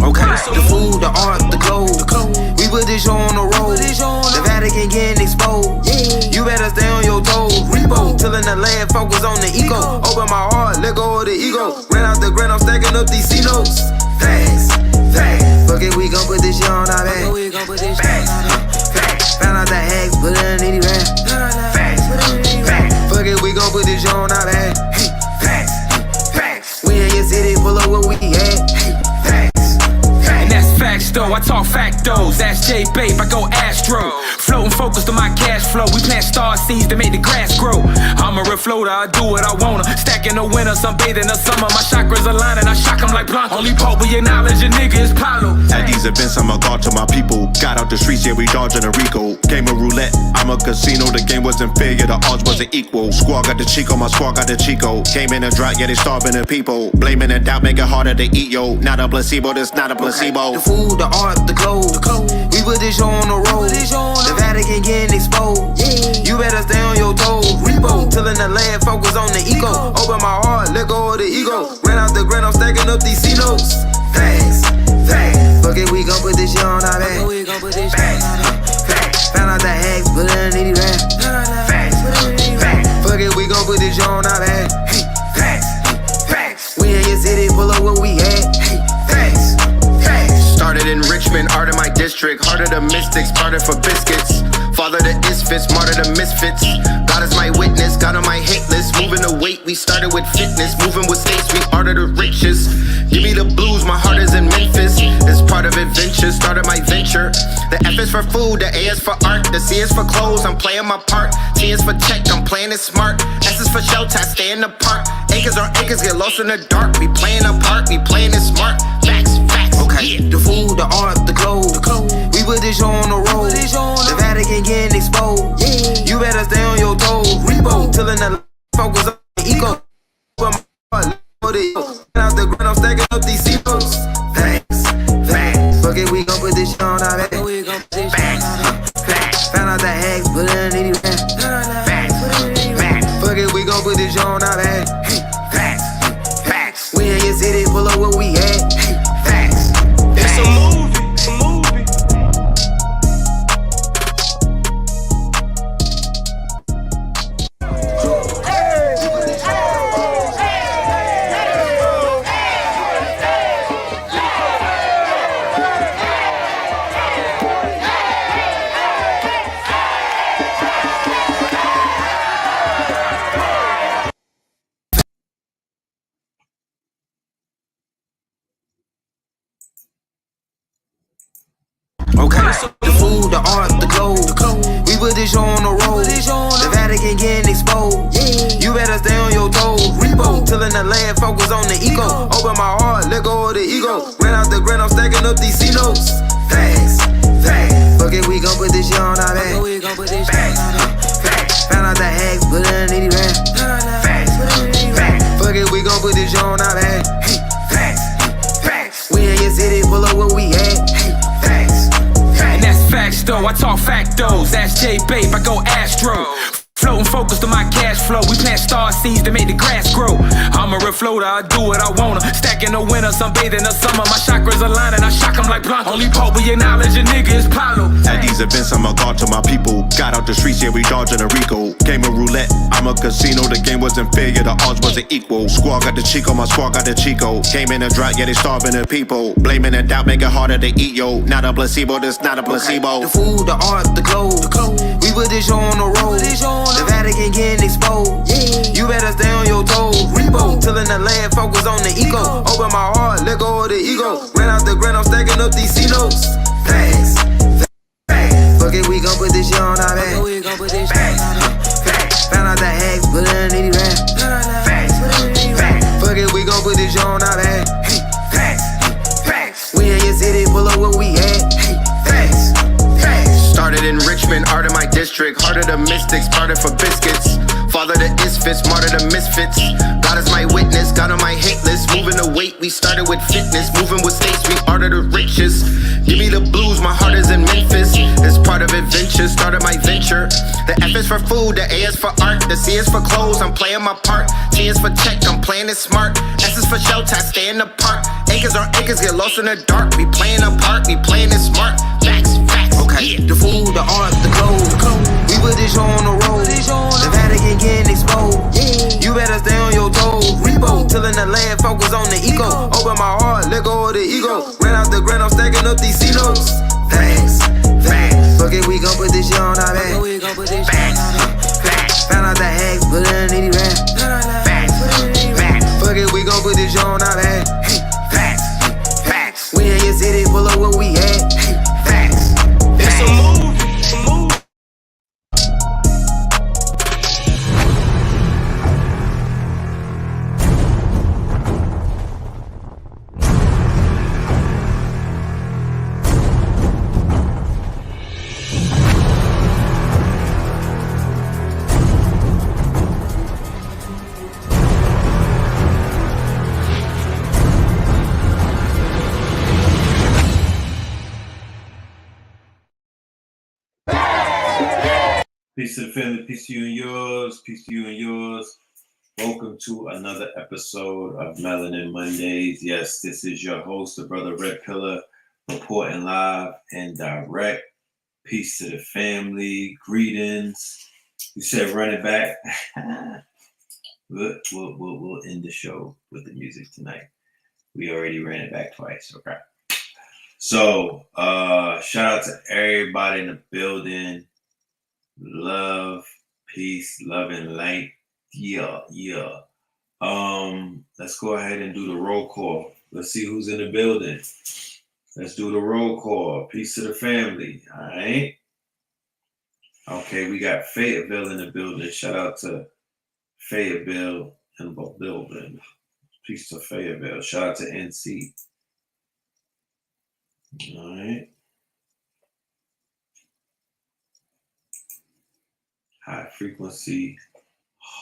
Okay, the food, the art, the clothes. We put this show on the road. The Vatican getting exposed. You better stay on your toes. Repo, tilling the land, focus on the ego. Open my heart, let go of the ego. Ran out the grand, I'm stacking up these C notes. Facts. Fuck it, we gon' put this shit on our back. Found out the hacks, put it in the rap. Fuck it, we gon' put this shit on our back. We in your city, pull up what we had. Facts though, I talk factos. Ask J Babe, I go Astro. Floating focused on my cash flow. We plant star seeds to make the grass grow. I'm a real floater, I do what I wanna. Stacking the winter, sunbathing the summer. My chakras align and I shock them like Blanco. Only Pope we acknowledge a nigga is Paulo. At these events, I'm a god to my people. Got out the streets, yeah, we dodging a Rico. Game of roulette, I'm a casino. The game wasn't fair, yeah, the odds wasn't equal. Squad got the Chico, my squad got the Chico. Came in a drought, yeah, they starving the people. Blaming and doubt, make it harder to eat, yo. Not a placebo, this not a placebo. The food, the art, the clothes. We put this show on the road. The Vatican getting exposed. You better stay on your toes. Repo, tilling the land, focus on the ego. Open my heart, let go of the ego. Ran out the grand, I'm stacking up these C notes. Facts. Fuck it, we gon' put this shit on our back. Found out the hacks, put it in the rap. Fuck it, we gon' put this shit on our back. We in your city, pull up what we had. Started in Richmond, art of my district. Heart of the mystics, parted for biscuits. Father to isfits, martyr to misfits. God is my witness, God on my hate list. Moving the weight, we started with fitness. Moving with states, we art of the richest. Give me the blues, my heart is in Memphis. It's part of adventure, started my venture. The F is for food, the A is for art. The C is for clothes, I'm playing my part. T is for check, I'm playing it smart. S is for shelter, I stay in the park. Acres on acres, get lost in the dark. We playing a part, we playing it smart. Facts. Okay, the food, the art, the clothes. We put this show on the road. The Vatican getting exposed. You better stay on your toes. Repo, tilling the focus on the ego. Open my heart, let go of the ego. Out the ground, I'm stacking up these C notes. Facts. Fuck it, we gon' put this shit on our back. Found out the hacks, put it in the rap. Fuck it, we gon' put this shit on our back. We in your city, pull up what we had. It's a movie. Okay, the food, the art, the clothes. We put this show on the road. The Vatican getting exposed. You better stay on your toes. Repo, tilling the land, focus on the ego. Open my heart, let go of the ego. Ran out the grand, I'm stacking up these C notes. Facts. Fuck it, we gon' put this shit on our back. Found out the hacks, put it in the rap. Fuck it, we gon' put this shit on our back. We in your city, pull up what we had. Facts though, I talk factos. Ask J Babe, I go Astro. Floating focused on my cash flow. We plant star seeds to make the grass grow. I'm a real floater, I do what I wanna. Stacking the winter, sunbathing the summer. My chakras align and I shock them like Blanco. Only Pope we acknowledge a nigga is Paulo. At these events, I'm a god to my people. Got out the streets, yeah, we dodging a Rico. Game of roulette, I'm a casino. The game wasn't fair, yeah, the odds wasn't equal. Squad got the Chico, my squad got the Chico. Came in a drought, yeah, they starving the people. Blaming and doubt, make it harder to eat, yo. Not a placebo, this not a placebo. The food, the art, the clothes. We put this show on the road. The Vatican getting exposed. You better stay on your toes. Repo, tilling the land, focus on the ego. Open my heart, let go of the ego. Ran out the grand, I'm stacking up these C notes. Facts. Fuck it, we gon' put this shit on our back. Found out the hacks, put it in the rap. Fuck it, we gon' put this shit on our back. We in your city, pull up what we had. Started in Richmond, art of my district. Heart of the mystics, parted for biscuits. Father to isfits, martyr to misfits. God is my witness, God on my hate list. Moving the weight, we started with fitness. Moving with states, we art of the richest. Give me the blues, my heart is in Memphis. It's part of adventure, started my venture. The F is for food, the A is for art. The C is for clothes, I'm playing my part. G is for check, I'm playing it smart. S is for showtime, stay in the park. Acres on acres, get lost in the dark. We playing a part, we playing it smart. Facts, facts, Okay, yeah. the food, the art, the clothes. We put this show on the road. The Vatican getting exposed. You better stay on your toes. Repo, tilling the land, focus on the ego. Open my heart, let go of the ego. Ran out the grand, I'm stacking up these C-notes. Facts, facts. Fuck it, we gon' put this shit on our back. Facts, facts, Found out the hacks, put it in the nitty rap. facts, facts, Fuck it, we gon' put this shit on our back. facts, facts, We in your city, pull up where we at. facts, It's a facts. movie. It's a movie. Peace to the family, peace to you and yours, peace to you and yours. Welcome to another episode of Melanin Mondays. Yes, this is your host, the Brother Red Pillar, reporting live and direct. Peace to the family, greetings. You said run it back. We'll end the show with the music tonight. We already ran it back twice, okay? So, shout out to everybody in the building. Love, peace, love, and light. Yeah. Let's go ahead and do the roll call. Let's see who's in the building. Let's do the roll call. Peace to the family. All right. Okay, we got Fayetteville in the building. Shout out to Fayetteville in the building. Peace to Fayetteville. Shout out to NC. All right. High frequency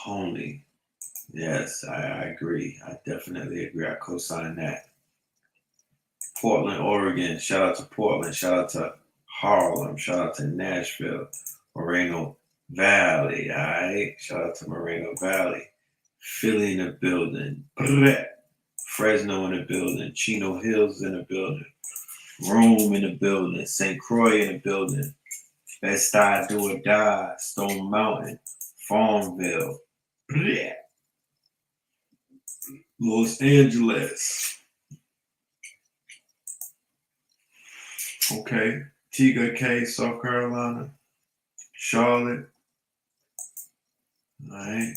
only. Yes, I agree. I definitely agree. I co-sign that. Portland, Oregon. Shout out to Portland. Shout out to Harlem. Shout out to Nashville. Moreno Valley. All right. Shout out to Moreno Valley. Philly in the building. Fresno in the building. Chino Hills in the building. Rome in the building. St. Croix in the building. Bed-Stuy, Do or Die, Stone Mountain, Farmville, Los Angeles. Okay, Tiga K, South Carolina, Charlotte. All right.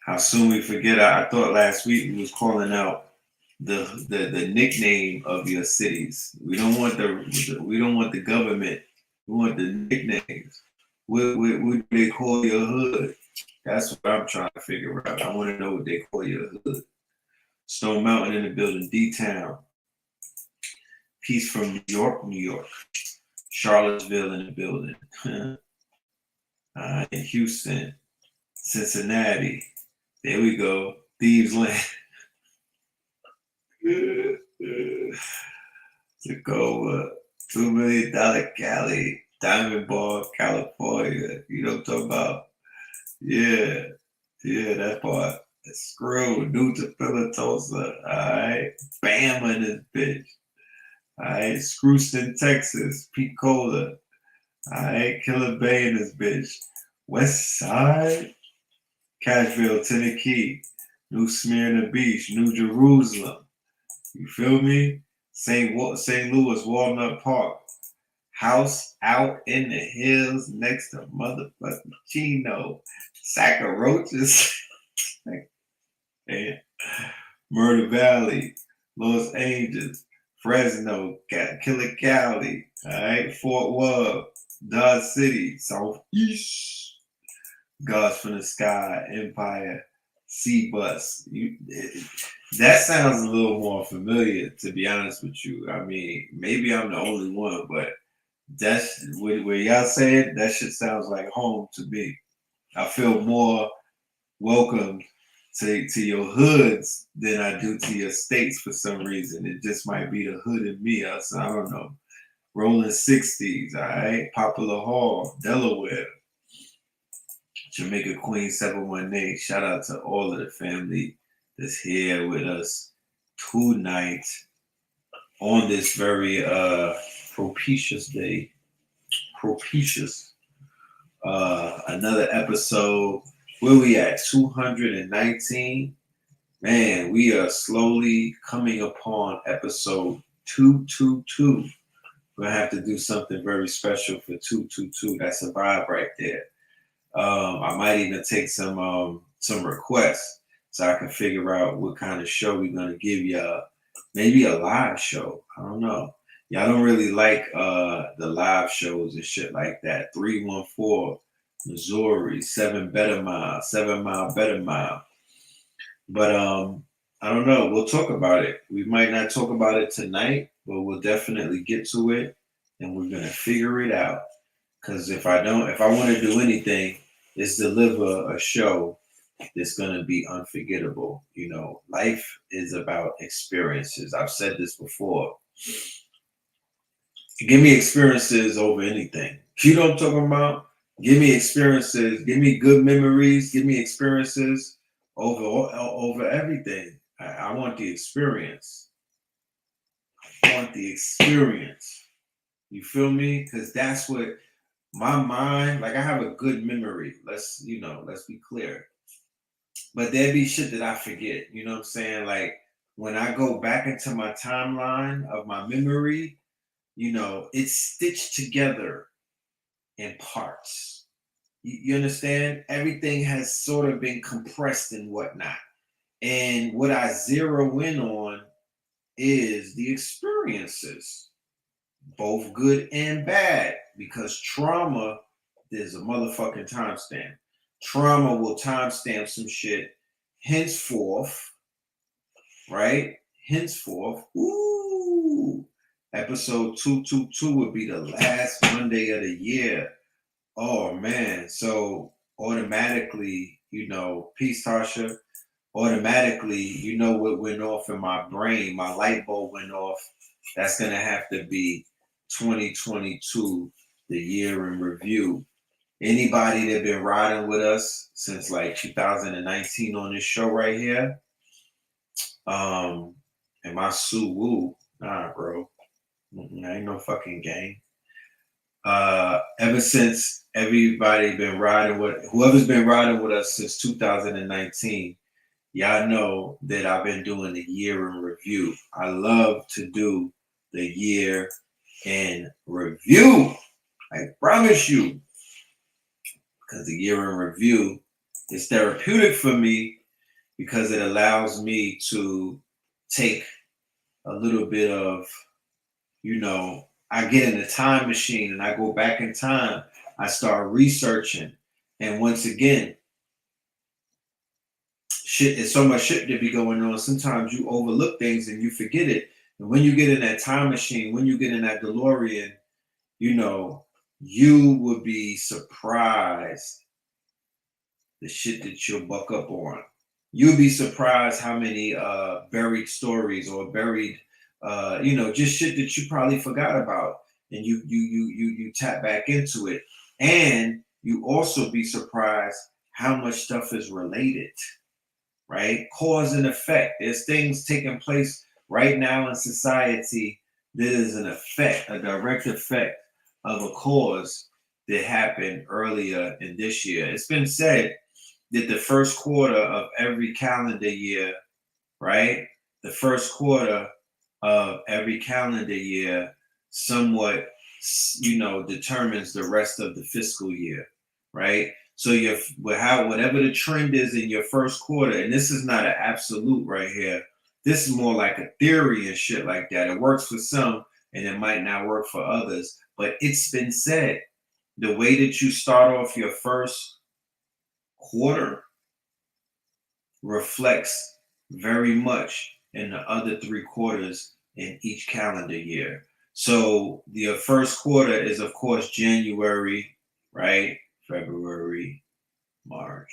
How soon we forget? I thought last week we was calling out the nickname of your cities. We don't want the government. We want the nicknames. What do they call your hood? That's what I'm trying to figure out. I want to know what they call your hood. Stone Mountain in the building. D-Town. Peace from New York. Charlottesville in the building. Houston. Cincinnati. There we go. Thieves Land. Tacoma, $2 million Cali, Diamond Bar, California. You know what I'm talking about? Yeah, that part. Screw, New Topeka, Tulsa. Alright. Bama in this bitch. Alright. Screwston, Texas. Picola. Alright. Killer Bay in this bitch. West Side. Cashville, Tennessee. New Smyrna Beach. New Jerusalem. You feel me? St. Louis, Walnut Park. House out in the hills next to motherfucking Chino. Sack of roaches. Murder Valley. Los Angeles. Fresno. Killer Cali. Alright. Fort Worth. Dodge City. Southeast. Gods from the Sky. Empire. C-Bus. That sounds a little more familiar, to be honest with you. I mean, maybe I'm the only one, but that's where y'all say it, that shit sounds like home to me. I feel more welcome to your hoods than I do to your states for some reason. It just might be the hood in me. I don't know. Rolling 60s, all right? Popular Hall, Delaware. Jamaica Queen 718. Shout out to all of the family that's here with us tonight on this very propitious day. Propitious. Another episode. Where we at? 219. Man, we are slowly coming upon episode 222. We're gonna have to do something very special for 222. That's a vibe right there. I might even take some requests so I can figure out what kind of show we're gonna give y'all. Maybe a live show. I don't know. Y'all don't really like the live shows and shit like that. 314 Missouri, 7 Mile Better Mile. But I don't know. We'll talk about it. We might not talk about it tonight, but we'll definitely get to it, and we're gonna figure it out. Because if I want to do anything, it's deliver a show that's gonna be unforgettable. You know, life is about experiences. I've said this before. Give me experiences over anything. You know what I'm talking about? Give me experiences. Give me good memories. Give me experiences over everything. I want the experience. I want the experience. You feel me? Because that's what my mind, like I have a good memory. Let's be clear. But there be shit that I forget. You know what I'm saying? Like when I go back into my timeline of my memory, it's stitched together in parts. You understand? Everything has sort of been compressed and whatnot. And what I zero in on is the experiences, both good and bad, because trauma, there's a motherfucking timestamp. Trauma will timestamp some shit henceforth, right? Henceforth, episode 222 would be the last Monday of the year. Oh man, so automatically, peace, Tasha. Automatically, what went off in my brain, my light bulb went off. That's gonna have to be 2022, the year in review. Anybody that been riding with us since like 2019 on this show right here, and my Sue Woo, nah, bro, ain't no fucking game. Ever since everybody been riding with, whoever's been riding with us since 2019, y'all know that I've been doing the year in review. I love to do the year in review. I promise you. Because the year in review is therapeutic for me because it allows me to take a little bit of, I get in the time machine and I go back in time. I start researching. And once again, shit, there's so much shit to be going on. Sometimes you overlook things and you forget it. And when you get in that time machine, when you get in that DeLorean, you would be surprised the shit that you'll buck up on. You'll be surprised how many buried stories or buried, just shit that you probably forgot about, and you tap back into it. And you also be surprised how much stuff is related, right? Cause and effect. There's things taking place right now in society that is an effect, a direct effect of a cause that happened earlier in this year. It's been said that the first quarter of every calendar year, right? The first quarter of every calendar year somewhat, determines the rest of the fiscal year, right? So whatever the trend is in your first quarter, and this is not an absolute right here. This is more like a theory and shit like that. It works for some and it might not work for others. But it's been said, the way that you start off your first quarter reflects very much in the other 3 quarters in each calendar year. So the first quarter is, of course, January, right? February, March.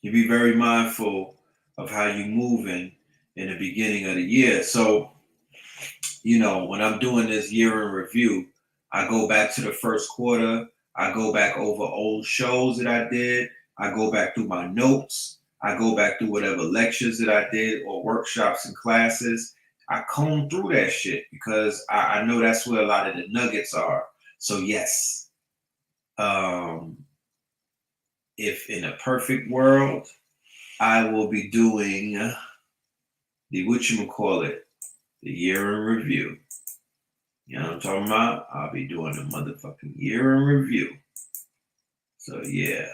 You be very mindful of how you moving in the beginning of the year. So, when I'm doing this year in review, I go back to the first quarter. I go back over old shows that I did. I go back through my notes. I go back through whatever lectures that I did or workshops and classes. I comb through that shit because I know that's where a lot of the nuggets are. So yes, if in a perfect world, I will be doing the whatchamacallit, the year in review. You know what I'm talking about? I'll be doing the motherfucking year in review. So yeah,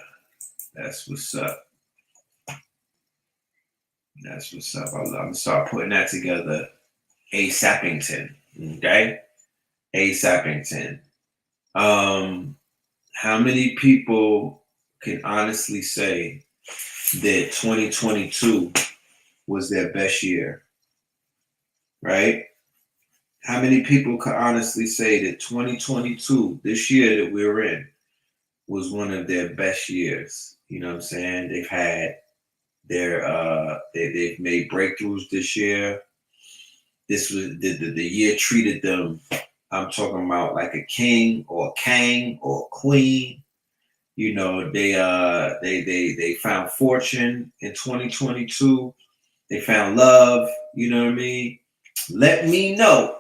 that's what's up. That's what's up. I'm gonna start putting that together. ASAPington. Okay? ASAPington. How many people can honestly say that 2022 was their best year? Right? How many people can honestly say that 2022, this year that we're in, was one of their best years? You know what I'm saying? They've had their they've made breakthroughs this year. This was the year treated them, I'm talking about, like a king or a king or a queen. You know, they found fortune in 2022. They found love, you know what I mean? Let me know.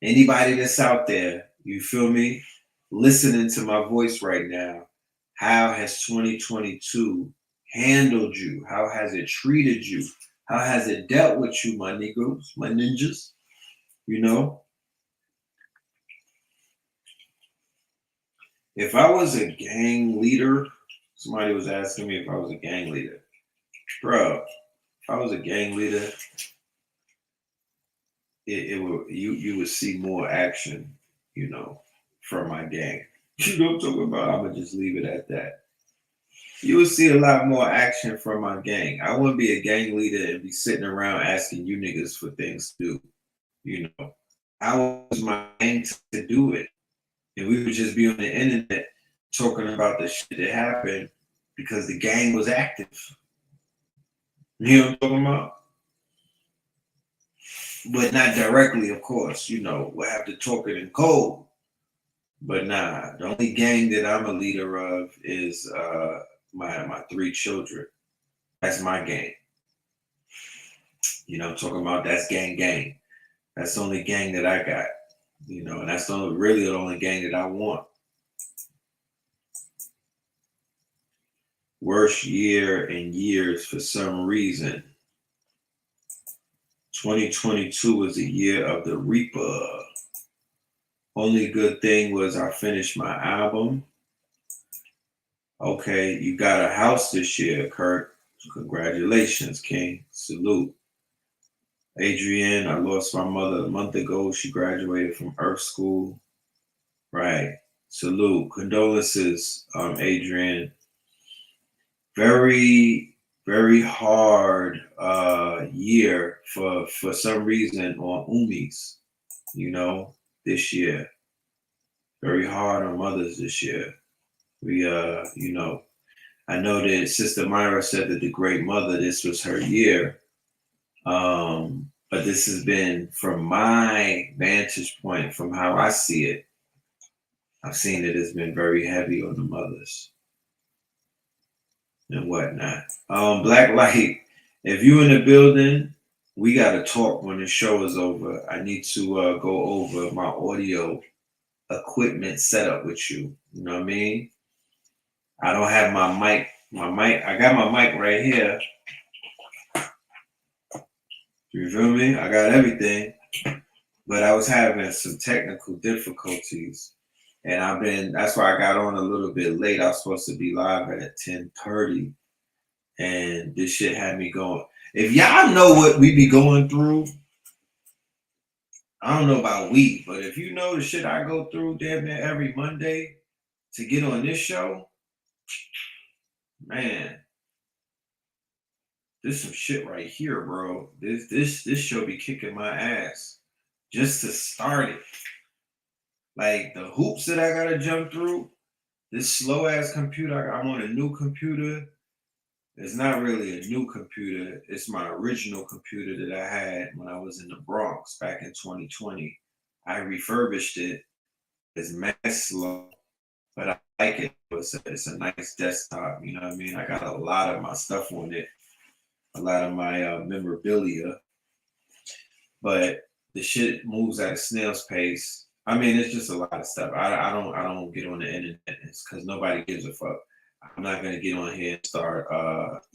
Anybody that's out there, you feel me, listening to my voice right now, how has 2022 handled you? How has it treated you? How has it dealt with you, my niggas, my ninjas? You know? If I was a gang leader, somebody was asking me if I was a gang leader. Bro, if I was a gang leader, it would you would see more action, you know, from my gang. You know what I'm talking about? I'm gonna just leave it at that. You would see a lot more action from my gang. I wouldn't be a gang leader and be sitting around asking you niggas for things to do. You know, I was my gang to do it. And we would just be on the internet talking about the shit that happened because the gang was active. You know what I'm talking about? But not directly, of course. You know, we'll have to talk it in code. But nah, the only gang that I'm a leader of is my 3 children. That's my gang. You know, I'm talking about that's gang. That's the only gang that I got. You know, and that's really the only gang that I want. Worst year in years for some reason. 2022 was the year of the Reaper. Only good thing was I finished my album. Okay, you got a house this year, Kurt. Congratulations, King. Salute. Adrienne, I lost my mother a month ago. She graduated from Earth School. Right. Salute. Condolences, Adrienne. Very, very hard year for some reason on Umis, you know, this year. Very hard on mothers this year. We you know, I know that Sister Myra said that the Great Mother, this was her year. But this has been, from my vantage point, from how I see it, I've seen that it's been very heavy on the mothers and whatnot. Black Light, if you in the building, we gotta talk when the show is over. I need to go over my audio equipment setup with you. You know what I mean? I don't have my mic. I got my mic right here. You feel me? I got everything. But I was having some technical difficulties. And that's why I got on a little bit late. I was supposed to be live at 10:30. And this shit had me going. If y'all know what we be going through, I don't know about we, but if you know the shit I go through damn near every Monday to get on this show, man, this some shit right here, bro. This show be kicking my ass just to start it. Like the hoops that I gotta jump through, this slow ass computer. I'm on a new computer. It's not really a new computer. It's my original computer that I had when I was in the Bronx back in 2020. I refurbished it It's mad slow, but I like it. It's a nice desktop. You know what I mean? I got a lot of my stuff on it, a lot of my memorabilia, but the shit moves at a snail's pace. I mean, it's just a lot of stuff. I don't get on the internet because nobody gives a fuck. I'm not gonna get on here and start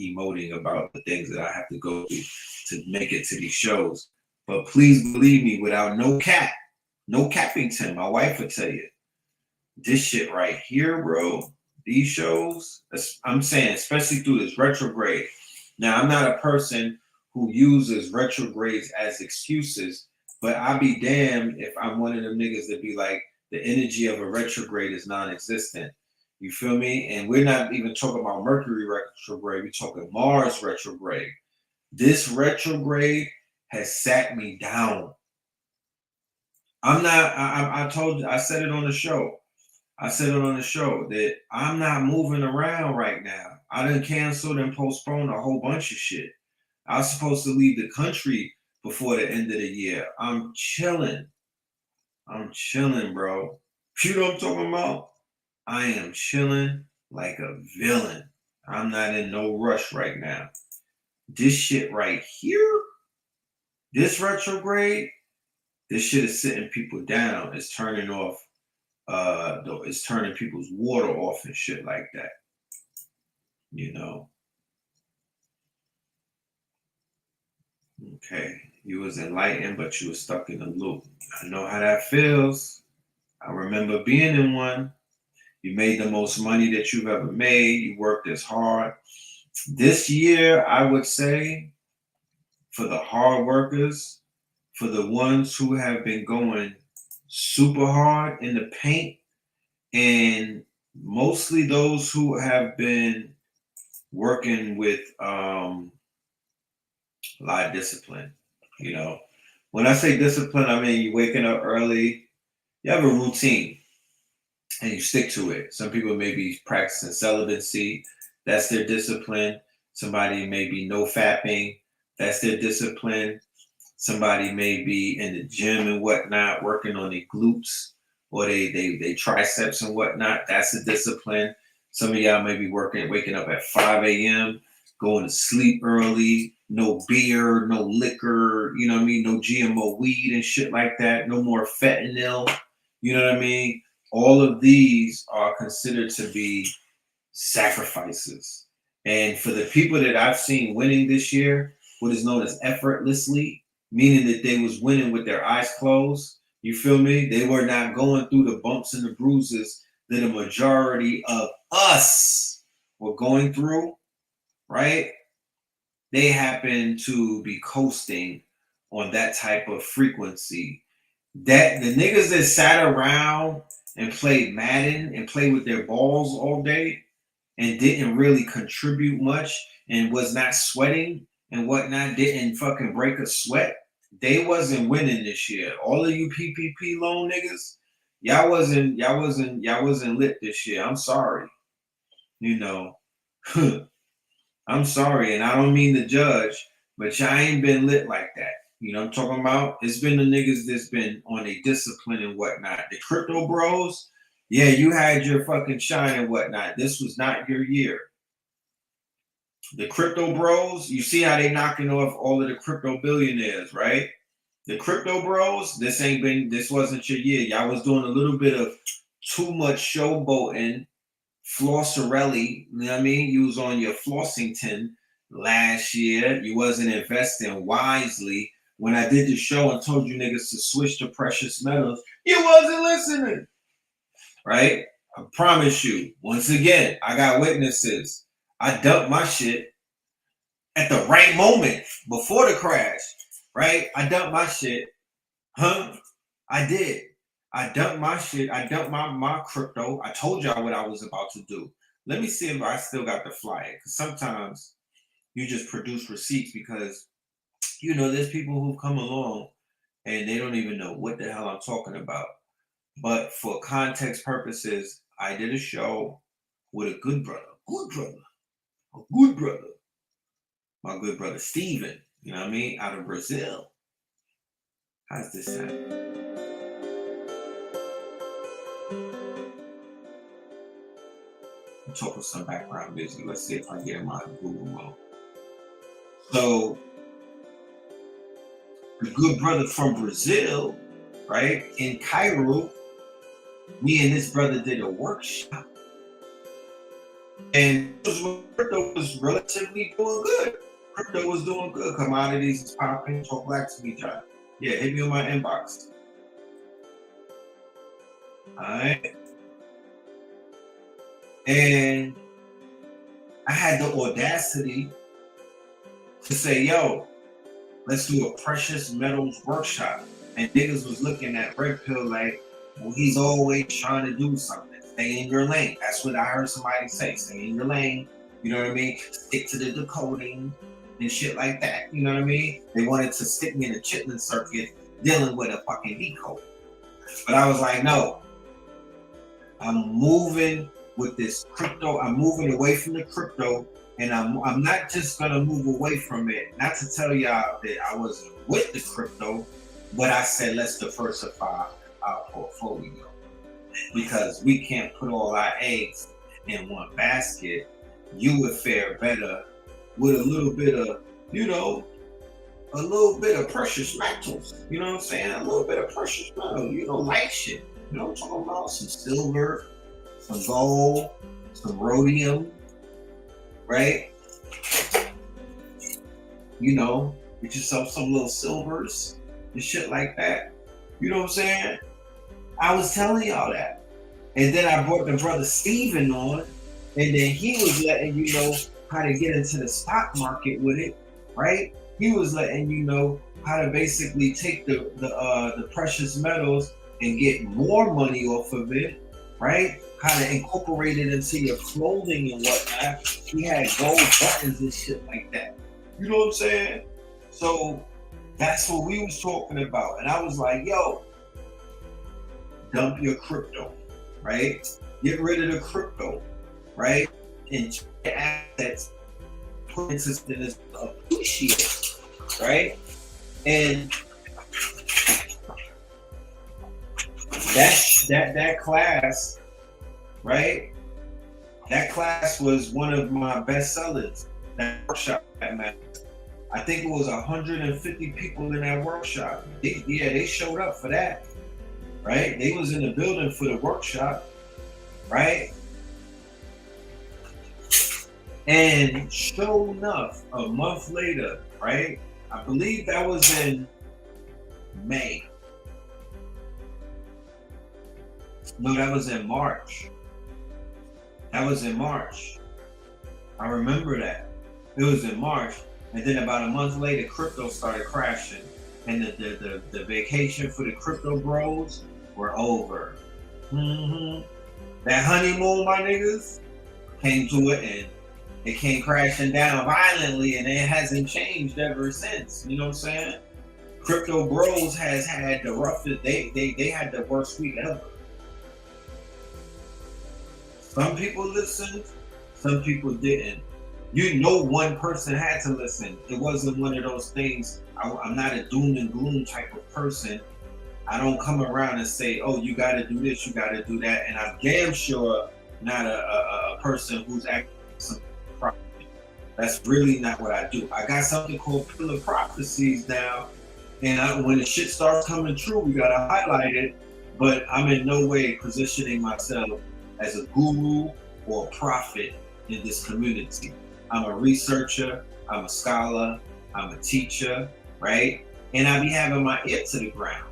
emoting about the things that I have to go through to make it to these shows. But please believe me, without no cappington, my wife would tell you, this shit right here, bro, these shows, I'm saying, especially through this retrograde. Now, I'm not a person who uses retrogrades as excuses, but I'll be damned if I'm one of them niggas that be like, the energy of a retrograde is non-existent. You feel me? And we're not even talking about Mercury retrograde. We're talking Mars retrograde. This retrograde has sat me down. I'm not, I told you, I said it on the show. I said it on the show that I'm not moving around right now. I done canceled and postponed a whole bunch of shit. I was supposed to leave the country before the end of the year. I'm chilling. I'm chilling, bro. You know what I'm talking about? I am chilling like a villain. I'm not in no rush right now. This shit right here, this retrograde, this shit is sitting people down. It's turning off, it's turning people's water off and shit like that. You know. Okay, you was enlightened, but you was stuck in a loop. I know how that feels. I remember being in one. You made the most money that you've ever made. You worked as hard. This year, I would say, for the hard workers, for the ones who have been going super hard in the paint, and mostly those who have been working with a lot of discipline. You know, when I say discipline, I mean you waking up early, you have a routine, and you stick to it. Some people may be practicing celibacy, that's their discipline. Somebody may be no fapping, that's their discipline. Somebody may be in the gym and whatnot, working on their glutes or they triceps and whatnot. That's a discipline. Some of y'all may be waking up at 5 a.m., going to sleep early, no beer, no liquor, you know what I mean? No GMO weed and shit like that. No more fentanyl, you know what I mean? All of these are considered to be sacrifices. And for the people that I've seen winning this year, what is known as effortlessly, meaning that they was winning with their eyes closed. You feel me? They were not going through the bumps and the bruises that a majority of us were going through, right? They happen to be coasting on that type of frequency. That the niggas that sat around and played Madden and played with their balls all day and didn't really contribute much and was not sweating and whatnot, didn't fucking break a sweat, they wasn't winning this year. All of you PPP loan niggas, y'all wasn't lit this year. I'm sorry. You know, I'm sorry, and I don't mean to judge, but y'all ain't been lit like that. You know what I'm talking about? It's been the niggas that's been on a discipline and whatnot. The crypto bros, yeah, you had your fucking shine and whatnot. This was not your year. The crypto bros, you see how they knocking off all of the crypto billionaires, right? The crypto bros, this wasn't your year. Y'all was doing a little bit of too much showboating, flossarelli, you know what I mean? You was on your Flossington last year. You wasn't investing wisely. When I did the show and told you niggas to switch to precious metals, you wasn't listening, right? I promise you, once again, I got witnesses. I dumped my shit at the right moment before the crash, right? I dumped my shit. I did. I dumped my shit. I dumped my crypto. I told y'all what I was about to do. Let me see if I still got the flyer. Because sometimes you just produce receipts because, you know, there's people who come along and they don't even know what the hell I'm talking about. But for context purposes, I did a show with a good brother. My good brother Steven, you know what I mean, out of Brazil. How's this sound? I'm talking some background music. Let's see if I get my Google mode. So the good brother from Brazil, right, in Cairo, me and this brother did a workshop. And crypto was relatively doing good. Crypto was doing good. Commodities is popping. Talk black to me, John. Yeah, hit me on my inbox. All right. And I had the audacity to say, yo, let's do a precious metals workshop. And niggas was looking at Red Pill like, well, he's always trying to do something. Stay in your lane. That's what I heard somebody say. Stay in your lane. You know what I mean? Stick to the decoding and shit like that. You know what I mean? They wanted to stick me in the chitlin circuit dealing with a fucking decode. But I was like, no. I'm moving with this crypto. I'm moving away from the crypto. And I'm not just gonna move away from it. Not to tell y'all that I wasn't with the crypto, but I said let's diversify our portfolio. Because we can't put all our eggs in one basket. You would fare better with a little bit of, you know, a little bit of precious metals. You know what I'm saying? A little bit of precious metal, you know, light shit. You know what I'm talking about? Some silver, some gold, some rhodium, right? You know, get yourself some little silvers and shit like that. You know what I'm saying? I was telling y'all that. And then I brought the brother Steven on, and then he was letting you know how to get into the stock market with it, right? He was letting you know how to basically take the precious metals and get more money off of it, right? How to incorporate it into your clothing and whatnot. He had gold buttons and shit like that. You know what I'm saying? So that's what we was talking about. And I was like, yo, dump your crypto, right? Get rid of the crypto, right? And your assets, put into this appreciate, right? And that class, right? That class was one of my best sellers. That workshop, I think it was 150 people in that workshop. They showed up for that. Right? They was in the building for the workshop, right? And sure enough, a month later, right? I believe that was in May. No, that was in March. That was in March. I remember that. It was in March. And then about a month later, crypto started crashing. And the vacation for the crypto bros were over. That honeymoon, my niggas, came to it and it came crashing down violently, and it hasn't changed ever since. You know what I'm saying? Crypto bros has had the roughest, they had the worst week ever. Some people listened, some people didn't. You know, one person had to listen. It wasn't one of those things. I'm not a doom and gloom type of person. I don't come around and say, oh, you got to do this, you got to do that. And I'm damn sure not a person who's acting some prophecy. That's really not what I do. I got something called pillar prophecies now. And when the shit starts coming true, we got to highlight it. But I'm in no way positioning myself as a guru or a prophet in this community. I'm a researcher, I'm a scholar, I'm a teacher, right? And I be having my ear to the ground.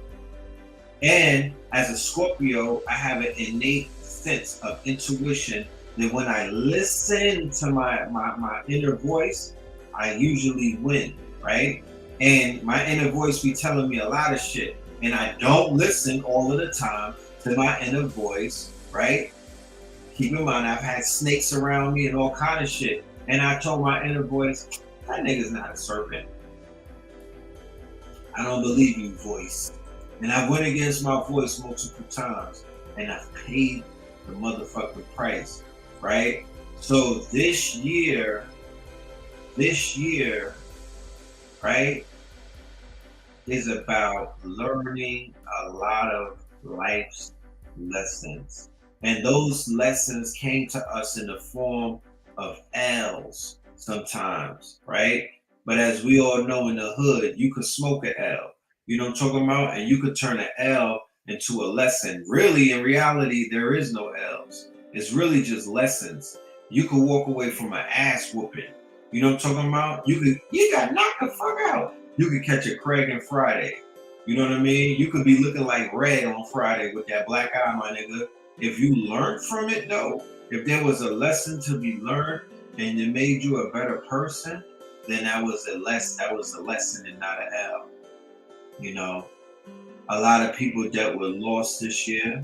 And as a Scorpio, I have an innate sense of intuition that when I listen to my inner voice, I usually win, right? And my inner voice be telling me a lot of shit. And I don't listen all of the time to my inner voice, right? Keep in mind, I've had snakes around me and all kind of shit. And I told my inner voice, that nigga's not a serpent. I don't believe you, voice. And I went against my voice multiple times. And I've paid the motherfucking price, right? So this year, right, is about learning a lot of life's lessons. And those lessons came to us in the form of L's sometimes, right? But as we all know in the hood, you could smoke an L. You know what I'm talking about? And you could turn an L into a lesson. Really, in reality, there is no L's. It's really just lessons. You could walk away from an ass whooping. You know what I'm talking about? You got knocked the fuck out. You could catch a Craig on Friday. You know what I mean? You could be looking like Red on Friday with that black eye, my nigga. If you learned from it though, if there was a lesson to be learned and it made you a better person, then that was a lesson and not an L. You know, a lot of people dealt with loss this year.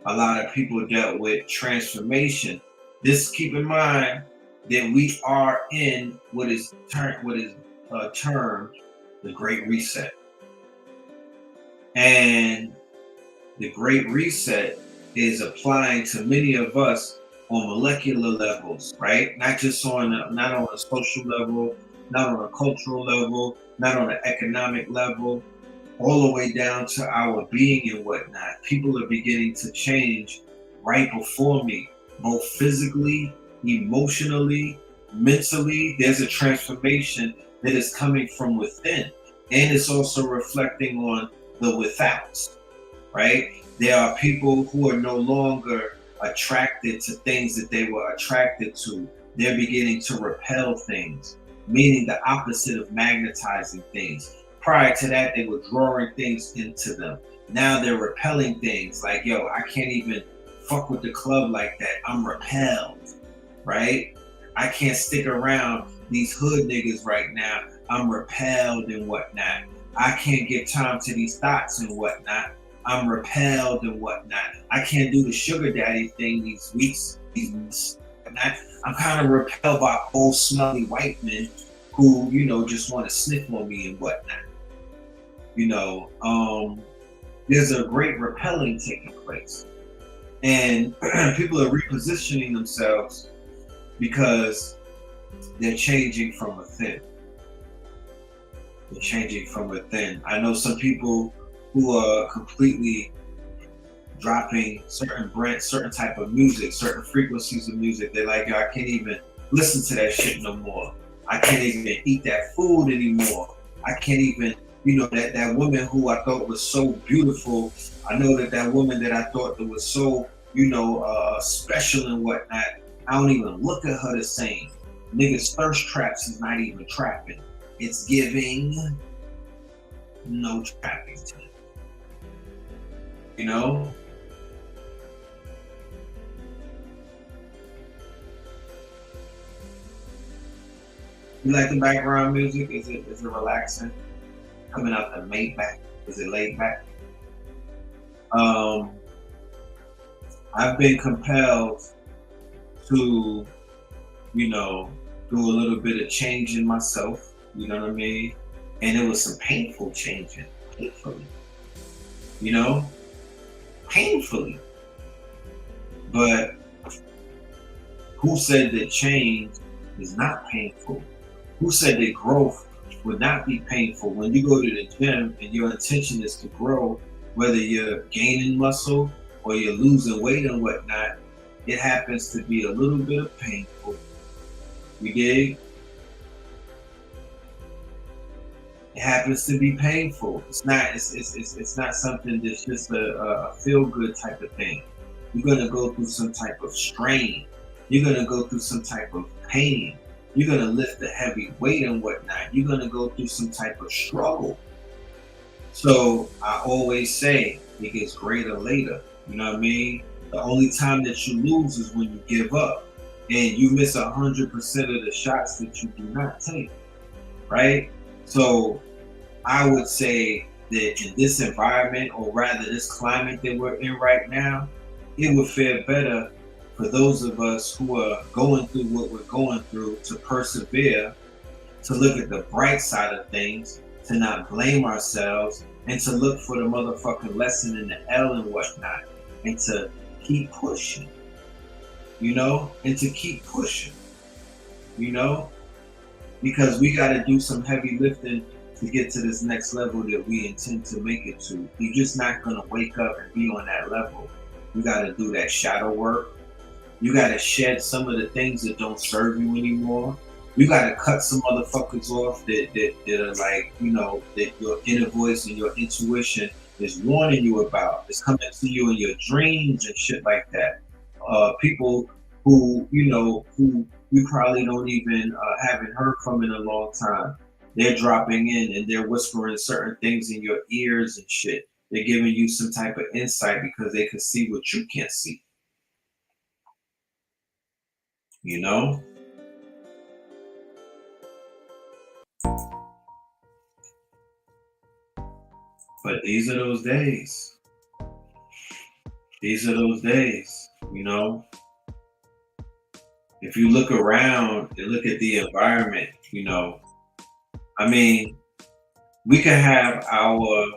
A lot of people dealt with transformation. This, keep in mind that we are in what is termed the Great Reset. And the Great Reset is applying to many of us on molecular levels, right? Not on a social level, not on a cultural level, not on an economic level, all the way down to our being and whatnot. People are beginning to change right before me, both physically, emotionally, mentally. There's a transformation that is coming from within, and it's also reflecting on the withouts, right? There are people who are no longer attracted to things that they were attracted to. They're beginning to repel things, meaning the opposite of magnetizing things. Prior to that, they were drawing things into them. Now they're repelling things like, yo, I can't even fuck with the club like that. I'm repelled, right? I can't stick around these hood niggas right now. I'm repelled and whatnot. I can't give time to these thoughts and whatnot. I'm repelled and whatnot. I can't do the sugar daddy thing these weeks. I'm kind of repelled by old smelly white men who, you know, just want to sniff on me and whatnot. You know, there's a great repelling taking place. And people are repositioning themselves because they're changing from within. They're changing from within. I know some people who are completely dropping certain type of music, certain frequencies of music. They're like, yo, I can't even listen to that shit no more. I can't even eat that food anymore. I can't even, you know, that woman who I thought was so beautiful. I know that woman that I thought that was so, you know, special and whatnot. I don't even look at her the same. Niggas' thirst traps is not even trapping. It's giving no trapping to it. You know? You like the background music? Is it relaxing? Coming out the Maybach? Is it laid back? I've been compelled to, you know, do a little bit of change in myself, you know what I mean? And it was some painful changing, painfully, you know? Painfully. But who said that change is not painful? Who said that growth would not be painful? When you go to the gym and your intention is to grow, whether you're gaining muscle or you're losing weight and whatnot, it happens to be a little bit of painful. You dig? It happens to be painful. It's not something that's just a feel-good type of thing. You're gonna go through some type of strain. You're gonna go through some type of pain. You're gonna lift a heavy weight and whatnot. You're gonna go through some type of struggle. So I always say it gets greater later. You know what I mean? The only time that you lose is when you give up and you miss 100% of the shots that you do not take, right? So I would say that in this environment, or rather this climate that we're in right now, it would fare better for those of us who are going through what we're going through to persevere, to look at the bright side of things, to not blame ourselves, and to look for the motherfucking lesson in the L and whatnot, and to keep pushing, you know, and to keep pushing, you know, because we got to do some heavy lifting to get to this next level that we intend to make it to. You're just not going to wake up and be on that level. You got to do that shadow work. You got to shed some of the things that don't serve you anymore. You got to cut some motherfuckers off that are like, you know, that your inner voice and your intuition is warning you about. It's coming to you in your dreams and shit like that. People who, you know, who you probably don't even haven't heard from in a long time. They're dropping in and they're whispering certain things in your ears and shit. They're giving you some type of insight because they can see what you can't see. You know? But these are those days. These are those days, you know? If you look around and look at the environment, you know, I mean, we can have our,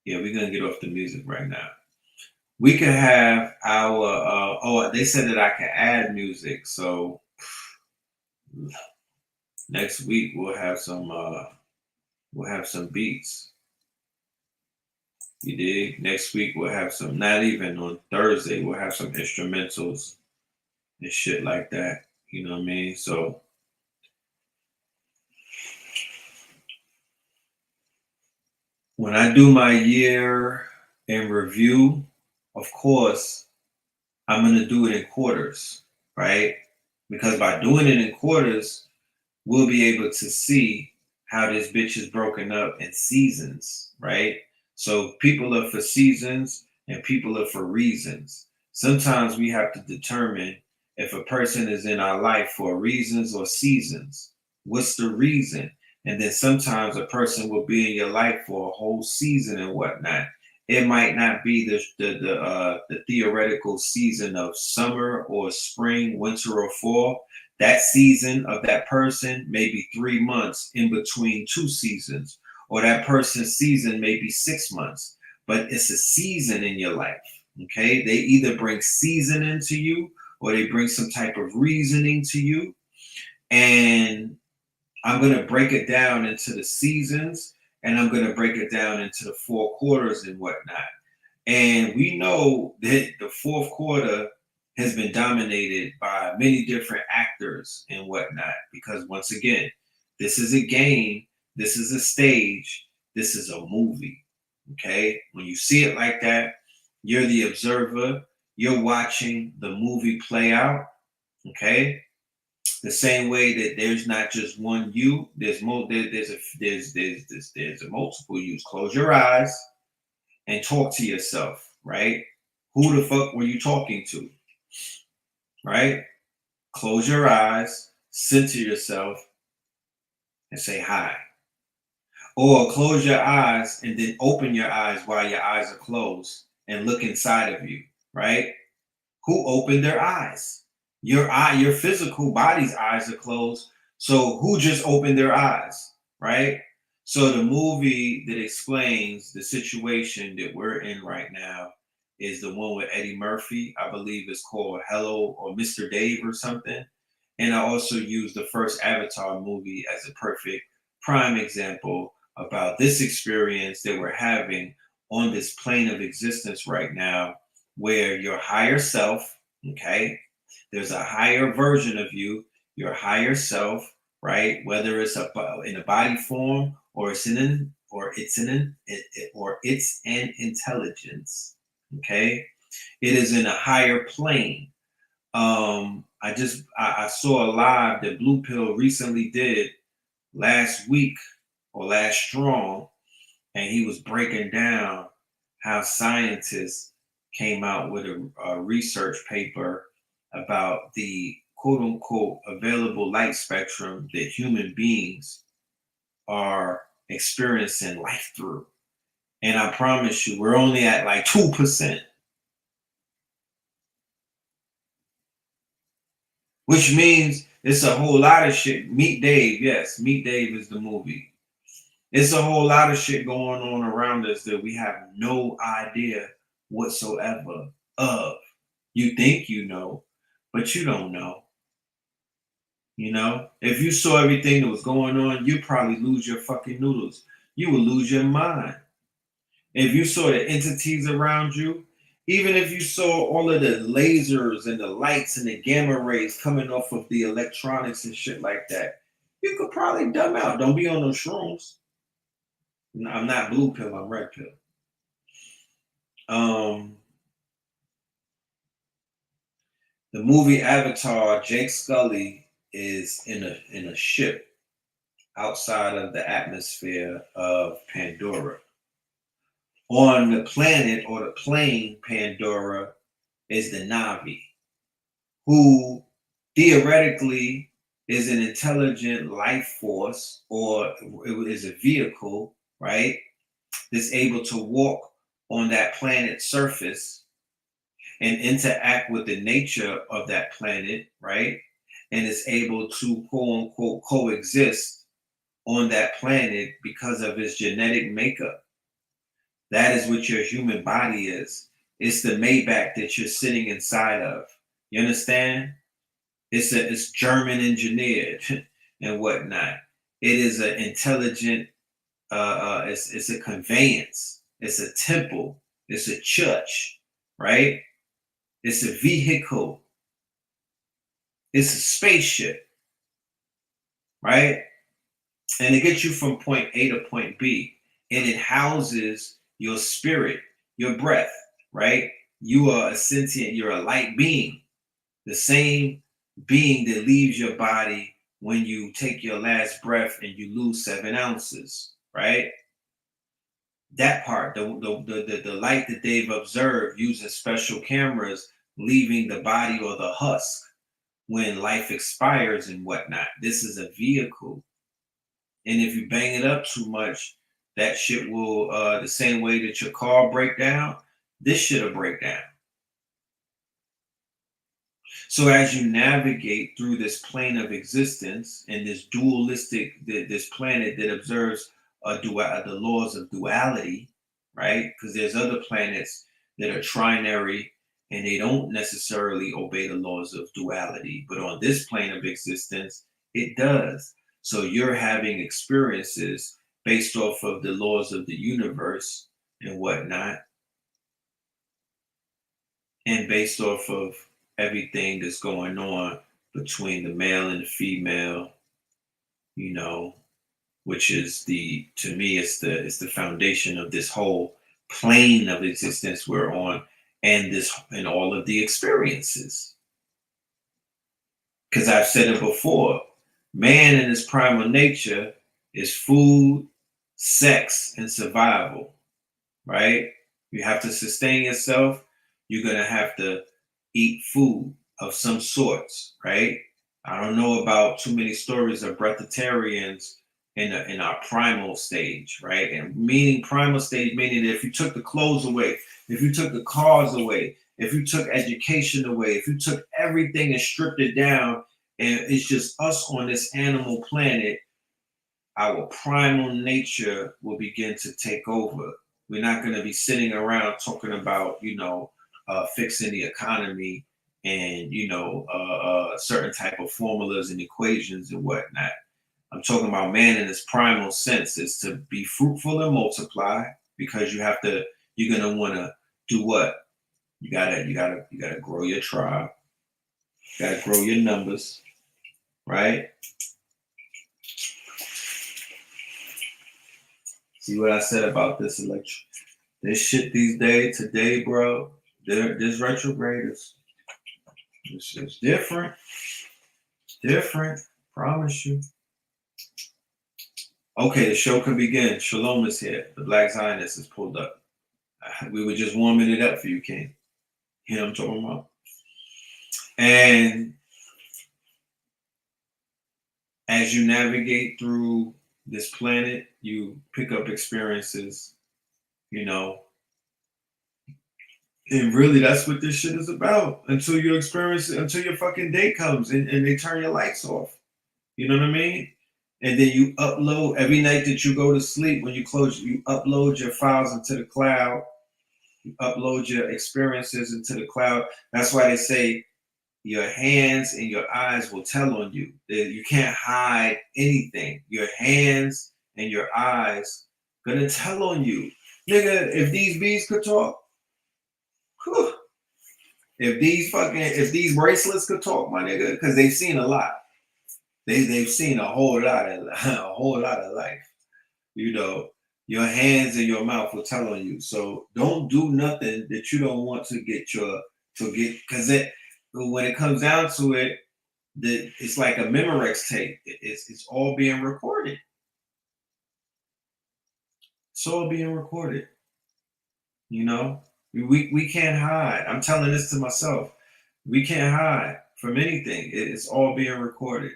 yeah, we're going to get off the music right now. We can have our, oh, they said that I can add music. So next week we'll have some beats. You dig? Next week we'll have some, not even on Thursday, we'll have some instrumentals and shit like that. You know what I mean? So when I do my year in review, of course, I'm going to do it in quarters, right? Because by doing it in quarters, we'll be able to see how this bitch is broken up in seasons, right? So people are for seasons and people are for reasons. Sometimes we have to determine if a person is in our life for reasons or seasons. What's the reason? And then sometimes a person will be in your life for a whole season and whatnot. It might not be the theoretical season of summer or spring, winter or fall. That season of that person may be 3 months in between two seasons, or that person's season may be 6 months, but it's a season in your life. Okay, they either bring season into you or they bring some type of reasoning to you. And I'm going to break it down into the seasons, and I'm going to break it down into the 4 quarters and whatnot. And we know that the 4th quarter has been dominated by many different actors and whatnot, because once again, this is a game, this is a stage, this is a movie. Okay, when you see it like that, you're the observer, you're watching the movie play out. Okay, the same way that there's not just one you, there's a multiple yous. Close your eyes and talk to yourself, right? Who the fuck were you talking to? Right? Close your eyes, center yourself, and say hi. Or close your eyes and then open your eyes while your eyes are closed and look inside of you, right? Who opened their eyes? Your physical body's eyes are closed. So who just opened their eyes, right? So the movie that explains the situation that we're in right now is the one with Eddie Murphy. I believe it's called Hello or Mr. Dave or something. And I also use the first Avatar movie as a perfect prime example about this experience that we're having on this plane of existence right now, where your higher self, okay, there's a higher version of you, your higher self, right? Whether it's in a body form or it's an intelligence, okay? It is in a higher plane. I saw a live that Blue Pill recently did last week or last strong, and he was breaking down how scientists came out with a research paper about the quote unquote available light spectrum that human beings are experiencing life through. And I promise you, we're only at like 2%. Which means it's a whole lot of shit. Meet Dave, yes, Meet Dave is the movie. It's a whole lot of shit going on around us that we have no idea whatsoever of. You think you know, but you don't know. You know, if you saw everything that was going on, you'd probably lose your fucking noodles. You would lose your mind. If you saw the entities around you, even if you saw all of the lasers and the lights and the gamma rays coming off of the electronics and shit like that, you could probably dumb out. Don't be on those shrooms. I'm not blue pill, I'm red pill. The movie Avatar, Jake Sully is in a ship outside of the atmosphere of Pandora. On the planet or the plane Pandora is the Navi, who theoretically is an intelligent life force or is a vehicle, right? That's able to walk on that planet's surface and interact with the nature of that planet, right? And is able to quote unquote coexist on that planet because of its genetic makeup. That is what your human body is. It's the Maybach that you're sitting inside of. You understand? It's German engineered and whatnot. It is an intelligent. It's a conveyance. It's a temple. It's a church, right? It's a vehicle. It's a spaceship, right? And it gets you from point A to point B. And it houses your spirit, your breath, right? You are a sentient, you're a light being. The same being that leaves your body when you take your last breath and you lose 7 ounces, right? That part, the light that they've observed using special cameras, leaving the body or the husk when life expires and whatnot. This is a vehicle. And if you bang it up too much, that shit will, the same way that your car break down, this shit'll break down. So as you navigate through this plane of existence and this dualistic, this planet that observes the laws of duality, right? Because there's other planets that are trinary and they don't necessarily obey the laws of duality. But on this plane of existence, it does. So you're having experiences based off of the laws of the universe and whatnot, and based off of everything that's going on between the male and the female, you know, which is to me, it's the foundation of this whole plane of existence we're on, and all of the experiences. Because I've said it before, man in his primal nature is food, sex, and survival, right? You have to sustain yourself. You're going to have to eat food of some sorts, right? I don't know about too many stories of breatharians in our primal stage, right? And meaning primal stage, meaning that if you took the clothes away, if you took the cars away, if you took education away, if you took everything and stripped it down, and it's just us on this animal planet, our primal nature will begin to take over. We're not going to be sitting around talking about, fixing the economy and, certain type of formulas and equations and whatnot. I'm talking about man in his primal sense is to be fruitful and multiply, because you're going to want to do what? You gotta grow your tribe. You gotta grow your numbers, right? See what I said about this this shit these days, today, bro. This retrograde it's different. Different. Promise you. Okay, the show can begin. Shalom is here. The Black Zionist is pulled up. We were just warming it up for you, King. You know what I'm talking about? And as you navigate through this planet, you pick up experiences, and really that's what this shit is about until you experience it, until your fucking day comes and they turn your lights off. You know what I mean? And then you upload every night that you go to sleep. When you close, you upload your files into the cloud. You upload your experiences into the cloud. That's why they say your hands and your eyes will tell on you. You can't hide anything. Your hands and your eyes gonna tell on you. Nigga, if these bees could talk, whew, if these bracelets could talk, my nigga, because they've seen a lot. They've seen a whole lot of life. You know, your hands and your mouth will tell on you. So don't do nothing that you don't want to get because when it comes down to it, it's like a Memorex tape. It's all being recorded. It's all being recorded. You know, we can't hide. I'm telling this to myself. We can't hide from anything. It's all being recorded.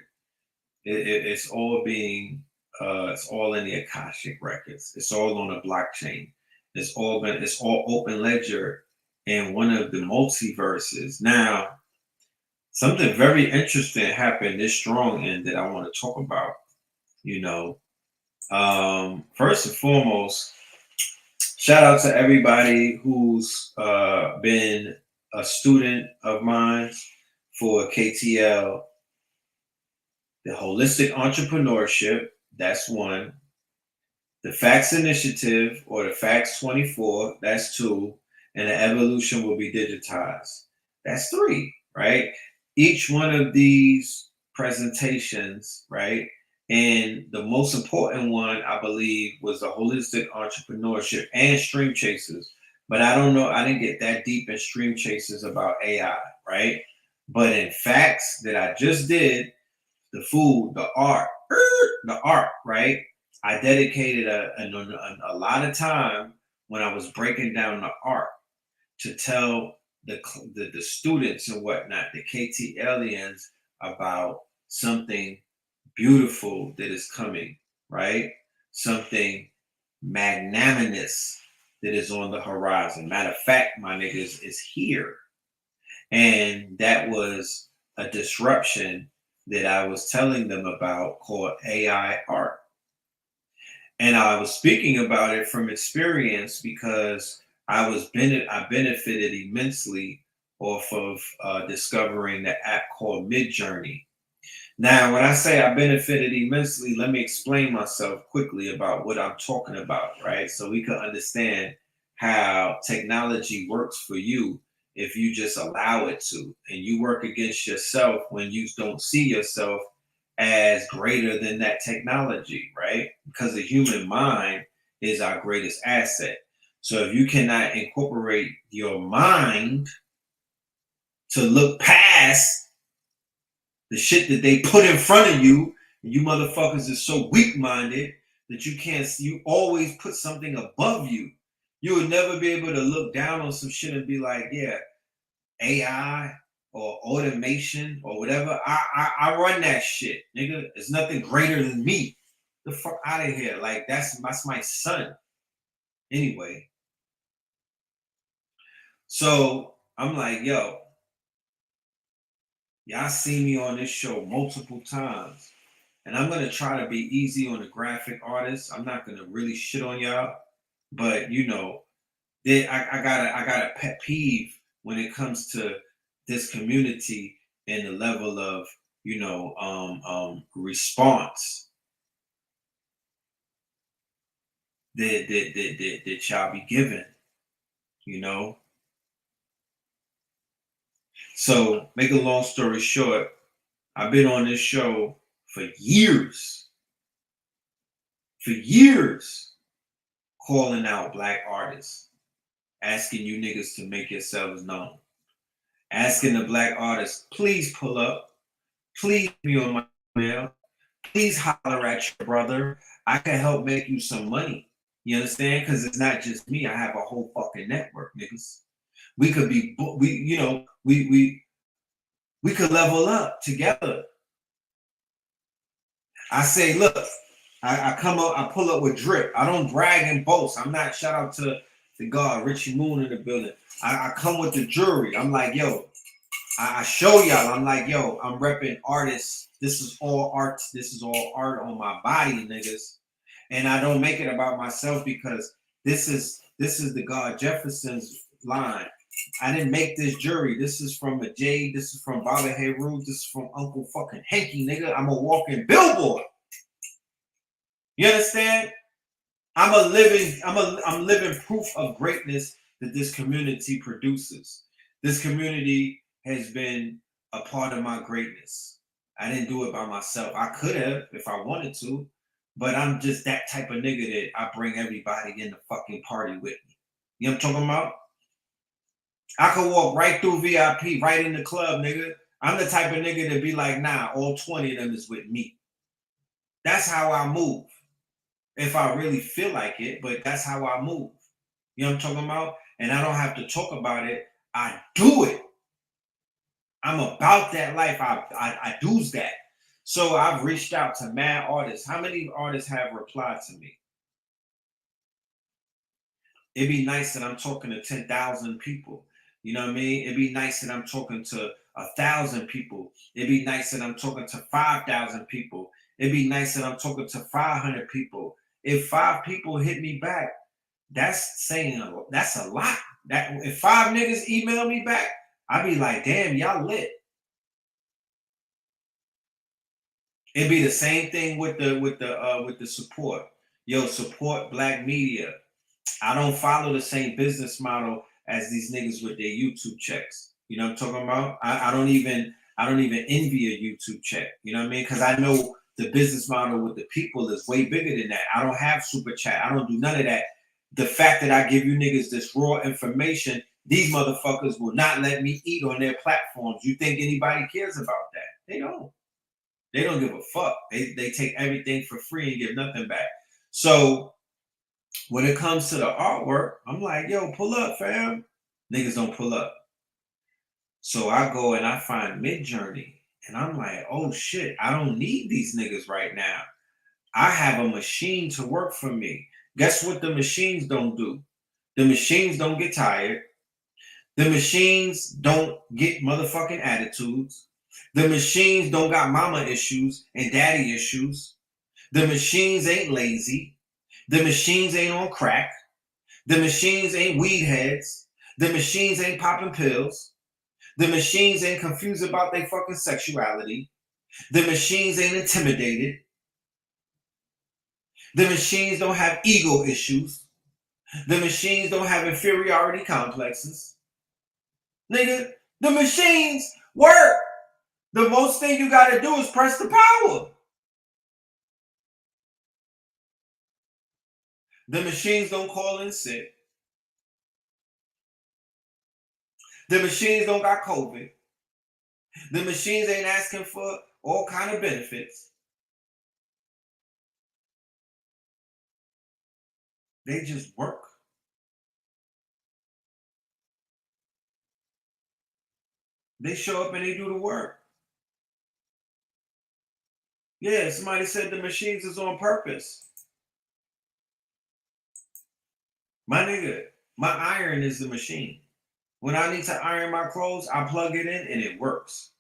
It's all being. It's all in the Akashic records. It's all on a blockchain. It's all open ledger in one of the multiverses. Now, something very interesting happened this strong end that I want to talk about. You know, first and foremost, shout out to everybody who's been a student of mine for KTL, the holistic entrepreneurship. That's one. The Facts Initiative or the Facts 24, that's two. And the evolution will be digitized. That's three, right? Each one of these presentations, right? And the most important one, I believe, was the holistic entrepreneurship and Stream Chasers. But I don't know, I didn't get that deep in Stream Chasers about AI, right? But in Facts that I just did, the food, the art, right? I dedicated a lot of time when I was breaking down the art to tell the students and whatnot, the KT aliens, about something beautiful that is coming, right? Something magnanimous that is on the horizon. Matter of fact, my niggas, is here. And that was a disruption that I was telling them about called AI art. And I was speaking about it from experience because I benefited immensely off of discovering the app called Midjourney. Now, when I say I benefited immensely, let me explain myself quickly about what I'm talking about, right? So we can understand how technology works for you if you just allow it to, and you work against yourself when you don't see yourself as greater than that technology, right? Because the human mind is our greatest asset. So if you cannot incorporate your mind to look past the shit that they put in front of you, and you motherfuckers are so weak-minded that you always put something above you. You would never be able to look down on some shit and be like, yeah, AI or automation or whatever, I run that shit, nigga. It's nothing greater than me. The fuck out of here. Like, that's my son. Anyway. So I'm like, yo, y'all see me on this show multiple times. And I'm gonna try to be easy on the graphic artists. I'm not gonna really shit on y'all. But you know, I got a pet peeve when it comes to this community and the level of, you know, response that y'all be given, you know. So, make a long story short, I've been on this show for years, calling out Black artists, asking you niggas to make yourselves known, asking the Black artists, please pull up, please be on my email, please holler at your brother. I can help make you some money. You understand? Because it's not just me. I have a whole fucking network, niggas. We could be, we could level up together. I say, look, I come up, I pull up with drip. I don't brag and boast. I'm not, shout out to the God, Richie Moon in the building. I come with the jewelry. I'm like, yo, I show y'all. I'm like, yo, I'm repping artists. This is all art. This is all art on my body, niggas. And I don't make it about myself because this is the God Jefferson's line. I didn't make this jewelry. This is from a Jade. This is from Baba Heru. This is from Uncle fucking Hanky, nigga. I'm a walking billboard. You understand? I'm living proof of greatness that this community produces. This community has been a part of my greatness. I didn't do it by myself. I could have if I wanted to, but I'm just that type of nigga that I bring everybody in the fucking party with me. You know what I'm talking about? I could walk right through VIP, right in the club, nigga. I'm the type of nigga to be like, nah, all 20 of them is with me. That's how I move. If I really feel like it, but that's how I move. You know what I'm talking about? And I don't have to talk about it. I do it. I'm about that life. I do's that. So I've reached out to mad artists. How many artists have replied to me? It'd be nice that I'm talking to 10,000 people. You know what I mean? It'd be nice that I'm talking to 1,000 people. It'd be nice that I'm talking to 5,000 people. It'd be nice that I'm talking to 500 people. If 5 people hit me back, that's saying that's a lot. That if 5 niggas email me back, I'd be like, damn, y'all lit. It'd be the same thing with the support. Yo, support black media. I don't follow the same business model as these niggas with their YouTube checks. You know what I'm talking about? I don't even envy a YouTube check. You know what I mean? Because I know the business model with the people is way bigger than that. I don't have super chat. I don't do none of that. The fact that I give you niggas this raw information, these motherfuckers will not let me eat on their platforms. You think anybody cares about that? They don't. They don't give a fuck. They take everything for free and give nothing back. So when it comes to the artwork, I'm like, yo, pull up, fam. Niggas don't pull up. So I go and I find Midjourney. And I'm like, oh shit, I don't need these niggas right now. I have a machine to work for me. Guess what the machines don't do? The machines don't get tired. The machines don't get motherfucking attitudes. The machines don't got mama issues and daddy issues. The machines ain't lazy. The machines ain't on crack. The machines ain't weed heads. The machines ain't popping pills. The machines ain't confused about their fucking sexuality. The machines ain't intimidated. The machines don't have ego issues. The machines don't have inferiority complexes. Nigga, the machines work. The most thing you gotta do is press the power. The machines don't call in sick. The machines don't got COVID. The machines ain't asking for all kind of benefits. They just work. They show up and they do the work. Yeah, somebody said the machines is on purpose. My nigga, my iron is the machine. When I need to iron my clothes, I plug it in and it works.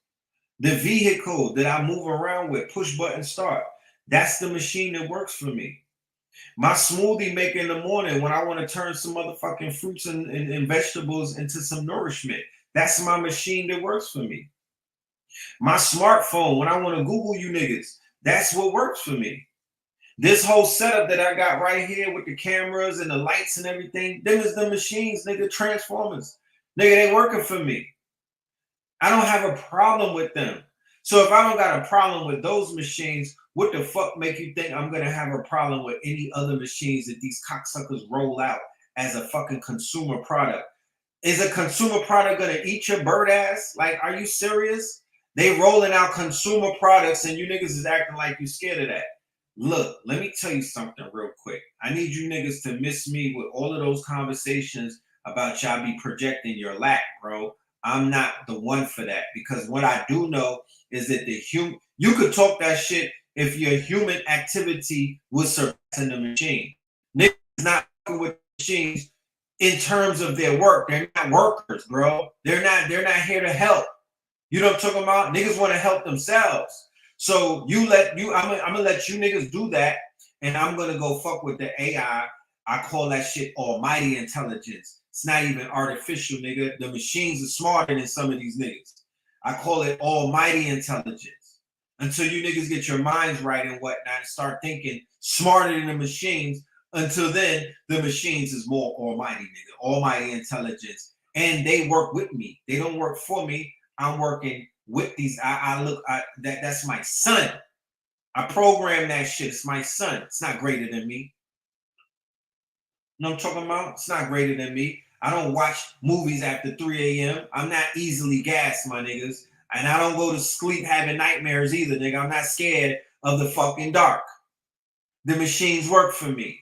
The vehicle that I move around with, push button start, that's the machine that works for me. My smoothie maker in the morning when I want to turn some motherfucking fruits and vegetables into some nourishment, that's my machine that works for me. My smartphone, when I want to Google you niggas, that's what works for me. This whole setup that I got right here with the cameras and the lights and everything, them is the machines, nigga, transformers. Nigga, they working for me. I don't have a problem with them. So if I don't got a problem with those machines, what the fuck make you think I'm going to have a problem with any other machines that these cocksuckers roll out as a fucking consumer product? Is a consumer product going to eat your bird ass? Like, are you serious? They rolling out consumer products and you niggas is acting like you scared of that. Look, let me tell you something real quick. I need you niggas to miss me with all of those conversations about y'all be projecting your lack, bro. I'm not the one for that because what I do know is that you could talk that shit if your human activity was surpassing the machine. Niggas not working with machines in terms of their work. They're not workers, bro. They're not here to help. You know what I'm talking about? Niggas want to help themselves. So I'm gonna let you niggas do that, and I'm gonna go fuck with the AI. I call that shit almighty intelligence. It's not even artificial, nigga. The machines are smarter than some of these niggas. I call it almighty intelligence. Until you niggas get your minds right and whatnot, start thinking smarter than the machines, Until then, the machines is more almighty, nigga. Almighty intelligence. And they work with me. They don't work for me. I'm working with these. That's my son. I program that shit. It's my son. It's not greater than me. You know what I'm talking about? It's not greater than me. I don't watch movies after 3 a.m. I'm not easily gassed, my niggas. And I don't go to sleep having nightmares either, nigga. I'm not scared of the fucking dark. The machines work for me.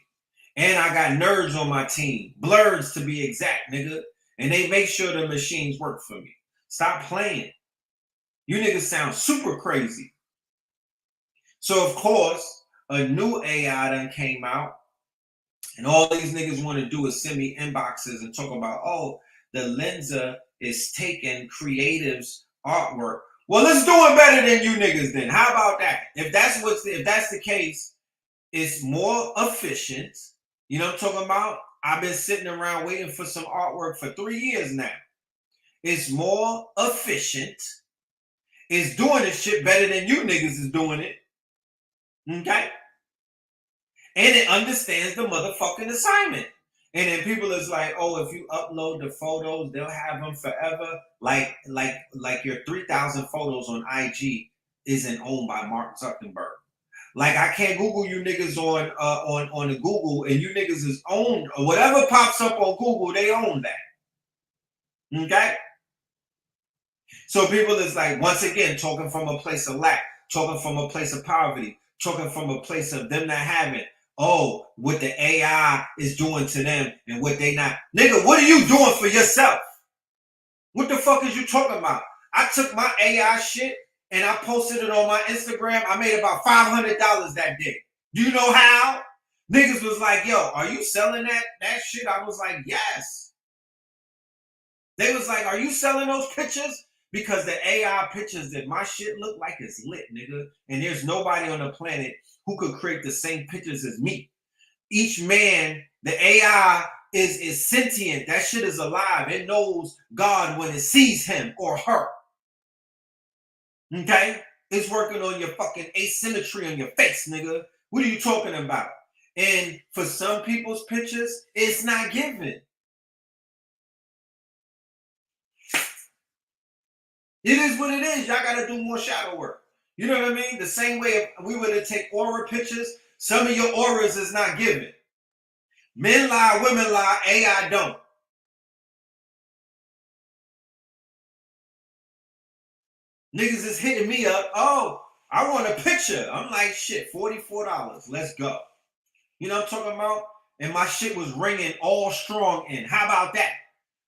And I got nerds on my team. Blurs to be exact, nigga. And they make sure the machines work for me. Stop playing. You niggas sound super crazy. So, of course, a new AI done came out. And all these niggas want to do is send me inboxes and talk about, oh, the Lenza is taking creatives' artwork. Well, it's doing better than you niggas then. How about that? If that's the case, it's more efficient. You know what I'm talking about? I've been sitting around waiting for some artwork for 3 years now. It's more efficient. It's doing this shit better than you niggas is doing it. Okay? And it understands the motherfucking assignment. And then people is like, oh, if you upload the photos, they'll have them forever. Like your 3,000 photos on IG isn't owned by Mark Zuckerberg. Like I can't Google you niggas on the Google, and you niggas is owned, or whatever pops up on Google, they own that. Okay? So people is like, once again, talking from a place of lack, talking from a place of poverty, talking from a place of them not having, oh, what the AI is doing to them and what they not. Nigga, what are you doing for yourself? What the fuck is you talking about? I took my AI shit and I posted it on my Instagram. I made about $500 that day. Do you know how? Niggas was like, yo, are you selling that shit? I was like, yes. They was like, are you selling those pictures? Because the AI pictures that my shit look like is lit, nigga. And there's nobody on the planet who could create the same pictures as me. Each man, the AI is sentient. That shit is alive. It knows God when it sees him or her. Okay? It's working on your fucking asymmetry on your face, nigga. What are you talking about? And for some people's pictures, it's not given. It is what it is. Y'all got to do more shadow work. You know what I mean? The same way if we were to take aura pictures, some of your auras is not given. Men lie, women lie, AI don't. Niggas is hitting me up. Oh, I want a picture. I'm like, shit, $44. Let's go. You know what I'm talking about? And my shit was ringing all strong in. How about that?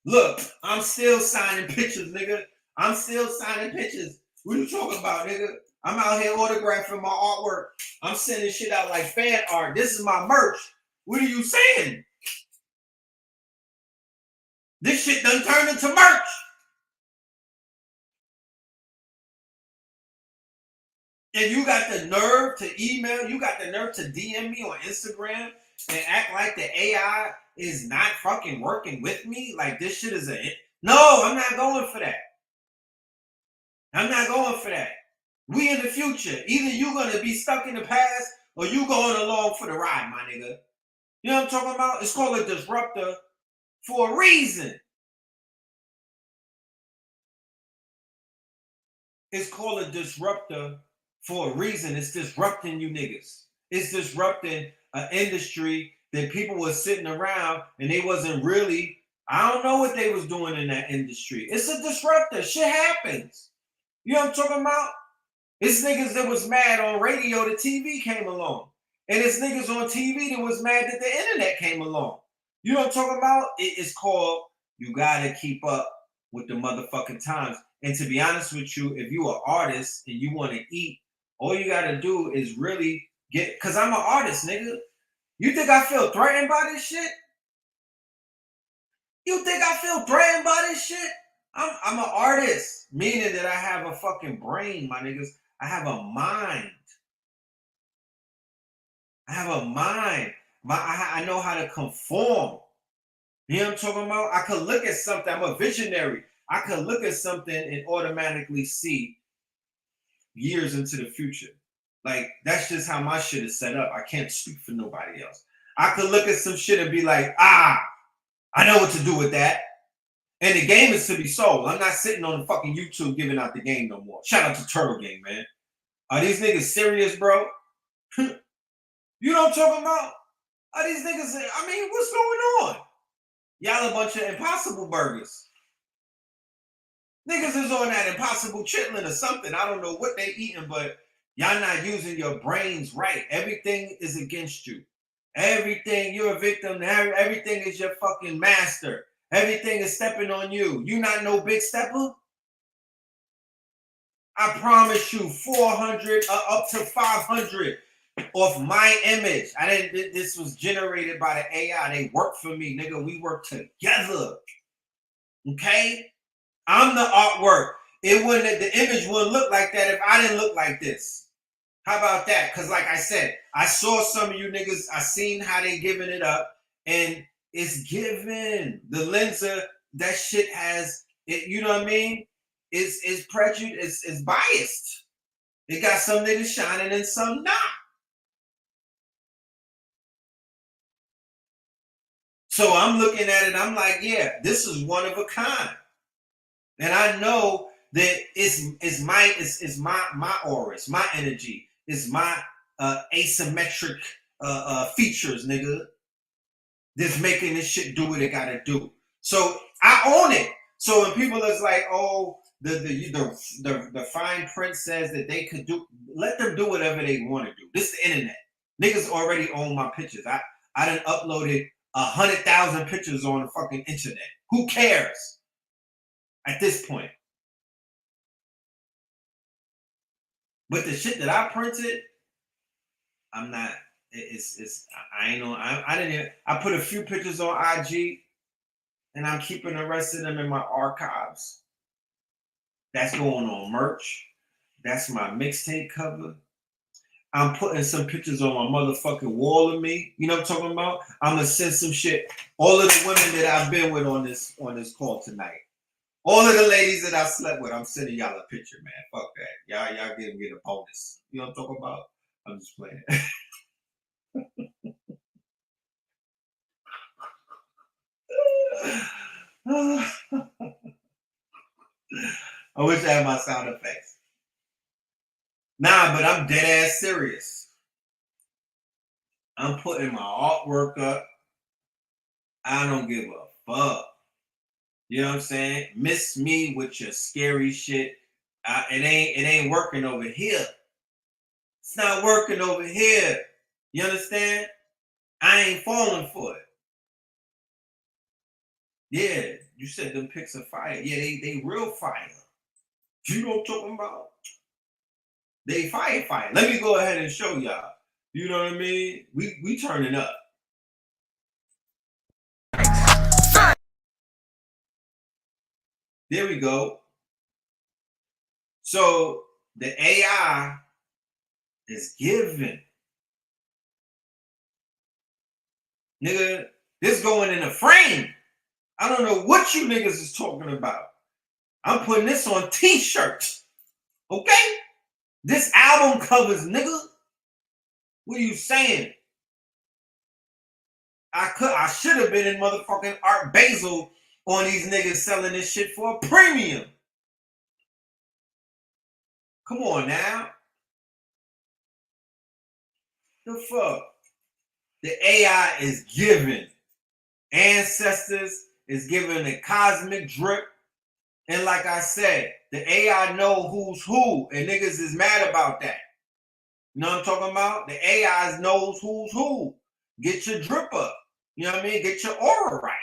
Look, I'm still signing pictures, nigga. I'm still signing pictures. What are you talking about, nigga? I'm out here autographing my artwork. I'm sending shit out like fan art. This is my merch. What are you saying? This shit done turned into merch. And you got the nerve to email, you got the nerve to DM me on Instagram and act like the AI is not fucking working with me? Like this shit is No, I'm not going for that. I'm not going for that. We in the future. Either you gonna be stuck in the past or you going along for the ride, my nigga. You know what I'm talking about? It's called a disruptor for a reason. It's called a disruptor for a reason. It's disrupting you niggas. It's disrupting an industry that people were sitting around and they wasn't really, I don't know what they was doing in that industry. It's a disruptor. Shit happens. You know what I'm talking about? It's niggas that was mad on radio, the TV came along. And it's niggas on TV that was mad that the internet came along. You know what I'm talking about? It's called, you gotta keep up with the motherfucking times. And to be honest with you, if you an artist and you want to eat, all you gotta do is really get, cause I'm an artist, nigga. You think I feel threatened by this shit? You think I feel threatened by this shit? I'm an artist, meaning that I have a fucking brain, my niggas. I have a mind. I have a mind. I know how to conform. You know what I'm talking about? I could look at something. I'm a visionary. I could look at something and automatically see years into the future. Like, that's just how my shit is set up. I can't speak for nobody else. I could look at some shit and be like, I know what to do with that. And the game is to be sold. I'm not sitting on the fucking YouTube giving out the game no more. Shout out to Turtle Gang, man. Are these niggas serious, bro? You know what I'm talking about? Are these niggas, I mean, what's going on? Y'all a bunch of Impossible Burgers. Niggas is on that Impossible Chitlin or something. I don't know what they eating, but y'all not using your brains right. Everything is against you. Everything, you're a victim. Everything is your fucking master. Everything is stepping on you. You not no big stepper? I promise you 400 up to 500 off my image. This was generated by the AI. They work for me, nigga. We work together. Okay? I'm the artwork. The image wouldn't look like that if I didn't look like this. How about that? Because like I said, I saw some of you niggas, I seen how they giving it up, and it's given. The lenser, that shit has, it, you know what I mean? It's prejudiced, it's biased. It got some niggas shining and some not. So I'm looking at it, I'm like, yeah, this is one of a kind. And I know that it's my aura, it's my energy, it's my asymmetric features, nigga, that's making this shit do what it gotta do. So I own it. So when people is like, oh, the fine print says that they could do, let them do whatever they want to do. This is the internet. Niggas already own my pictures. I done uploaded 100,000 pictures on the fucking internet. Who cares at this point? But the shit that I printed, I'm not. I ain't on. I didn't even. I put a few pictures on IG, and I'm keeping the rest of them in my archives. That's going on merch. That's my mixtape cover. I'm putting some pictures on my motherfucking wall of me. You know what I'm talking about? I'm gonna send some shit. All of the women that I've been with on this call tonight. All of the ladies that I slept with, I'm sending y'all a picture, man. Fuck that. Y'all get a bonus. You know what I'm talking about? I'm just playing. I wish I had my sound effects. Nah, but I'm dead ass serious. I'm putting my artwork up. I don't give a fuck. You know what I'm saying? Miss me with your scary shit. It ain't working over here. It's not working over here. You understand? I ain't falling for it. Yeah, you said them pics are fire. Yeah, they real fire. You know what I'm talking about? They fire. Let me go ahead and show y'all. You know what I mean? We turning up. There we go. So the AI is given. Nigga, this going in a frame. I don't know what you niggas is talking about. I'm putting this on t-shirts. Okay? This album covers, nigga. What are you saying? I should have been in motherfucking Art Basel on these niggas selling this shit for a premium. Come on now. The fuck? The AI is giving. Ancestors is giving a cosmic drip. And like I said, the AI know who's who. And niggas is mad about that. You know what I'm talking about? The AI knows who's who. Get your drip up. You know what I mean? Get your aura right.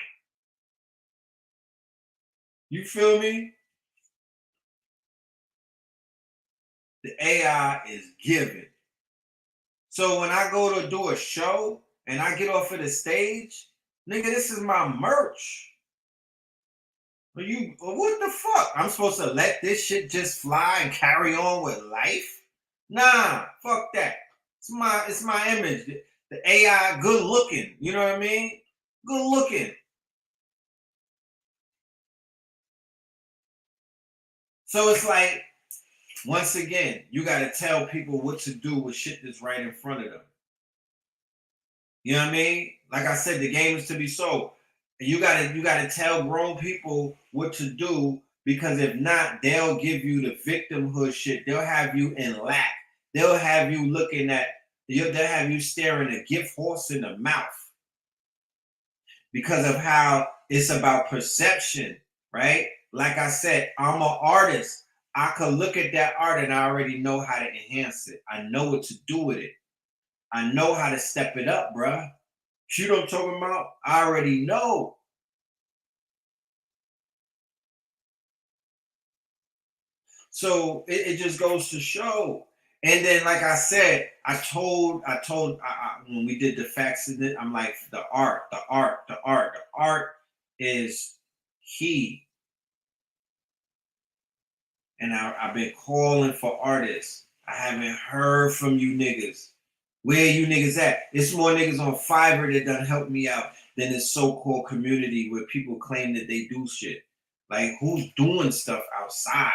You feel me? The AI is giving. So when I go to do a show and I get off of the stage, nigga, this is my merch. What the fuck? I'm supposed to let this shit just fly and carry on with life? Nah, fuck that. It's my image. The AI, good looking. You know what I mean? Good looking. So it's like, once again, you got to tell people what to do with shit that's right in front of them. You know what I mean? Like I said, the game is to be sold. And you gotta tell grown people what to do, because if not, they'll give you the victimhood shit. They'll have you in lack. They'll have you they'll have you staring a gift horse in the mouth, because of how it's about perception, right? Like I said, I'm an artist. I could look at that art and I already know how to enhance it. I know what to do with it. I know how to step it up, bruh. You know what I'm talking about? I already know. So it just goes to show. And then, like I said, I told when we did the facts in it, I'm like, the art is key. And I've been calling for artists. I haven't heard from you niggas. Where you niggas at? It's more niggas on Fiverr that done help me out than this so-called community where people claim that they do shit. Like, who's doing stuff outside?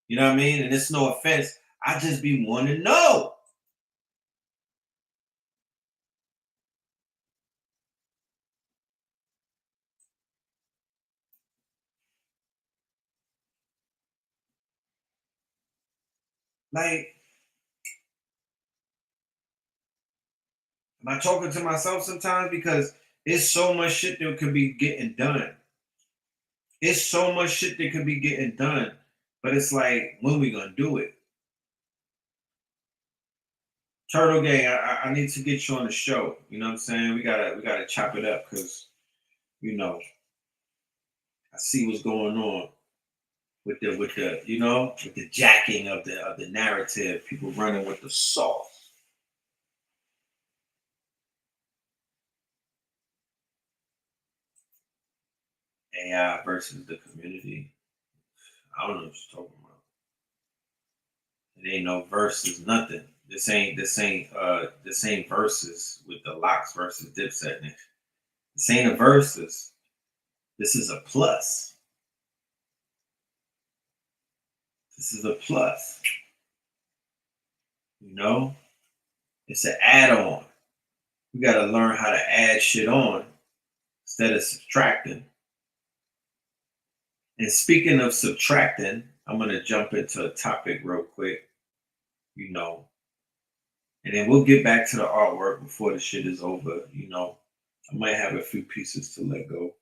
You know what I mean? And it's no offense. I just be wanting to know. Like, am I talking to myself sometimes? Because it's so much shit that could be getting done. It's so much shit that could be getting done. But it's like, when we gonna do it? Turtle Gang, I need to get you on the show. You know what I'm saying? We gotta chop it up, because, you know, I see what's going on with the jacking of the narrative. People running with the sauce. AI versus the community. I don't know what you're talking about. It ain't no versus nothing. This ain't versus with the Locks versus Dipset. This ain't a versus. This is a plus. This is a plus. You know? It's an add-on. We gotta learn how to add shit on instead of subtracting. And speaking of subtracting, I'm gonna jump into a topic real quick, you know, and then we'll get back to the artwork before the shit is over. You know, I might have a few pieces to let go,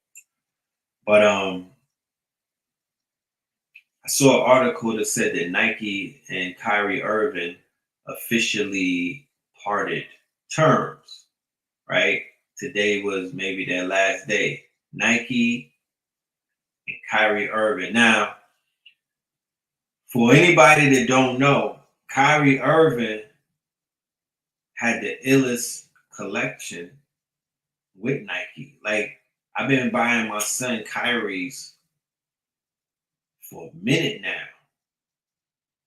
but I saw an article that said that Nike and Kyrie Irving officially parted terms. Right? Today was maybe their last day. Nike and Kyrie Irving. Now, for anybody that don't know, Kyrie Irving had the illest collection with Nike. Like, I've been buying my son Kyrie's for a minute now.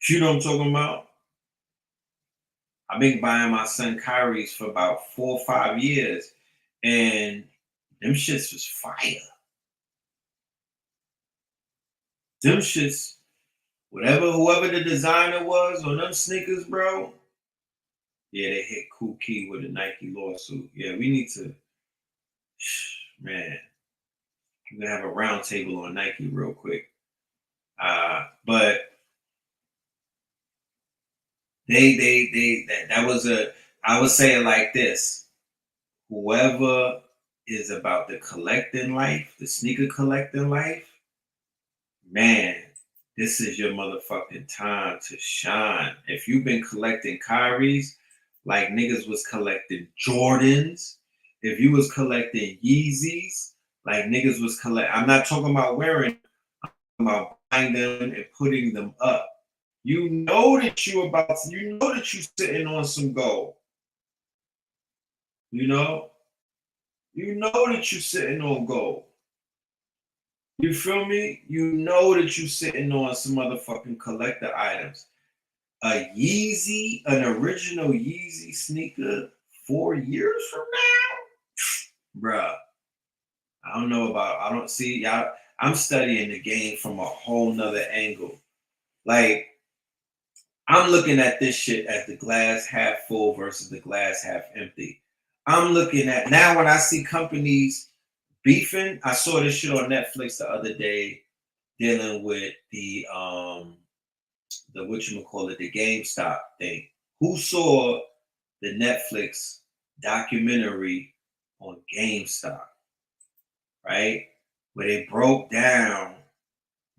You know what I'm talking about? I've been buying my son Kyrie's for about 4 or 5 years, and them shits was fire. Them shits, whoever the designer was on them sneakers, bro. Yeah, they hit Cool Key with a Nike lawsuit. Yeah, we need to, man. We're gonna have a round table on Nike real quick. But that was I would say it like this: whoever is about the collecting life, the sneaker collecting life, man, this is your motherfucking time to shine. If you've been collecting Kyrie's like niggas was collecting Jordans, if you was collecting Yeezys like niggas was I'm not talking about wearing, I'm talking about buying them and putting them up. You know that you sitting on some gold. You know that you sitting on gold. You feel me? You know that you sitting on some motherfucking collector items. A Yeezy, an original Yeezy sneaker 4 years from now? Bruh. I don't see y'all. I'm studying the game from a whole nother angle. Like, I'm looking at this shit as the glass half full versus the glass half empty. I'm looking at now when I see companies beefing. I saw this shit on Netflix the other day dealing with the whatchamacallit, the GameStop thing. Who saw the Netflix documentary on GameStop, right? Where they broke down.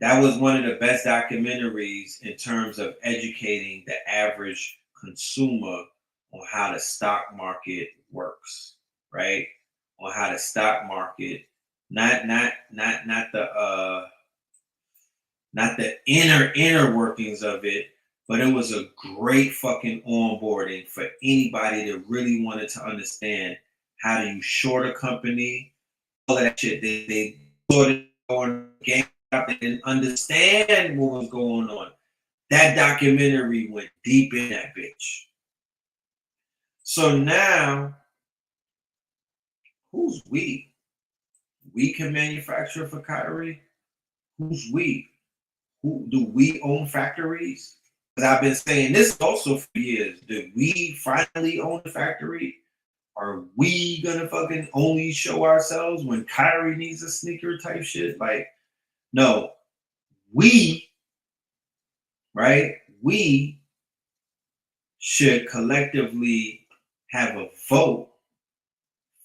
That was one of the best documentaries in terms of educating the average consumer on how the stock market works, right? On how the stock market, not the inner workings of it, but it was a great fucking onboarding for anybody that really wanted to understand how do you short a company, all of that shit. They sort of on GameStop, they didn't understand what was going on. That documentary went deep in that bitch. So now, who's we? We can manufacture for Kyrie? Who's we? Who do we own factories? Because I've been saying this also for years. Did we finally own the factory? Are we gonna fucking only show ourselves when Kyrie needs a sneaker type shit? Like, no, we, right? We should collectively have a vote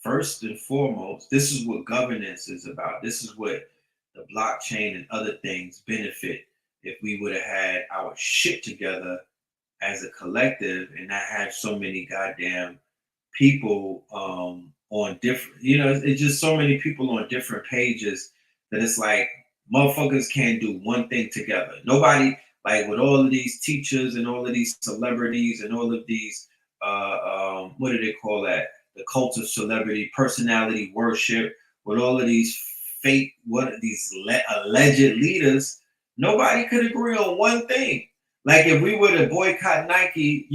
first and foremost. This is what governance is about. This is what the blockchain and other things benefit if we would have had our shit together as a collective and not have so many goddamn people on different, it's just so many people on different pages that it's like motherfuckers can't do one thing together. Nobody, like with all of these teachers and all of these celebrities and all of these what do they call that? The cult of celebrity, personality worship, with all of these fake, alleged leaders, nobody could agree on one thing. Like if we were to boycott Nike,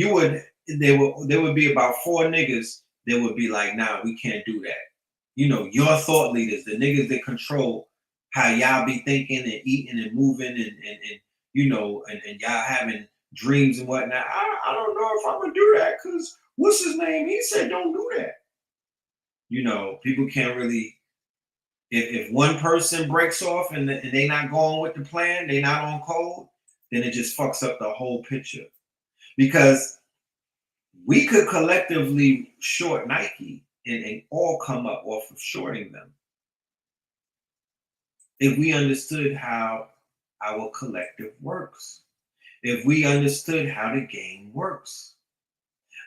there would be about 4 niggas that would be like, nah, we can't do that. Your thought leaders, the niggas that control how y'all be thinking and eating and moving and y'all having dreams and whatnot. I don't know if I'm gonna do that because what's his name? He said don't do that. People can't really. If one person breaks off and they not going with the plan, they not on code, then it just fucks up the whole picture. Because we could collectively short Nike and all come up off of shorting them if we understood how our collective works, if we understood how the game works.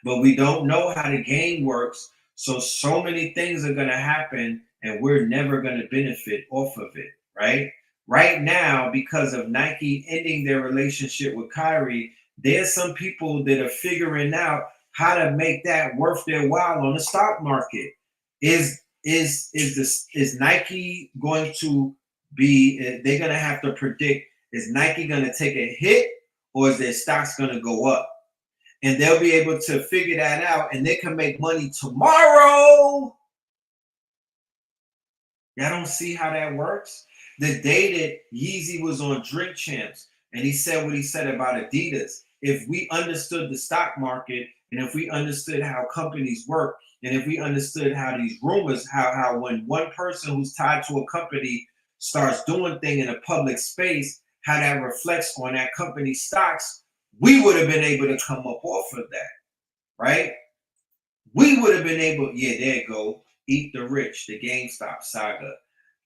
But we don't know how the game works, so many things are going to happen and we're never going to benefit off of it, right? Right now, because of Nike ending their relationship with Kyrie, there's some people that are figuring out how to make that worth their while on the stock market. Is Nike going to be? They're going to have to predict: is Nike going to take a hit, or is their stocks going to go up? And they'll be able to figure that out, and they can make money tomorrow. Y'all don't see how that works? The day that Yeezy was on Drink Champs, and he said what he said about Adidas, if we understood the stock market, and if we understood how companies work, and if we understood how these rumors, how when one person who's tied to a company starts doing things in a public space, how that reflects on that company's stocks, we would have been able to come up off of that, right? We would have been able, there you go, Eat the Rich, the GameStop saga.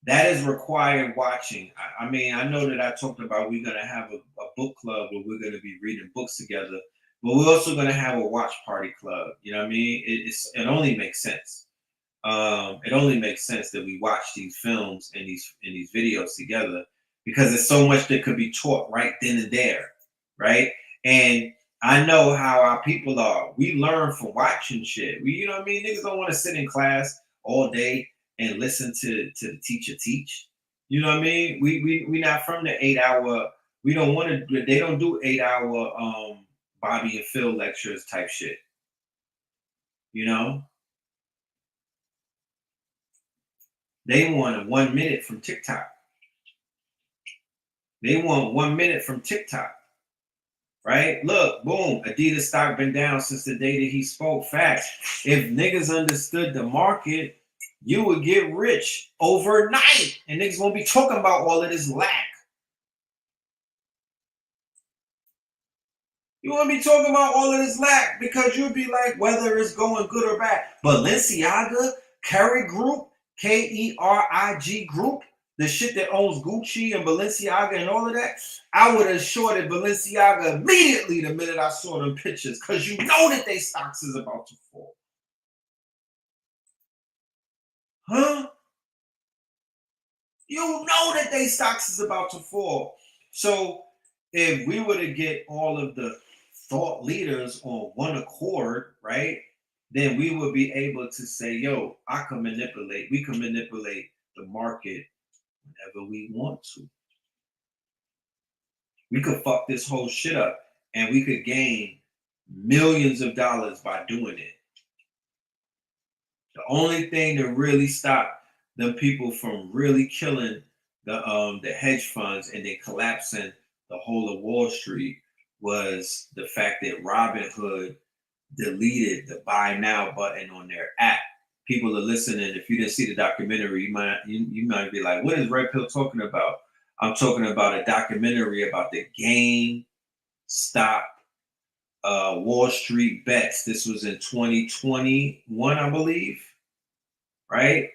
That is required watching. I mean, I know that I talked about we're going to have a book club where we're going to be reading books together, but we're also going to have a watch party club. You know what I mean? It only makes sense. It only makes sense that we watch these films and these videos together because there's so much that could be taught right then and there, right? And I know how our people are. We learn from watching shit. You know what I mean? Niggas don't want to sit in class all day and listen to the teacher teach. You know what I mean? We not from the 8-hour. We don't want to. They don't do 8-hour Bobby and Phil lectures type shit. You know? They want 1 minute from TikTok. They want 1 minute from TikTok. right? Look, boom, Adidas stock been down since the day that he spoke. Facts. If niggas understood the market, you would get rich overnight, and niggas won't be talking about all of this lack. You won't be talking about all of this lack because you'll be like, whether it's going good or bad. Balenciaga, Kerry Group, Kerig Group, the shit that owns Gucci and Balenciaga and all of that, I would have shorted Balenciaga immediately the minute I saw them pictures because you know that they stocks is about to fall. Huh? You know that they stocks is about to fall. So if we were to get all of the thought leaders on one accord, right, then we would be able to say, yo, we can manipulate the market whenever we want to. We could fuck this whole shit up and we could gain millions of dollars by doing it. The only thing that really stopped the people from really killing the hedge funds and then collapsing the whole of Wall Street was the fact that Robinhood deleted the buy now button on their app. People are listening. If you didn't see the documentary, you might be like, what is Red Pill talking about? I'm talking about a documentary about the GameStop Wall Street bets. This was in 2021, I believe, right?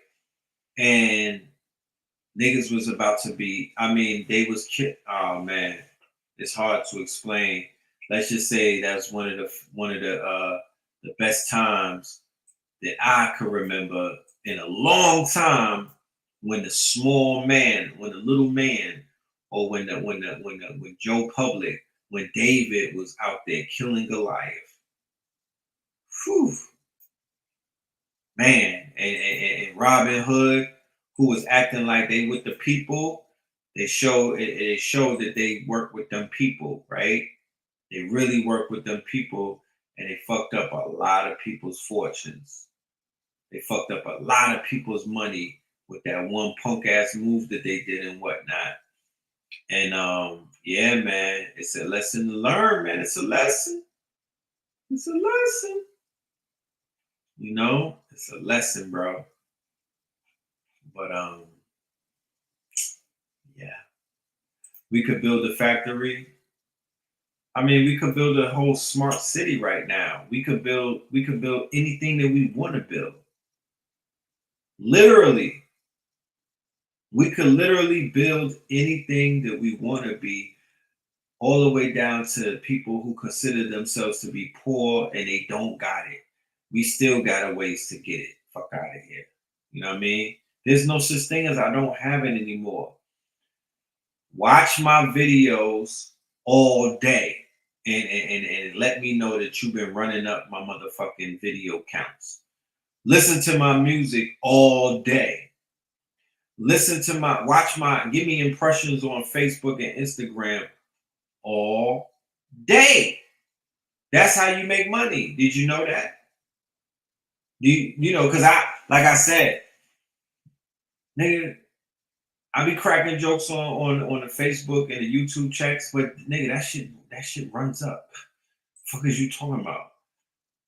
And niggas was about to be, they was oh man, it's hard to explain. Let's just say that's one of the best times that I could remember in a long time, when the little man, or when Joe Public, when David was out there killing Goliath. Whew. Man, and Robin Hood, who was acting like they with the people, it showed that they work with them people, right? They really work with them people, and they fucked up a lot of people's fortunes. They fucked up a lot of people's money with that one punk ass move that they did and whatnot. And yeah, man, it's a lesson to learn, man. It's a lesson. It's a lesson. You know, it's a lesson, bro. But yeah, we could build a factory. We could build a whole smart city right now. We could build anything that we want to build. Literally. We could literally build anything that we want to be, all the way down to people who consider themselves to be poor and they don't got it. We still got a ways to get it. Fuck out of here. You know what I mean? There's no such thing as I don't have it anymore. Watch my videos all day and let me know that you've been running up my motherfucking video counts. Listen to my music all day. Give me impressions on Facebook and Instagram all day. That's how you make money. Did you know that? You know, because like I said, nigga, I be cracking jokes on the Facebook and the YouTube checks, but nigga, that shit runs up. What the fuck is you talking about?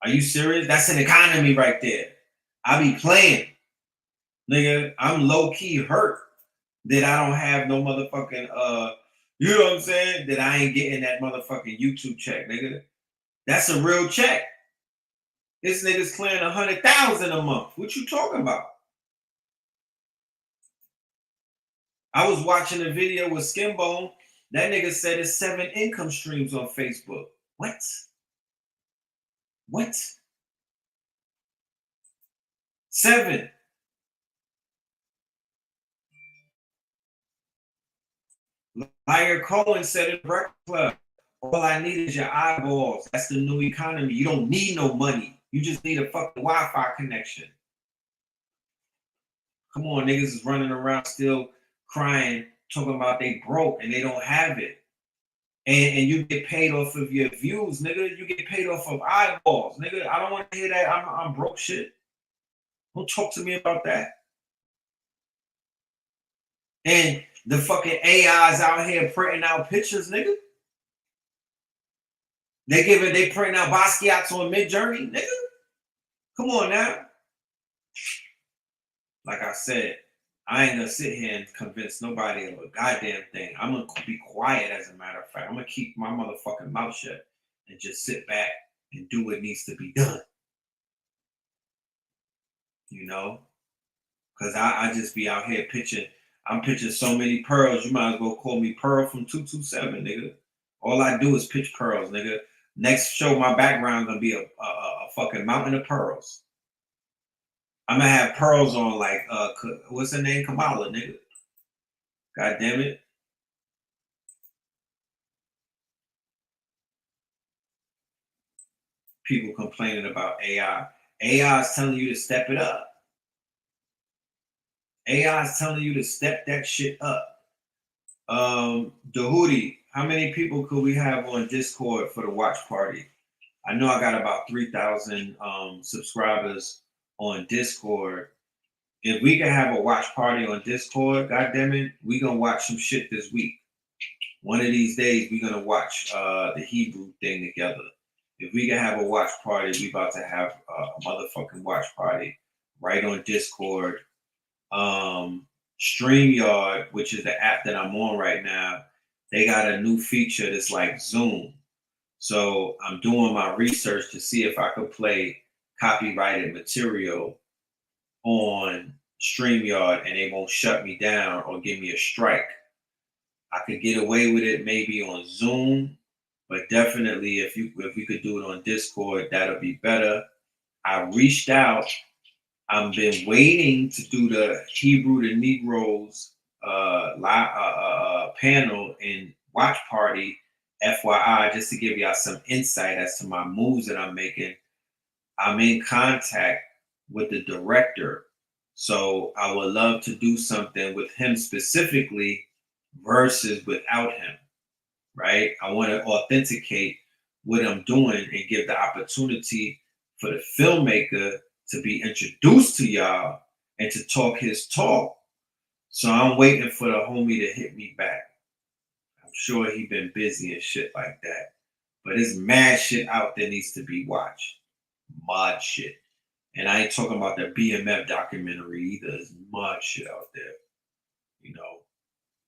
Are you serious? That's an economy right there. I be playing. Nigga, I'm low-key hurt that I don't have no motherfucking you know what I'm saying? That I ain't getting that motherfucking YouTube check, nigga. That's a real check. This nigga's clearing 100,000 a month. What you talking about? I was watching a video with Skinbone. That nigga said it's 7 income streams on Facebook. What? 7. Liar Cohen said in Breakfast Club, all I need is your eyeballs. That's the new economy. You don't need no money. You just need a fucking Wi-Fi connection. Come on, niggas is running around still crying, talking about they broke and they don't have it. And you get paid off of your views, nigga. You get paid off of eyeballs, nigga. I don't want to hear that I'm broke shit. Don't talk to me about that. And the fucking AIs out here printing out pictures, nigga. They printing out Basquiat's on Mid-Journey, nigga. Come on now. Like I said, I ain't gonna sit here and convince nobody of a goddamn thing. I'm gonna be quiet, as a matter of fact. I'm gonna keep my motherfucking mouth shut and just sit back and do what needs to be done. You know? Because I just be out here pitching. I'm pitching so many pearls, you might as well call me Pearl from 227, nigga. All I do is pitch pearls, nigga. Next show, my background gonna be a fucking mountain of pearls. I'm gonna have pearls on like what's her name? Kamala, nigga. God damn it. People complaining about AI. AI is telling you to step it up. AI is telling you to step that shit up. Dahudi, how many people could we have on Discord for the watch party? I know I got about 3,000 subscribers on Discord. If we can have a watch party on Discord, goddammit, we gonna watch some shit this week. One of these days, we gonna watch the Hebrew thing together. If we can have a watch party, we about to have a motherfucking watch party right on Discord. StreamYard, which is the app that I'm on right now, they got a new feature that's like Zoom. So I'm doing my research to see if I could play copyrighted material on StreamYard and they won't shut me down or give me a strike. I could get away with it maybe on Zoom, but definitely if we could do it on Discord, that'll be better. I reached out. I've been waiting to do the Hebrew to Negroes panel and watch party, FYI, just to give y'all some insight as to my moves that I'm making. I'm in contact with the director, so I would love to do something with him specifically versus without him, right? I want to authenticate what I'm doing and give the opportunity for the filmmaker to be introduced to y'all and to talk his talk. So I'm waiting for the homie to hit me back. I'm sure he been busy and shit like that. But there's mad shit out there needs to be watched. Mod shit. And I ain't talking about the BMF documentary either. There's mod shit out there. You know.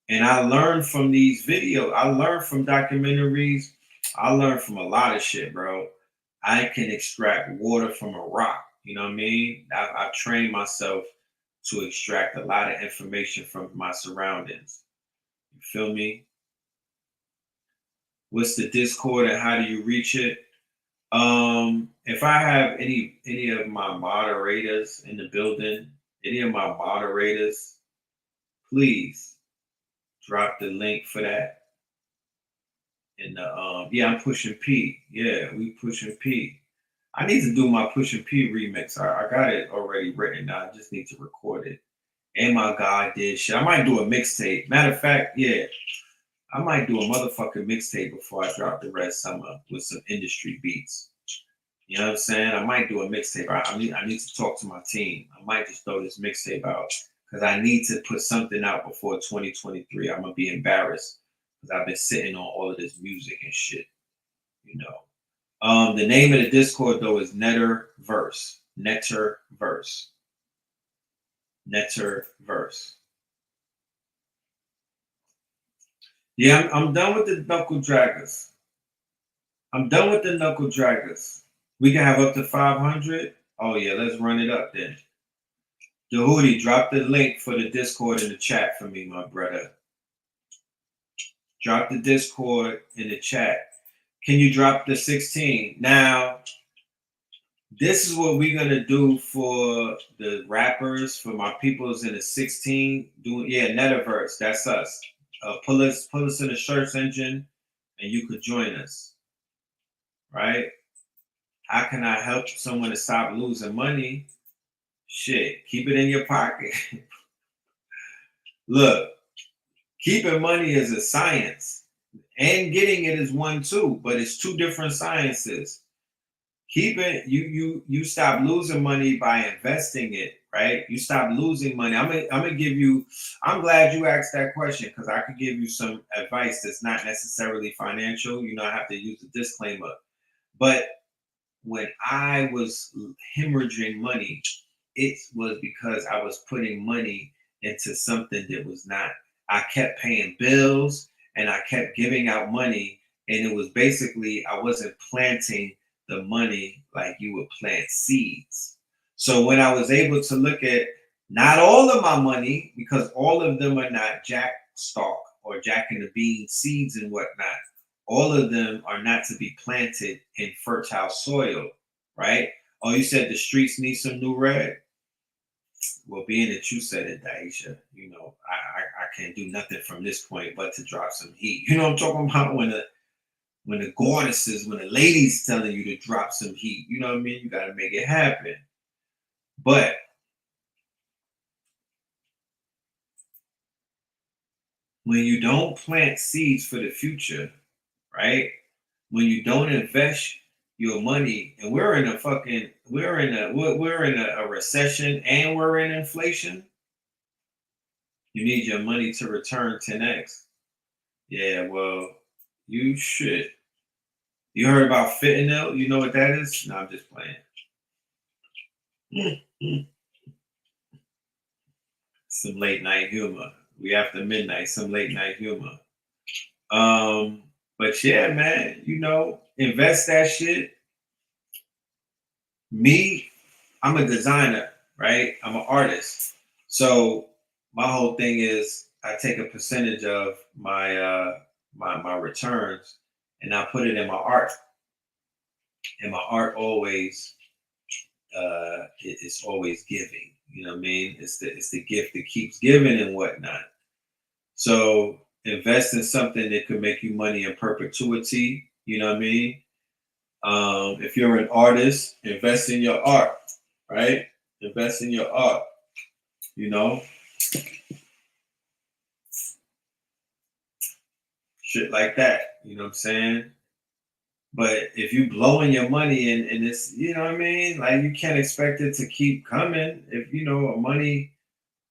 And I learned from these videos. I learned from documentaries. I learned from a lot of shit, bro. I can extract water from a rock. You know what I mean? I've trained myself to extract a lot of information from my surroundings. You feel me? What's the Discord and how do you reach it? If I have any of my moderators in the building, please drop the link for that. And I'm pushing P. Yeah, we pushing P. I need to do my Pusha P remix. I got it already written. I just need to record it. And my God did shit. I might do a mixtape. Matter of fact, yeah, I might do a motherfucking mixtape before I drop the Red Summer with some industry beats. You know what I'm saying? I might do a mixtape. I need to talk to my team. I might just throw this mixtape out because I need to put something out before 2023. I'm gonna be embarrassed because I've been sitting on all of this music and shit. You know. The name of the Discord though is Netterverse. Netterverse. Yeah, I'm done with the knuckle draggers. We can have up to 500. Oh yeah, let's run it up then. Dahudi, drop the link for the Discord in the chat for me, my brother. Drop the Discord in the chat. Can you drop the 16? Now, this is what we're gonna do for the rappers, for my peoples in the 16. Netterverse, that's us. Pull us in the search engine, and you could join us. Right? How can I help someone to stop losing money? Shit, keep it in your pocket. Look, keeping money is a science. And getting it is one too, but it's two different sciences. You stop losing money by investing it, right? You stop losing money. I'm gonna give you. I'm glad you asked that question because I could give you some advice that's not necessarily financial. You know, I have to use a disclaimer. But when I was hemorrhaging money, it was because I was putting money into something that was not. I kept paying bills and I kept giving out money, and it was basically I wasn't planting the money like you would plant seeds. So when I was able to look at not all of my money, because all of them are not jack stock or jack in the bean seeds and whatnot, all of them are not to be planted in fertile soil, right? Oh, you said the streets need some new red? Well, being that you said it, Daisha, you know, I can't do nothing from this point but to drop some heat. You know what I'm talking about? When the goddesses, when the ladies telling you to drop some heat, you know what I mean? You got to make it happen. But when you don't plant seeds for the future, right? When you don't invest your money, and we're in a recession and we're in inflation, you need your money to return 10x. Yeah, well, you should. You heard about fentanyl? You know what that is? No, I'm just playing. Some late night humor. We after midnight, some late night humor. But yeah, man, you know, invest that shit. Me, I'm a designer, right? I'm an artist. So my whole thing is I take a percentage of my my returns and I put it in my art. And my art always it's always giving. You know what I mean? It's the gift that keeps giving and whatnot. So invest in something that could make you money in perpetuity. You know what I mean? If you're an artist, invest in your art, right? Invest in your art. You know, shit like that. You know what I'm saying? But if you blowing your money and it's, you know what I mean? Like you can't expect it to keep coming. If you know money,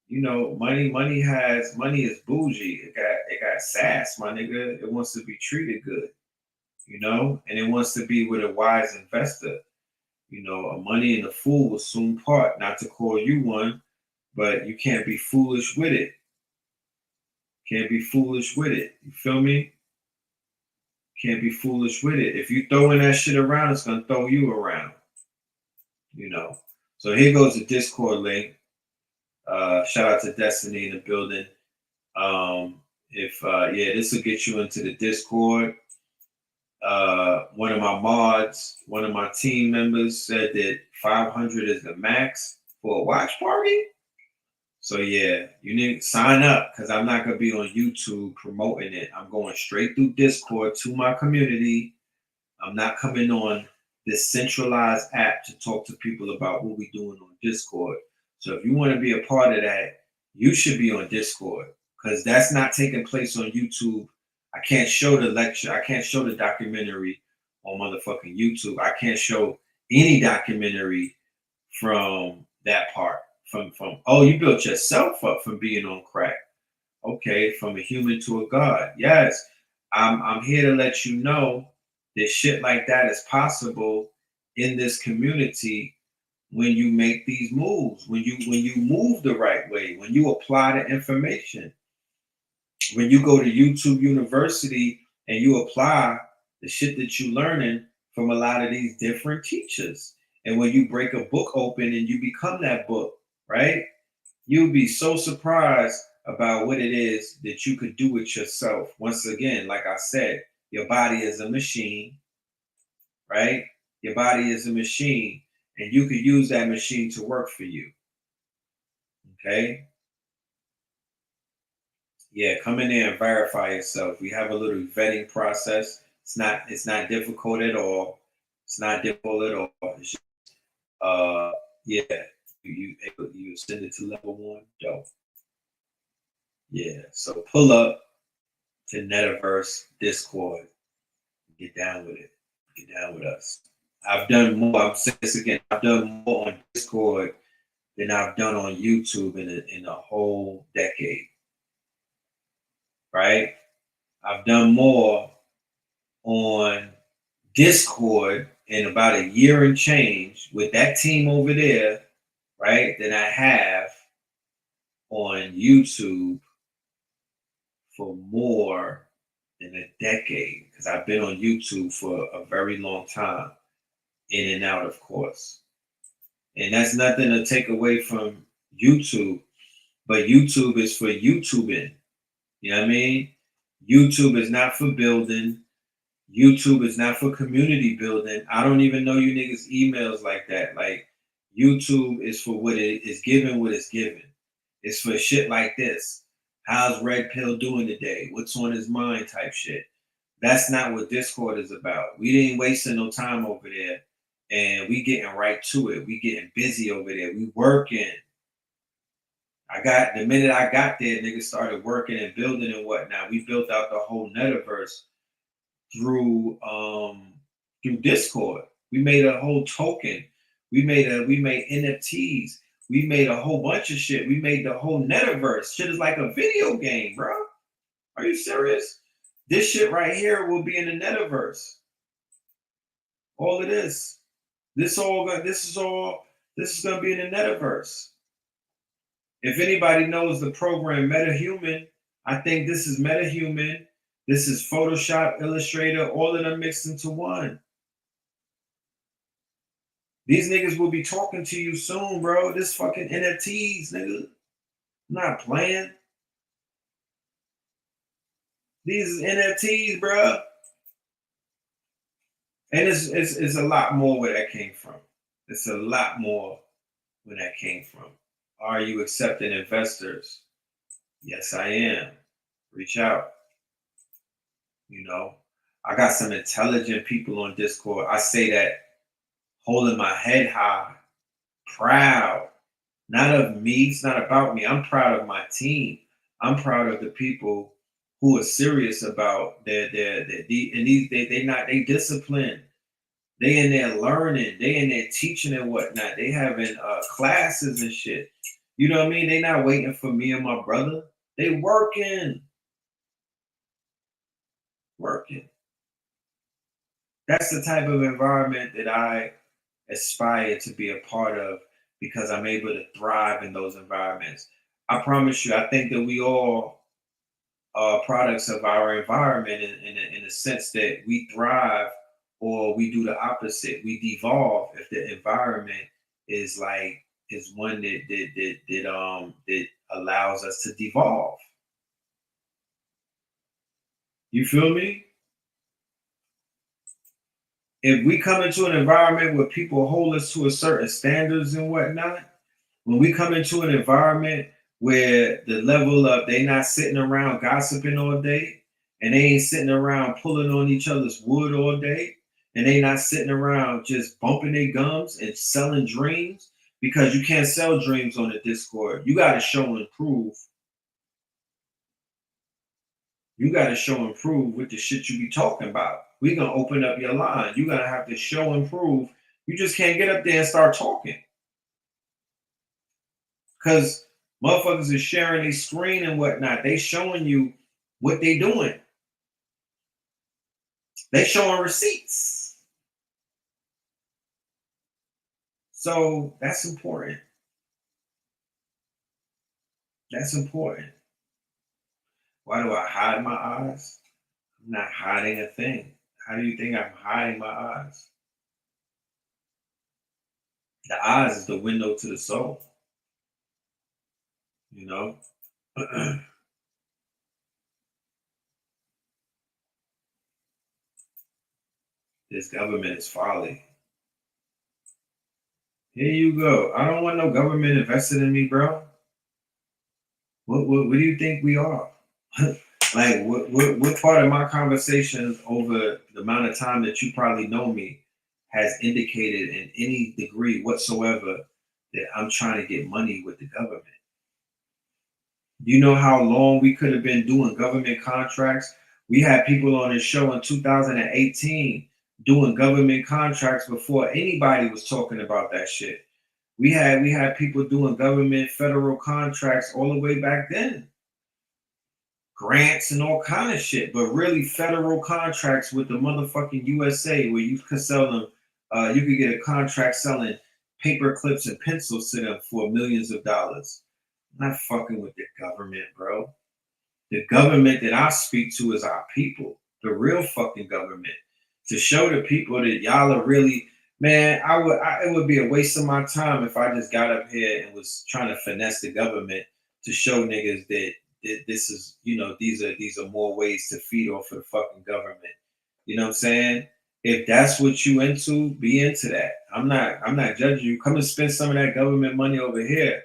you know, money is bougie. It got sass, my nigga. It wants to be treated good, you know, and it wants to be with a wise investor. You know, a money and a fool will soon part. Not to call you one, but you can't be foolish with it. Can't be foolish with it. You feel me? Can't be foolish with it. If you throwing that shit around, it's gonna throw you around. You know. So here goes the Discord link. Shout out to Destiny in the building. This will get you into the Discord. One of my mods, one of my team members said that 500 is the max for a watch party. So yeah, you need to sign up because I'm not gonna be on YouTube promoting it. I'm going straight through Discord to my community. I'm not coming on this centralized app to talk to people about what we're doing on Discord. So if you want to be a part of that, you should be on Discord because that's not taking place on YouTube. I can't show the lecture. I can't show the documentary on motherfucking YouTube. I can't show any documentary from that part. From oh, you built yourself up from being on crack. Okay, from a human to a god. Yes, I'm here to let you know that shit like that is possible in this community when you make these moves, when you move the right way, when you apply the information, when you go to YouTube University and you apply the shit that you're learning from a lot of these different teachers. And when you break a book open and you become that book, right? You'll be so surprised about what it is that you could do it yourself. Once again, like I said, your body is a machine, right? Your body is a machine, and you could use that machine to work for you. Okay? Yeah, come in there and verify yourself. We have a little vetting process. It's not difficult at all. It's not difficult at all. It's just, yeah. You send it to level 1, dope. Yeah, so pull up to Metaverse Discord. Get down with it. Get down with us. I've done more. I'm saying this again. I've done more on Discord than I've done on YouTube in a whole decade. Right? I've done more on Discord in about a year and change with that team over there, right, than I have on YouTube for more than a decade, because I've been on YouTube for a very long time, in and out, of course. And that's nothing to take away from YouTube, but YouTube is for YouTubing. You know what I mean? YouTube is not for building. YouTube is not for community building. I don't even know you niggas emails like that. Like, YouTube is for what it is given, what it's given. It's for shit like this. How's Red Pill doing today? What's on his mind type shit. That's not what Discord is about. We ain't wasting no time over there. And we getting right to it. We getting busy over there. We working. The minute I got there, niggas started working and building and whatnot. We built out the whole metaverse through Discord. We made a whole token. We made NFTs. We made a whole bunch of shit. We made the whole metaverse. Shit is like a video game, bro. Are you serious? This shit right here will be in the metaverse. All of this. This is gonna be in the metaverse. If anybody knows the program MetaHuman, I think this is MetaHuman. This is Photoshop, Illustrator, all of them mixed into one. These niggas will be talking to you soon, bro. This fucking NFTs, nigga. I'm not playing. These is NFTs, bro. And it's a lot more where that came from. It's a lot more where that came from. Are you accepting investors? Yes, I am. Reach out. You know, I got some intelligent people on Discord. I say that holding my head high, proud, not of me. It's not about me. I'm proud of my team. I'm proud of the people who are serious about they disciplined. They in there learning. They in there teaching and whatnot. They having classes and shit. You know what I mean? They not waiting for me and my brother. They working. That's the type of environment that I aspire to be a part of, because I'm able to thrive in those environments. I promise you, I think that we all are products of our environment in the sense that we thrive, or we do the opposite. We devolve if the environment is one that allows us to devolve. You feel me? If we come into an environment where people hold us to a certain standards and whatnot, when we come into an environment where the level of they not sitting around gossiping all day, and they ain't sitting around pulling on each other's wood all day, and they not sitting around just bumping their gums and selling dreams, because you can't sell dreams on the Discord. You got to show and prove. You got to show and prove with the shit you be talking about. We gonna open up your line. You gotta have to show and prove. You just can't get up there and start talking, because motherfuckers is sharing their screen and whatnot. They showing you what they doing. They showing receipts. So that's important. That's important. Why do I hide my eyes? I'm not hiding a thing. How do you think I'm hiding my eyes? The eyes is the window to the soul. You know? This government is folly. Here you go. I don't want no government invested in me, bro. What do you think we are? Like, what part of my conversations over the amount of time that you probably know me has indicated in any degree whatsoever that I'm trying to get money with the government? You know how long we could have been doing government contracts? We had people on this show in 2018 doing government contracts before anybody was talking about that shit. We had people doing government federal contracts all the way back then. Grants and all kind of shit, but really federal contracts with the motherfucking USA, where you could sell them You could get a contract selling paper clips and pencils to them for millions of dollars. I'm not fucking with the government, bro. The government that I speak to is our people, the real fucking government. To show the people that y'all are really, man, it would be a waste of my time if I just got up here and was trying to finesse the government to show niggas that this is, these are more ways to feed off of the fucking government. You know what I'm saying? If that's what you into, be into that. I'm not judging you. Come and spend some of that government money over here.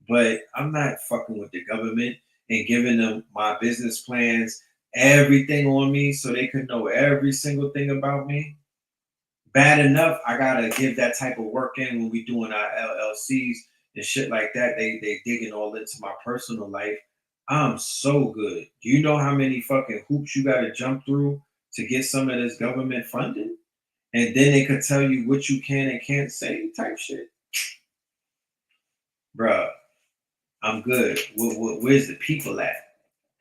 But I'm not fucking with the government and giving them my business plans, everything on me so they could know every single thing about me. Bad enough, I gotta give that type of work in when we doing our LLCs and shit like that. They digging all into my personal life. I'm so good. Do you know how many fucking hoops you gotta jump through to get some of this government funding? And then they could tell you what you can and can't say type shit. Bruh, I'm good. Where's the people at?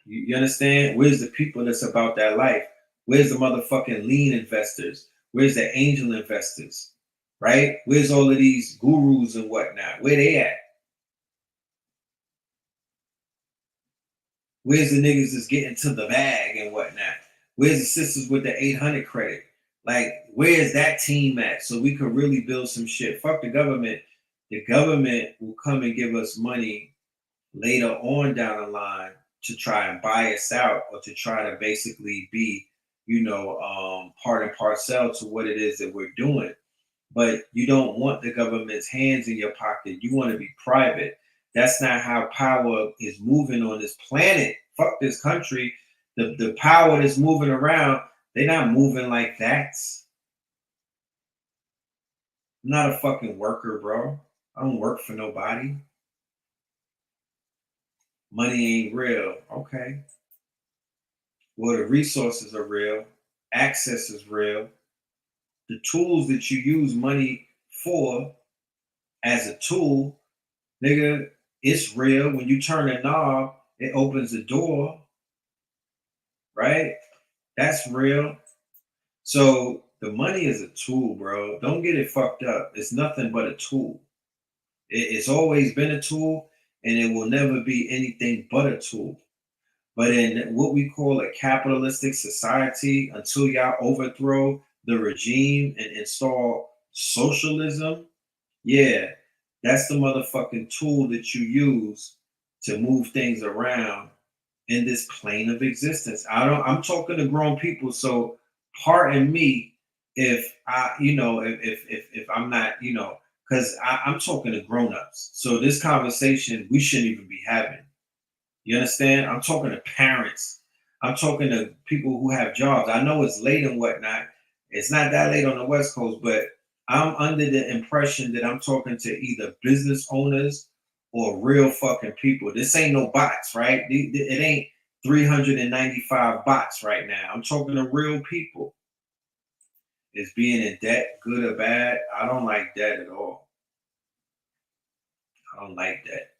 You understand? Where's the people that's about that life? Where's the motherfucking lean investors? Where's the angel investors? Right? Where's all of these gurus and whatnot? Where they at? Where's the niggas that's getting to the bag and whatnot? Where's the sisters with the 800 credit? Like, where's that team at? So we could really build some shit. Fuck the government. The government will come and give us money later on down the line to try and buy us out or to try to basically be, part and parcel to what it is that we're doing. But you don't want the government's hands in your pocket. You want to be private. That's not how power is moving on this planet. Fuck this country. The power that's moving around, they're not moving like that. I'm not a fucking worker, bro. I don't work for nobody. Money ain't real. Okay. Well, the resources are real. Access is real. The tools that you use money for as a tool, nigga, it's real. When you turn a knob, it opens the door. Right? That's real. So the money is a tool, bro. Don't get it fucked up. It's nothing but a tool. It's always been a tool, and it will never be anything but a tool. But in what we call a capitalistic society, until y'all overthrow the regime and install socialism, yeah, that's the motherfucking tool that you use to move things around in this plane of existence. I'm talking to grown people, so pardon me if if I'm not, because I'm talking to grown-ups. So this conversation we shouldn't even be having. You understand? I'm talking to parents. I'm talking to people who have jobs. I know it's late and whatnot. It's not that late on the West Coast, but I'm under the impression that I'm talking to either business owners or real fucking people. This ain't no bots, right? It ain't 395 bots right now. I'm talking to real people. Is being in debt good or bad? I don't like that at all. I don't like that.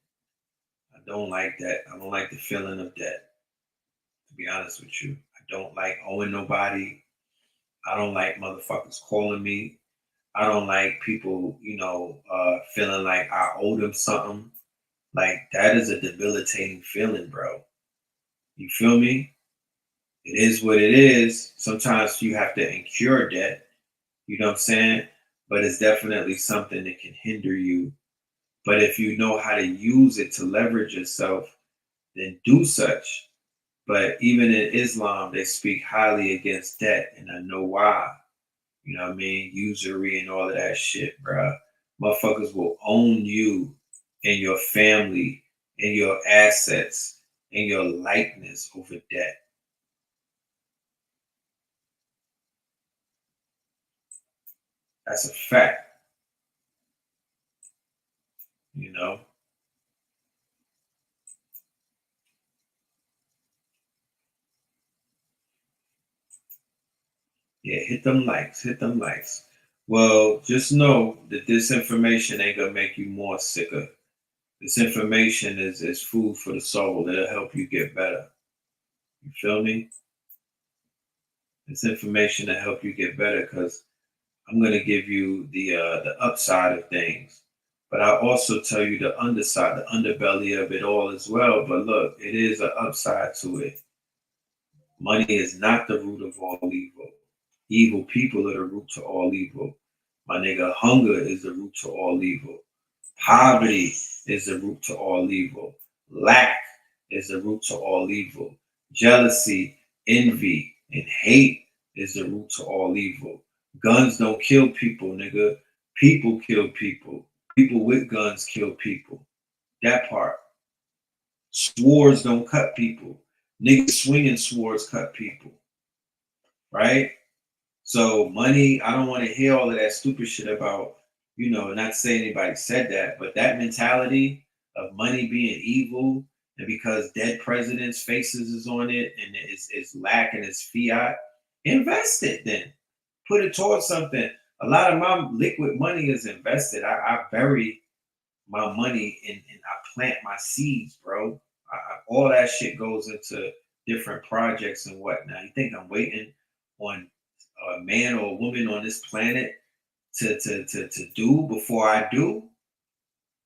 I don't like that. I don't like the feeling of debt. To be honest with you, I don't like owing nobody. I don't like motherfuckers calling me. I don't like people, feeling like I owe them something. Like, that is a debilitating feeling, bro. You feel me? It is what it is. Sometimes you have to incur debt. You know what I'm saying? But it's definitely something that can hinder you. But if you know how to use it to leverage yourself, then do such. But even in Islam, they speak highly against debt, and I know why. You know what I mean? Usury and all of that shit, bruh. Motherfuckers will own you and your family and your assets and your likeness over debt. That's a fact. You know? Yeah, hit them likes, hit them likes. Well, just know that this information ain't gonna make you more sicker. This information is food for the soul. It'll help you get better. You feel me? This information will help you get better because I'm going to give you the upside of things, but I'll also tell you the underside, the underbelly of it all as well. But look, it is an upside to it. Money is not the root of all evil. Evil people are the root to all evil. My nigga, hunger is the root to all evil. Poverty is the root to all evil. Lack is the root to all evil. Jealousy, envy, and hate is the root to all evil. Guns don't kill people, nigga. People kill people. People with guns kill people. That part. Swords don't cut people. Niggas swinging swords cut people. Right? So money, I don't want to hear all of that stupid shit about, not to say anybody said that, but that mentality of money being evil and because dead presidents' faces is on it and it's lacking its fiat, invest it then. Put it towards something. A lot of my liquid money is invested. I bury my money and I plant my seeds, bro. All that shit goes into different projects and whatnot. You think I'm waiting on a man or a woman on this planet to do before I do,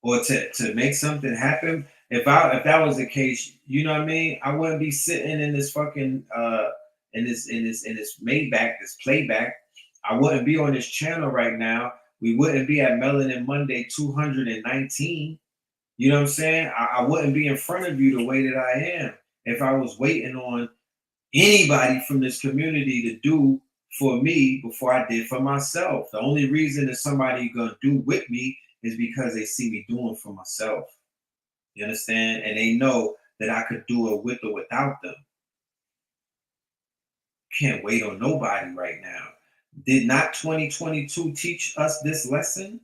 or to make something happen? If that was the case, you know what I mean, I wouldn't be sitting in this fucking in this Maybach, this playback. I wouldn't be on this channel right now. We wouldn't be at Melanin Monday 219. You know what I'm saying? I wouldn't be in front of you the way that I am if I was waiting on anybody from this community to do for me before I did for myself. The only reason that somebody gonna do with me is because they see me doing for myself. You understand? And they know that I could do it with or without them. Can't wait on nobody right now. Did not 2022 teach us this lesson?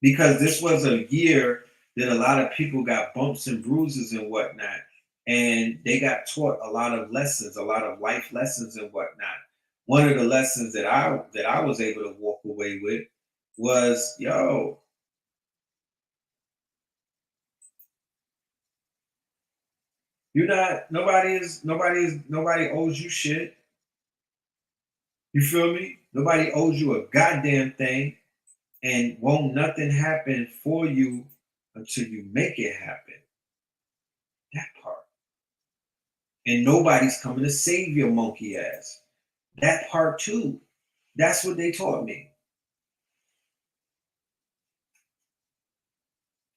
Because this was a year that a lot of people got bumps and bruises and whatnot. And they got taught a lot of lessons, a lot of life lessons and whatnot. One of the lessons that I was able to walk away with was, nobody owes you shit. You feel me? Nobody owes you a goddamn thing, and won't nothing happen for you until you make it happen. That part. And nobody's coming to save your monkey ass. That part too. That's what they taught me.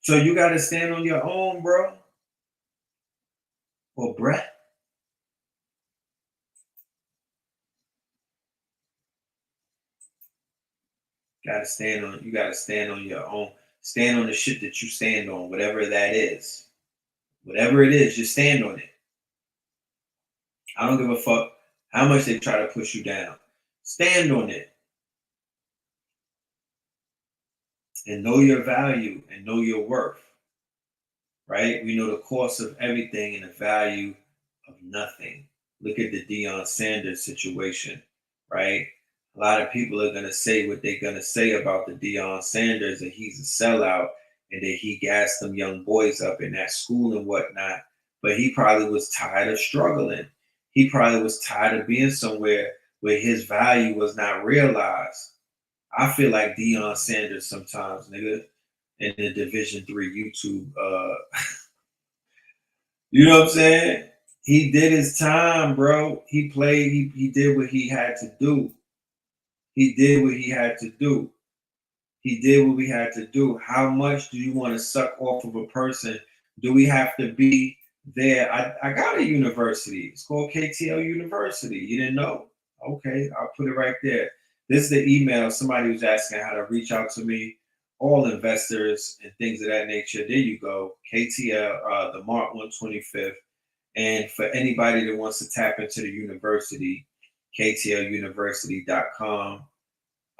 So you got to stand on your own, bro. Or Brett. You gotta stand on your own. Stand on the shit that you stand on, whatever that is. Whatever it is, just stand on it. I don't give a fuck how much they try to push you down. Stand on it. And know your value and know your worth. Right? We know the cost of everything and the value of nothing. Look at the Deion Sanders situation, right? A lot of people are going to say what they're going to say about the Deion Sanders, that he's a sellout and that he gassed them young boys up in that school and whatnot. But he probably was tired of struggling. He probably was tired of being somewhere where his value was not realized. I feel like Deion Sanders sometimes, nigga, in the Division III YouTube. You know what I'm saying? He did his time, bro. He played, he did what he had to do. He did what he had to do. He did what we had to do. How much do you want to suck off of a person? Do we have to be there? I got a university. It's called KTL University. You didn't know? Okay, I'll put it right there. This is the email. Somebody was asking how to reach out to me. All investors and things of that nature. There you go. KTL, the Mark 125th. And for anybody that wants to tap into the university, KTLUniversity.com.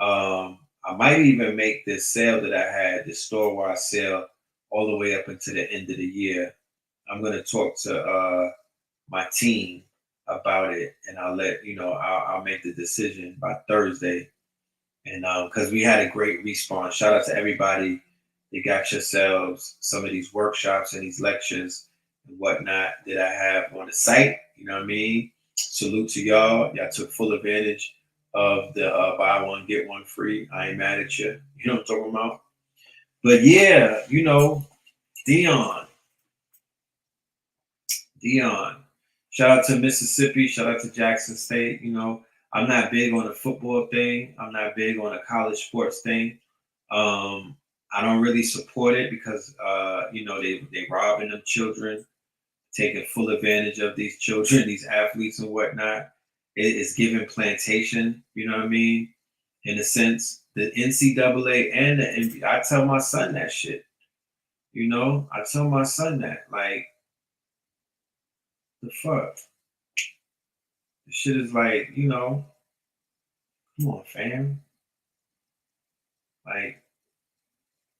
I might even make this sale that I had, this store-wide sale, all the way up until the end of the year. I'm going to talk to my team about it, and I'll let you know. I'll make the decision by Thursday. And because we had a great response. Shout out to everybody that got yourselves some of these workshops and these lectures and whatnot that I have on the site. You know what I mean? Salute to y'all. Y'all took full advantage of the buy one get one free. I ain't mad at you. You know what I'm talking about? But yeah, Dion. Shout out to Mississippi. Shout out to Jackson State. I'm not big on the football thing. I'm not big on the college sports thing. I don't really support it because they robbing them children, taking full advantage of these children, these athletes and whatnot. It's giving plantation, you know what I mean? In a sense, the NCAA and the NBA. I tell my son that shit. I tell my son that, like, the fuck? This shit is like, come on, fam. Like,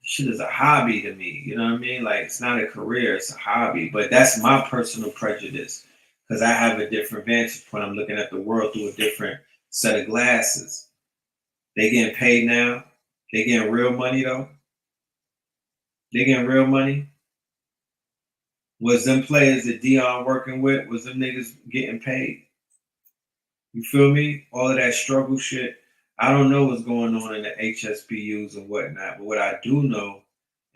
this shit is a hobby to me, you know what I mean? Like, it's not a career, it's a hobby. But that's my personal prejudice because I have a different vantage point. I'm looking at the world through a different set of glasses. They getting paid now. They getting real money, though. They getting real money. Was them players that Dion working with, was them niggas getting paid? You feel me? All of that struggle shit. I don't know what's going on in the HSPUs and whatnot, but what I do know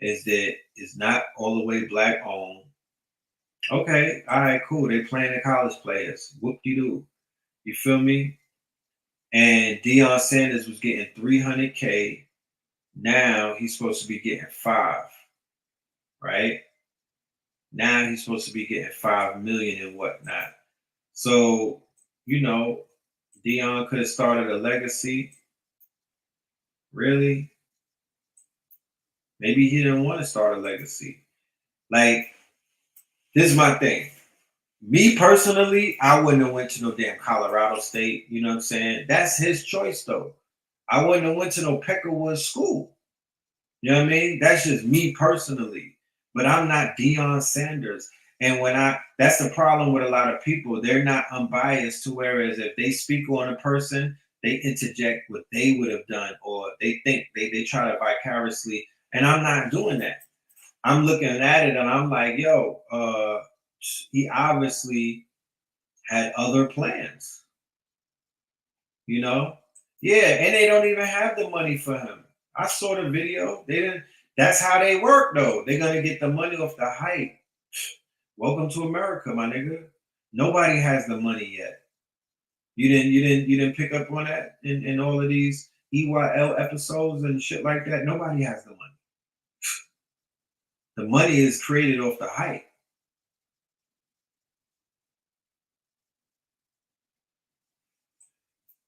is that it's not all the way black owned. Okay, all right, cool. They playing the college players. Whoop-de-doo. You feel me? And Deion Sanders was getting $300K. Now he's supposed to be getting $5, right? Now he's supposed to be getting $5 million and whatnot. So, Deion could have started a legacy. Really? Maybe he didn't want to start a legacy. Like, this is my thing. Me personally, I wouldn't have went to no damn Colorado State. You know what I'm saying? That's his choice, though. I wouldn't have went to no Peckerwood school. You know what I mean? That's just me personally. But I'm not Deion Sanders. And that's the problem with a lot of people. They're not unbiased to whereas if they speak on a person, they interject what they would have done or they think they try to vicariously. And I'm not doing that. I'm looking at it and I'm like, he obviously had other plans. Yeah, and they don't even have the money for him. I saw the video. They didn't. That's how they work, though. They're gonna get the money off the hype. Welcome to America, my nigga. Nobody has the money yet. You didn't pick up on that in all of these EYL episodes and shit like that. Nobody has the money. The money is created off the hype.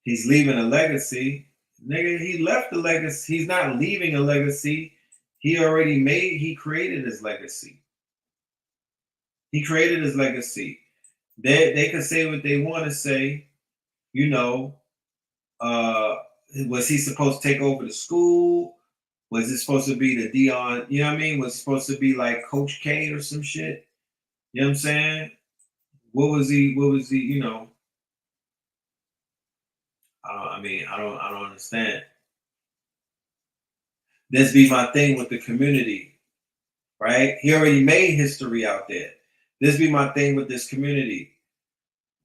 He's leaving a legacy. Nigga, he left a legacy. He's not leaving a legacy. He created his legacy. He created his legacy. They can say what they want to say. Was he supposed to take over the school? Was it supposed to be the Deion, you know what I mean? Was it supposed to be like Coach K or some shit? You know what I'm saying? What was he, I don't understand. This be my thing with the community, right? He already made history out there. This be my thing with this community.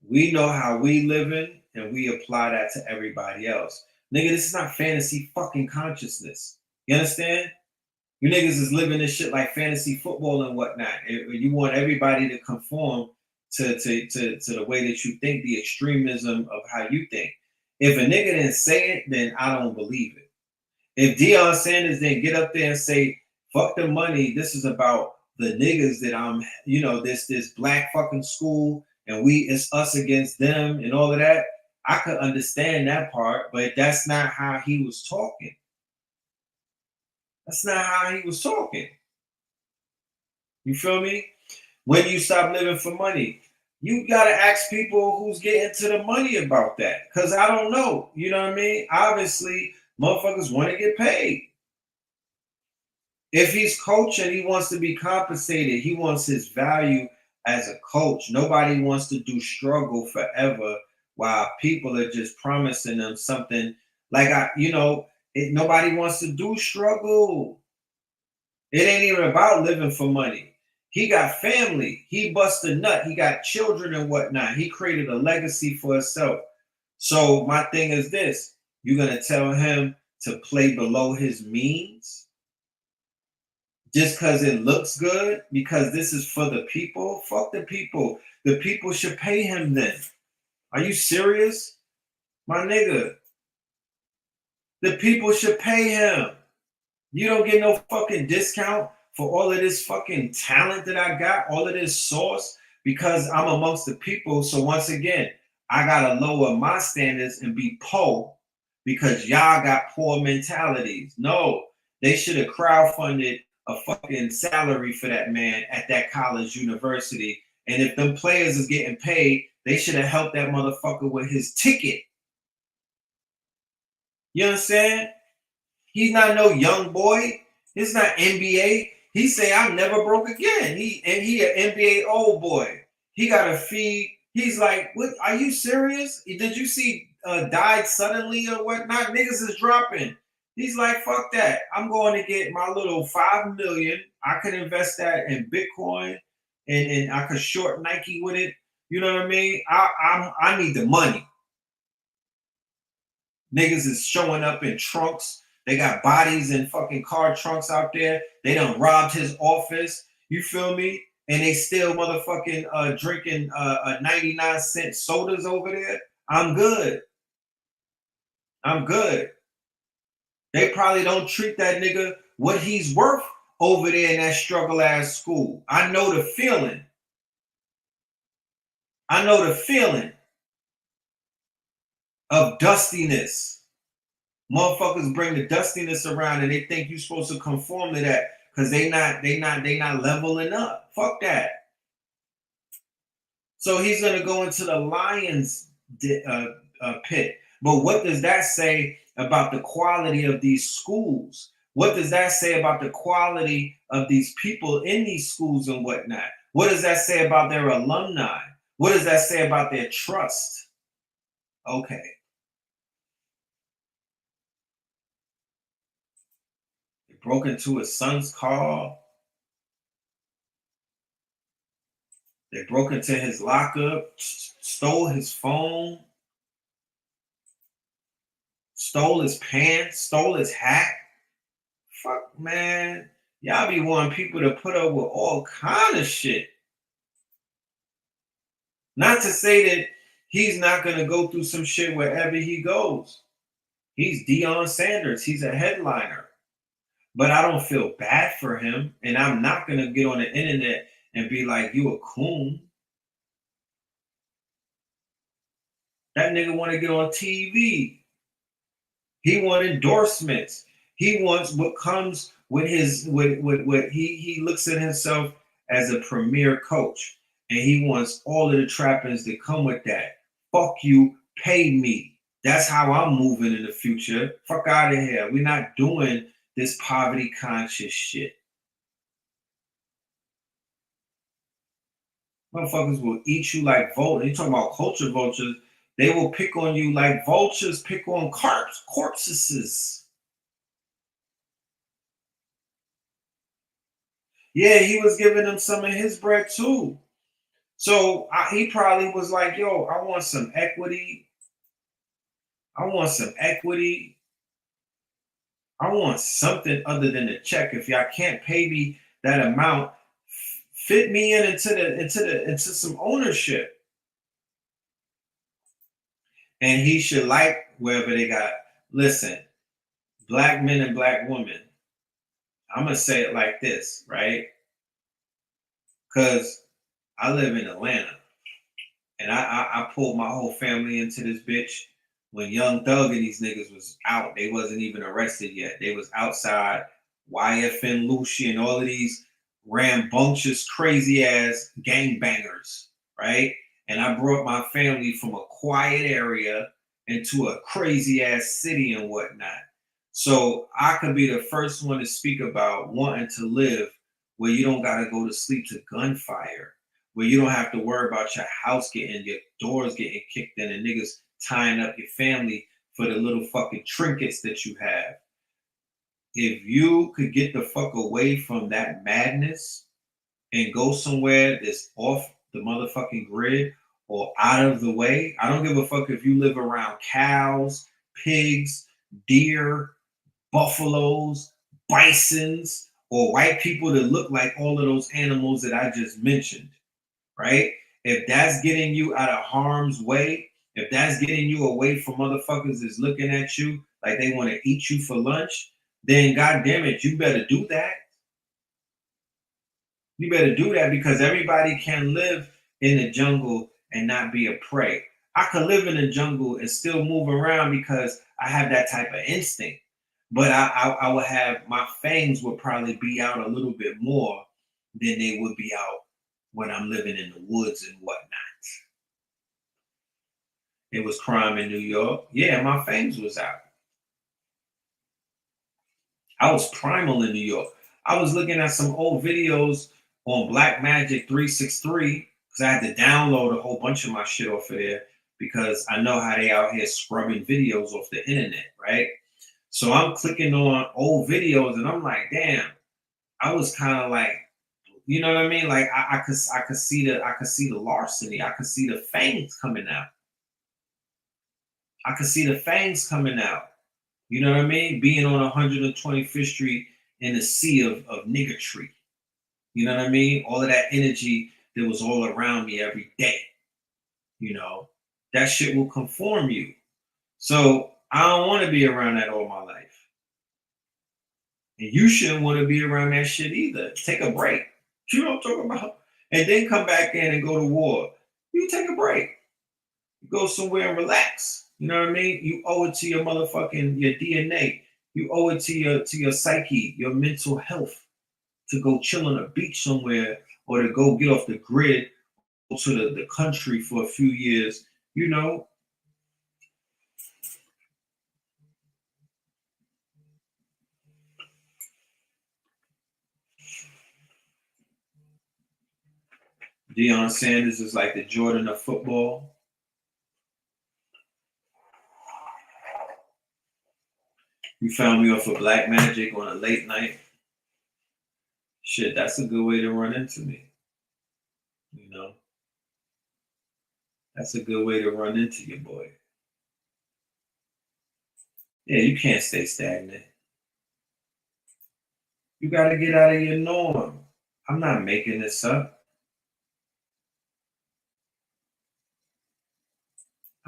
We know how we living and we apply that to everybody else. Nigga, this is not fantasy fucking consciousness. You understand? You niggas is living this shit like fantasy football and whatnot. You want everybody to conform to the way that you think, the extremism of how you think. If a nigga didn't say it, then I don't believe it. If Deion Sanders didn't get up there and say, fuck the money, this is about the niggas that I'm, this black fucking school and it's us against them and all of that, I could understand that part, but that's not how he was talking. That's not how he was talking. You feel me? When you stop living for money, you got to ask people who's getting to the money about that. Because I don't know. You know what I mean? Obviously, motherfuckers want to get paid. If he's coaching, he wants to be compensated. He wants his value as a coach. Nobody wants to do struggle forever while people are just promising them something. Like, nobody wants to do struggle. It ain't even about living for money. He got family. He bust a nut. He got children and whatnot. He created a legacy for himself. So my thing is this: you're gonna tell him to play below his means just because it looks good, because this is for the people? Fuck the people. The people should pay him then. Are you serious? My nigga. The people should pay him. You don't get no fucking discount for all of this fucking talent that I got, all of this sauce, because I'm amongst the people. So once again, I gotta lower my standards and be poor because y'all got poor mentalities. No, they should have crowdfunded a fucking salary for that man at that college university. And if them players is getting paid, they should have helped that motherfucker with his ticket. You understand? He's not no young boy. It's not NBA. He say I'm never broke again. He an NBA old boy. He got to feed. He's like, what? Are you serious? Did you see died suddenly or whatnot? Niggas is dropping. He's like, fuck that. I'm going to get my little $5 million. I could invest that in Bitcoin, and I could short Nike with it. You know what I mean? I need the money. Niggas is showing up in trunks. They got bodies in fucking car trunks out there. They done robbed his office. You feel me? And they still motherfucking drinking 99-cent sodas over there. I'm good. I'm good. They probably don't treat that nigga what he's worth over there in that struggle ass school. I know the feeling. I know the feeling of dustiness. Motherfuckers bring the dustiness around and they think you're supposed to conform to that because they not leveling up. Fuck that. So he's gonna go into the Lions pit. But what does that say about the quality of these schools? What does that say about the quality of these people in these schools and whatnot? What does that say about their alumni? What does that say about their trust? Okay. They broke into his son's car. They broke into his lockup, stole his phone, stole his pants, stole his hat. Fuck, man. Y'all be wanting people to put up with all kind of shit. Not to say that he's not going to go through some shit wherever he goes. He's Deion Sanders. He's a headliner. But I don't feel bad for him. And I'm not going to get on the internet and be like, you a coon. That nigga want to get on TV. He want endorsements. He wants what comes with his what he looks at himself as a premier coach. And he wants all of the trappings that come with that. Fuck you, pay me. That's how I'm moving in the future. Fuck out of here. We're not doing this poverty conscious shit. Motherfuckers will eat you like vultures. You talking about culture vultures? They will pick on you like vultures pick on corpses. Yeah, he was giving them some of his bread too. So he probably was like, yo, I want some equity. I want some equity. I want something other than a check. If y'all can't pay me that amount, fit me into some ownership. And he should like wherever they got. Listen, black men and black women. I'm gonna say it like this, right? Because I live in Atlanta, and I pulled my whole family into this bitch when Young Thug and these niggas was out. They wasn't even arrested yet. They was outside, YFN Lucci and all of these rambunctious, crazy ass gangbangers, right? And I brought my family from a quiet area into a crazy ass city and whatnot. So I could be the first one to speak about wanting to live where you don't got to go to sleep to gunfire, where you don't have to worry about your house your doors getting kicked in and niggas tying up your family for the little fucking trinkets that you have. If you could get the fuck away from that madness and go somewhere that's off the motherfucking grid, or out of the way. I don't give a fuck if you live around cows, pigs, deer, buffaloes, bisons, or white people that look like all of those animals that I just mentioned, right? If that's getting you out of harm's way, if that's getting you away from motherfuckers that's looking at you like they want to eat you for lunch, then God damn it, you better do that. You better do that, because everybody can live in the jungle and not be a prey. I could live in the jungle and still move around because I have that type of instinct. But I would have, my fangs would probably be out a little bit more than they would be out when I'm living in the woods and whatnot. It was crime in New York. Yeah, my fangs was out. I was primal in New York. I was looking at some old videos on Black Magic 363 because I had to download a whole bunch of my shit off of there because I know how they out here scrubbing videos off the internet, right? So I'm clicking on old videos and I'm like, damn, I was kind of like, you know what I mean? Like I could see the larceny. I could see the fangs coming out. I could see the fangs coming out. You know what I mean? Being on 125th Street in a sea of niggatry. You know what I mean? All of that energy that was all around me every day. You know, that shit will conform you. So I don't want to be around that all my life. And you shouldn't want to be around that shit either. Take a break. You know what I'm talking about? And then come back in and go to war. You take a break. You go somewhere and relax. You know what I mean? You owe it to your motherfucking, your DNA. You owe it to your psyche, your mental health, to go chill on a beach somewhere or to go get off the grid, go to the country for a few years, you know. Deion Sanders is like the Jordan of football. You found me off of Black Magic on a late night. Shit, that's a good way to run into me. You know? That's a good way to run into your boy. Yeah, you can't stay stagnant. You got to get out of your norm. I'm not making this up.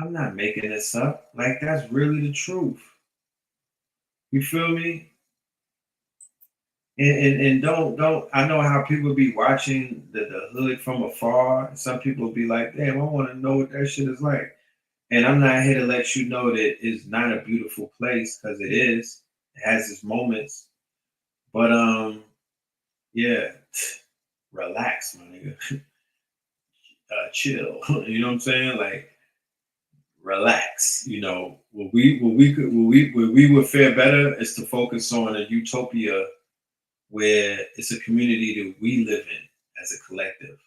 I'm not making this up. Like, that's really the truth. You feel me? And don't I know how people be watching the hood from afar. Some people be like, damn, I want to know what that shit is like. And I'm not here to let you know that it's not a beautiful place, because it is. It has its moments. But yeah, relax, my nigga. Chill. You know what I'm saying? Like, relax. You know, what we would fare better is to focus on a utopia where it's a community that we live in as a collective.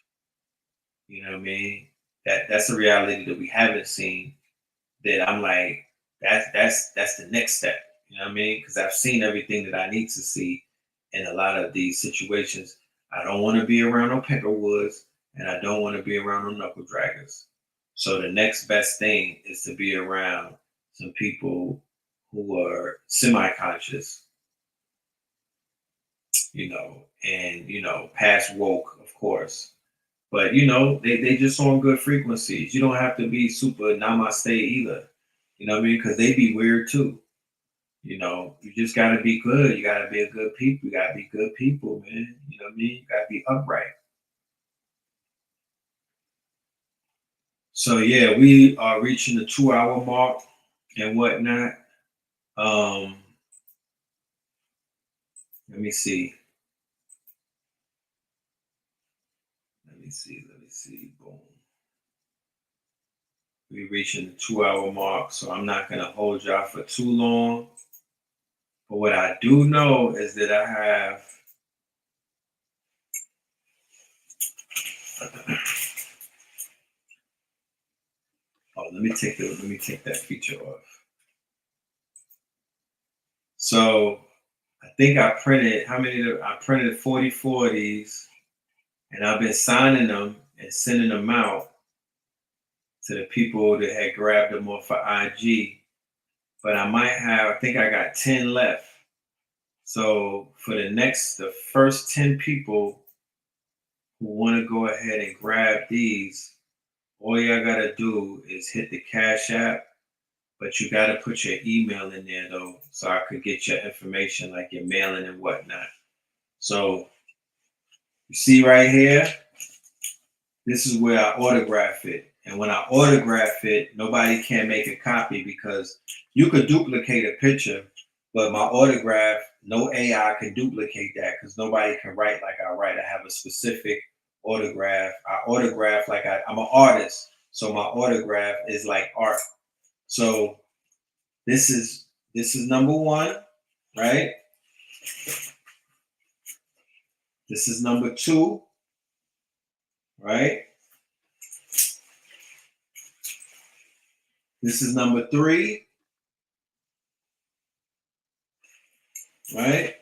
You know what I mean? That's a reality that we haven't seen. That I'm like, that's the next step. You know what I mean? Because I've seen everything that I need to see in a lot of these situations. I don't want to be around no peckerwoods, and I don't want to be around no knuckle draggers. So the next best thing is to be around some people who are semi-conscious, you know, and, you know, past woke, of course. But, you know, they just on good frequencies. You don't have to be super namaste either. You know what I mean? Because they be weird too. You know, you just got to be good. You got to be a good people. You got to be good people, man. You know what I mean? You got to be upright. So, yeah, we are reaching the 2-hour mark and whatnot. Let me see. Let me see. Boom. We're reaching the 2-hour mark, so I'm not going to hold y'all for too long. But what I do know is that I have let me take that feature off. So I think I printed I printed 44 of these, and I've been signing them and sending them out. to the people that had grabbed them off for IG. But I think I got 10 left. So for the first 10 people who want to go ahead and grab these, all y'all got to do is hit the Cash App, but you got to put your email in there, though, so I could get your information, like your mailing and whatnot. So you see right here, this is where I autograph it. And when I autograph it, nobody can make a copy because you could duplicate a picture, but my autograph, no AI can duplicate that because nobody can write like I write. I have a specific autograph. I autograph like I'm an artist. So my autograph is like art. So this is number one, right? This is number two, right? This is number three, right?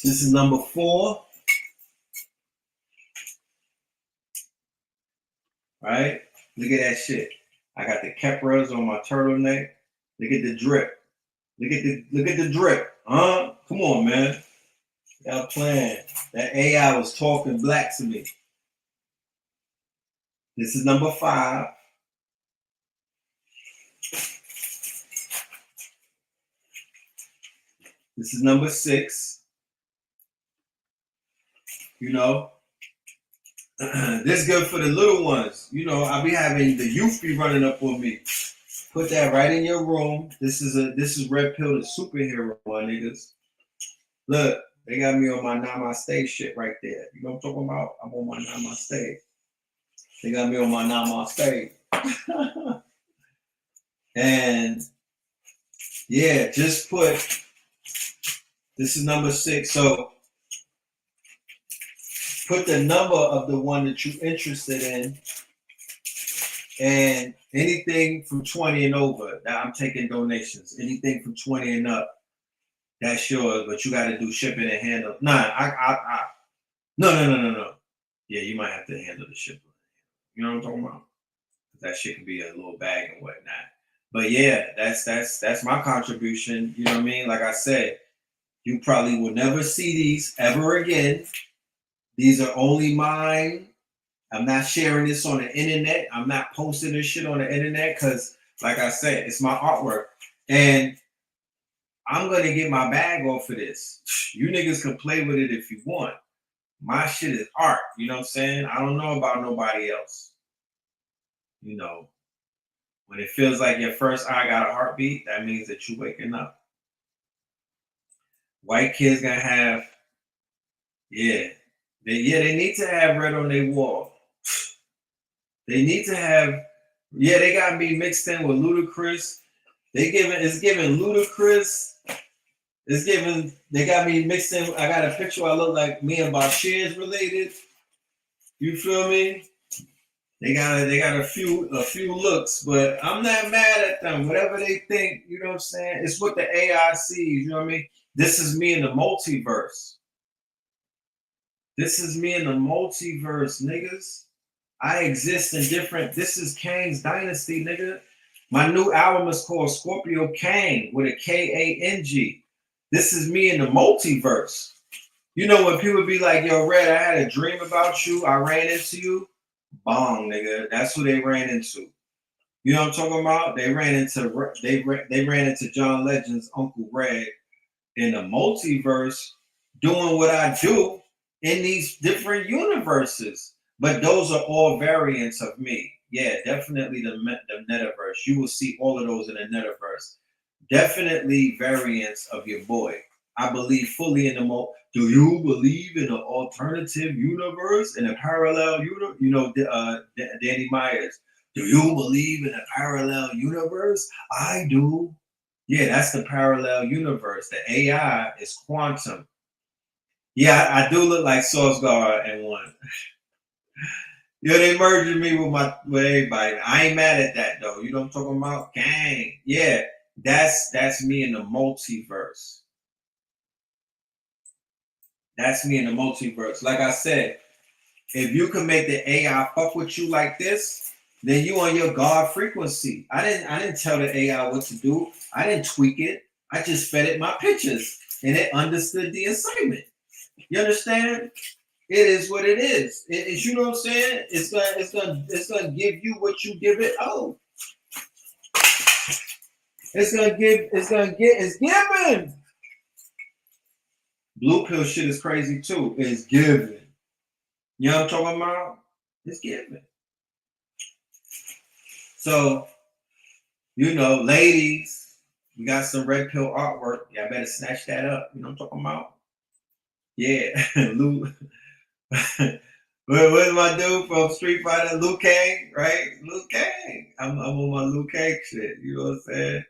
This is number four, right? Look at that shit. I got the Kepras on my turtleneck. Look at the drip. Look at the drip. Huh? Come on, man. Y'all playing. That AI was talking black to me. This is number five. This is number six. You know, this good for the little ones. You know, I be having the youth be running up on me. Put that right in your room. This is Red Pill, the superhero one, niggas. Look, they got me on my Namaste shit right there. You know what I'm talking about? I'm on my Namaste. They got me on my Namaste. And yeah, just put, this is number six. So put the number of the one that you're interested in, and anything from 20 and over. Now I'm taking donations. Anything from 20 and up, that's yours. But you got to do shipping and handle. No. Yeah, you might have to handle the shipping. You know what I'm talking about? That shit can be a little bag and whatnot. But yeah, that's my contribution. You know what I mean? Like I said, you probably will never see these ever again. These are only mine. I'm not sharing this on the internet. I'm not posting this shit on the internet because, like I said, it's my artwork. And I'm going to get my bag off of this. You niggas can play with it if you want. My shit is art. You know what I'm saying? I don't know about nobody else. You know, when it feels like your first eye got a heartbeat, that means that you're waking up. White kids going to have, they need to have red on their wall. They need to have, they got me mixed in with Ludacris. It's giving Ludacris. They got me mixed in. I got a picture I look like me and Bashir is related. You feel me? They got a few looks, but I'm not mad at them. Whatever they think, you know what I'm saying? It's what the AI sees, you know what I mean? This is me in the multiverse. This is me in the multiverse, niggas. I exist in different. This is Kang's Dynasty, nigga. My new album is called Scorpio Kang with a K-A-N-G. This is me in the multiverse. You know when people be like, yo, Red, I had a dream about you. I ran into you. Bong, nigga. That's who they ran into. You know what I'm talking about? They ran into John Legend's Uncle Red in the multiverse doing what I do in these different universes. But those are all variants of me. Yeah, definitely the metaverse. You will see all of those in the metaverse. Definitely variants of your boy. I believe fully in the Do you believe in an alternative universe, in a parallel universe? You know, Danny Myers. Do you believe in a parallel universe? I do. Yeah, that's the parallel universe. The AI is quantum. Yeah, I do look like Source Guard and one. Yeah, they merged me with everybody. I ain't mad at that though. You know what I'm talking about? Gang. Yeah, that's me in the multiverse. That's me in the multiverse. Like I said, if you can make the AI fuck with you like this, then you on your God frequency. I didn't tell the AI what to do. I didn't tweak it. I just fed it my pictures, and it understood the assignment. You understand? It is what it is. It's, you know what I'm saying? It's gonna give you what you give it. Oh, it's given. Blue pill shit is crazy too. It's given. You know what I'm talking about? It's given. So, you know, ladies, we got some red pill artwork. Y'all better snatch that up. You know what I'm talking about? Yeah, Lou. Where's my dude from Street Fighter? Liu Kang, right? Liu Kang. I'm on my Liu Kang shit. You know what I'm saying?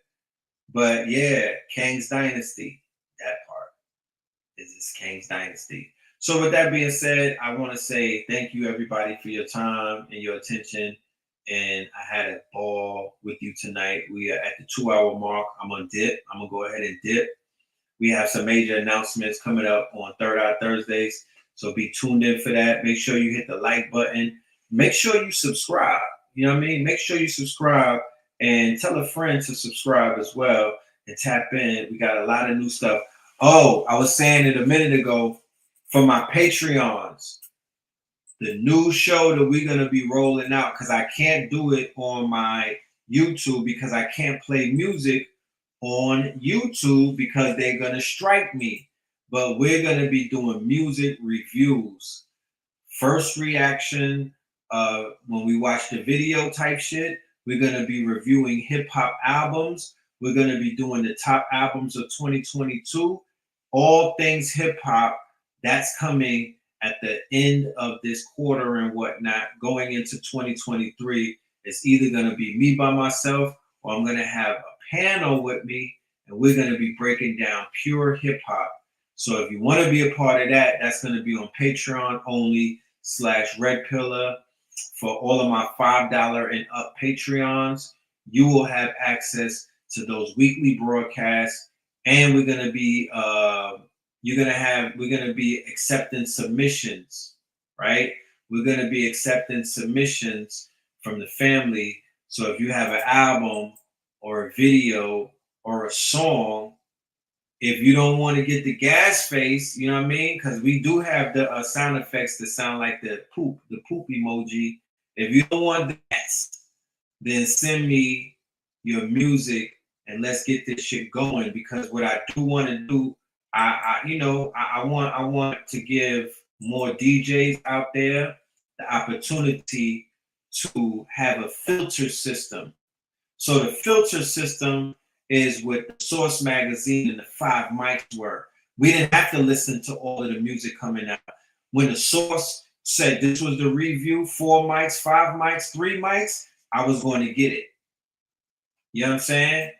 But yeah, Kang's Dynasty. That part is this Kang's Dynasty. So with that being said, I want to say thank you everybody for your time and your attention. And I had a ball with you tonight. We are at the 2-hour mark. I'm gonna dip. I'm gonna go ahead and dip. We have some major announcements coming up on Third Eye Thursdays. So be tuned in for that. Make sure you hit the like button. Make sure you subscribe. You know what I mean? Make sure you subscribe and tell a friend to subscribe as well and tap in. We got a lot of new stuff. Oh, I was saying it a minute ago for my Patreons. The new show that we're going to be rolling out, because I can't do it on my YouTube because I can't play music on YouTube because they're going to strike me. But we're going to be doing music reviews. First reaction when we watch the video type shit. We're going to be reviewing hip hop albums. We're going to be doing the top albums of 2022. All things hip hop. That's coming at the end of this quarter and whatnot, going into 2023. It's either going to be me by myself or I'm going to have a panel with me and we're going to be breaking down pure hip hop. So if you want to be a part of that, that's going to be on Patreon only /Red Pillar. For all of my $5 and up Patreons, you will have access to those weekly broadcasts, and we're going to be we're going to be accepting submissions, right? We're going to be accepting submissions from the family. So if you have an album or a video or a song, if you don't want to get the gas face, you know what I mean? Because we do have the sound effects that sound like the poop emoji. If you don't want that, then send me your music and let's get this shit going. Because what I do want to do, I want to give more DJs out there the opportunity to have a filter system. So the filter system is what the Source magazine and the 5 mics were. We didn't have to listen to all of the music coming out. When the Source said this was the review, 4 mics, 5 mics, 3 mics, I was going to get it. You know what I'm saying?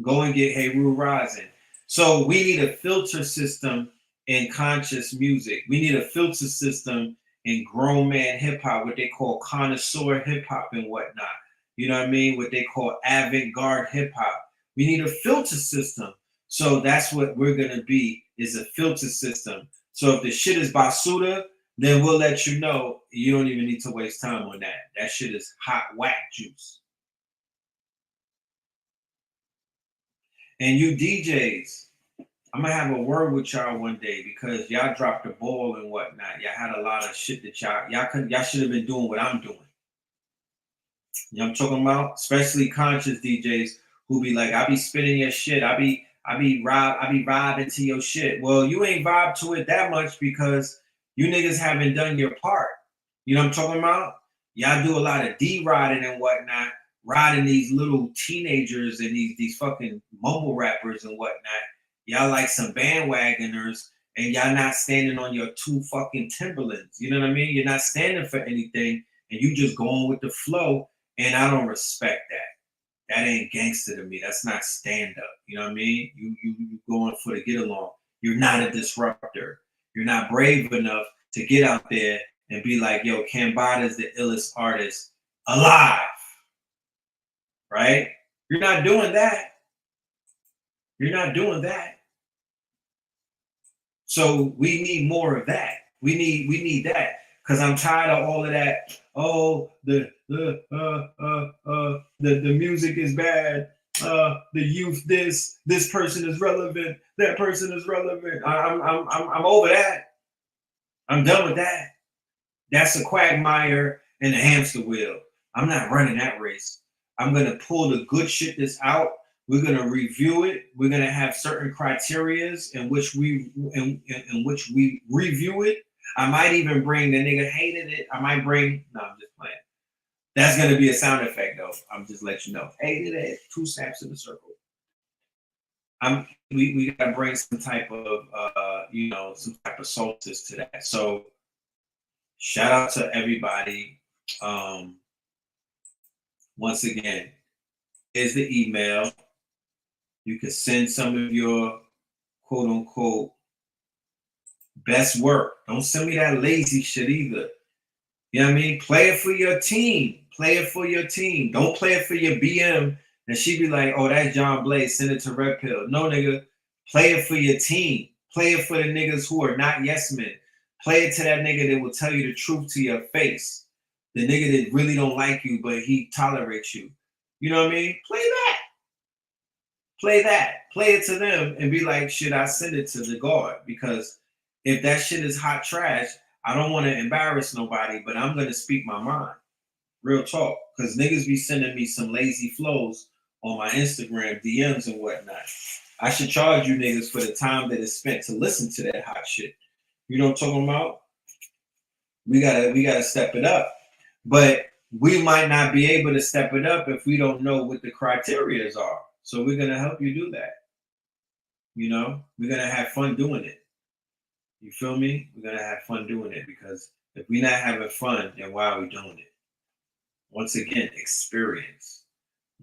Go and get Hey Rue Rising. So we need a filter system in conscious music. We need a filter system in grown man hip hop, what they call connoisseur hip hop and whatnot. You know what I mean? What they call avant-garde hip hop. We need a filter system. So that's what we're going to be, is a filter system. So if the shit is basuda, then we'll let you know. You don't even need to waste time on that. That shit is hot whack juice. And you DJs, I'm going to have a word with y'all one day because y'all dropped the ball and whatnot. Y'all had a lot of shit that y'all should have been doing what I'm doing. You know what I'm talking about? Especially conscious DJs who be like, I be spinning your shit. I be vibing to your shit. Well, you ain't vibe to it that much because you niggas haven't done your part. You know what I'm talking about? Y'all do a lot of D-riding and whatnot, riding these little teenagers and these fucking mumble rappers and whatnot. Y'all like some bandwagoners and y'all not standing on your 2 fucking Timberlands. You know what I mean? You're not standing for anything and you just going with the flow. And I don't respect that. That ain't gangster to me. That's not stand up. You know what I mean? You going for the get along. You're not a disruptor. You're not brave enough to get out there and be like, yo, Cambada is the illest artist alive. Right? You're not doing that. You're not doing that. So we need more of that. We need that, because I'm tired of all of that. Oh, the music is bad. The youth, this person is relevant. That person is relevant. I'm over that. I'm done with that. That's a quagmire and a hamster wheel. I'm not running that race. I'm gonna pull the good shit that's out. We're gonna review it. We're gonna have certain criterias in which we review it. I might even bring the nigga hated it. I might bring. No, I'm just playing. That's gonna be a sound effect though. I'm just letting you know. Hated it. 2 snaps in the circle. We gotta bring some type of some type of solstice to that. So shout out to everybody. Once again, here's the email. You can send some of your quote unquote best work. Don't send me that lazy shit either. You know what I mean? Play it for your team. Play it for your team. Don't play it for your BM and she be like, oh, that's John Blaze, send it to Red Pill. No, nigga. Play it for your team. Play it for the niggas who are not yes men. Play it to that nigga that will tell you the truth to your face. The nigga that really don't like you, but he tolerates you. You know what I mean? Play that. Play that. Play it to them and be like, should I send it to the guard? Because if that shit is hot trash, I don't want to embarrass nobody, but I'm going to speak my mind. Real talk. Because niggas be sending me some lazy flows on my Instagram DMs and whatnot. I should charge you niggas for the time that is spent to listen to that hot shit. You know what I'm talking about? We gotta step it up. But we might not be able to step it up if we don't know what the criteria are. So we're going to help you do that. You know, we're going to have fun doing it. You feel me? We're going to have fun doing it, because if we're not having fun, then why are we doing it? Once again, experience.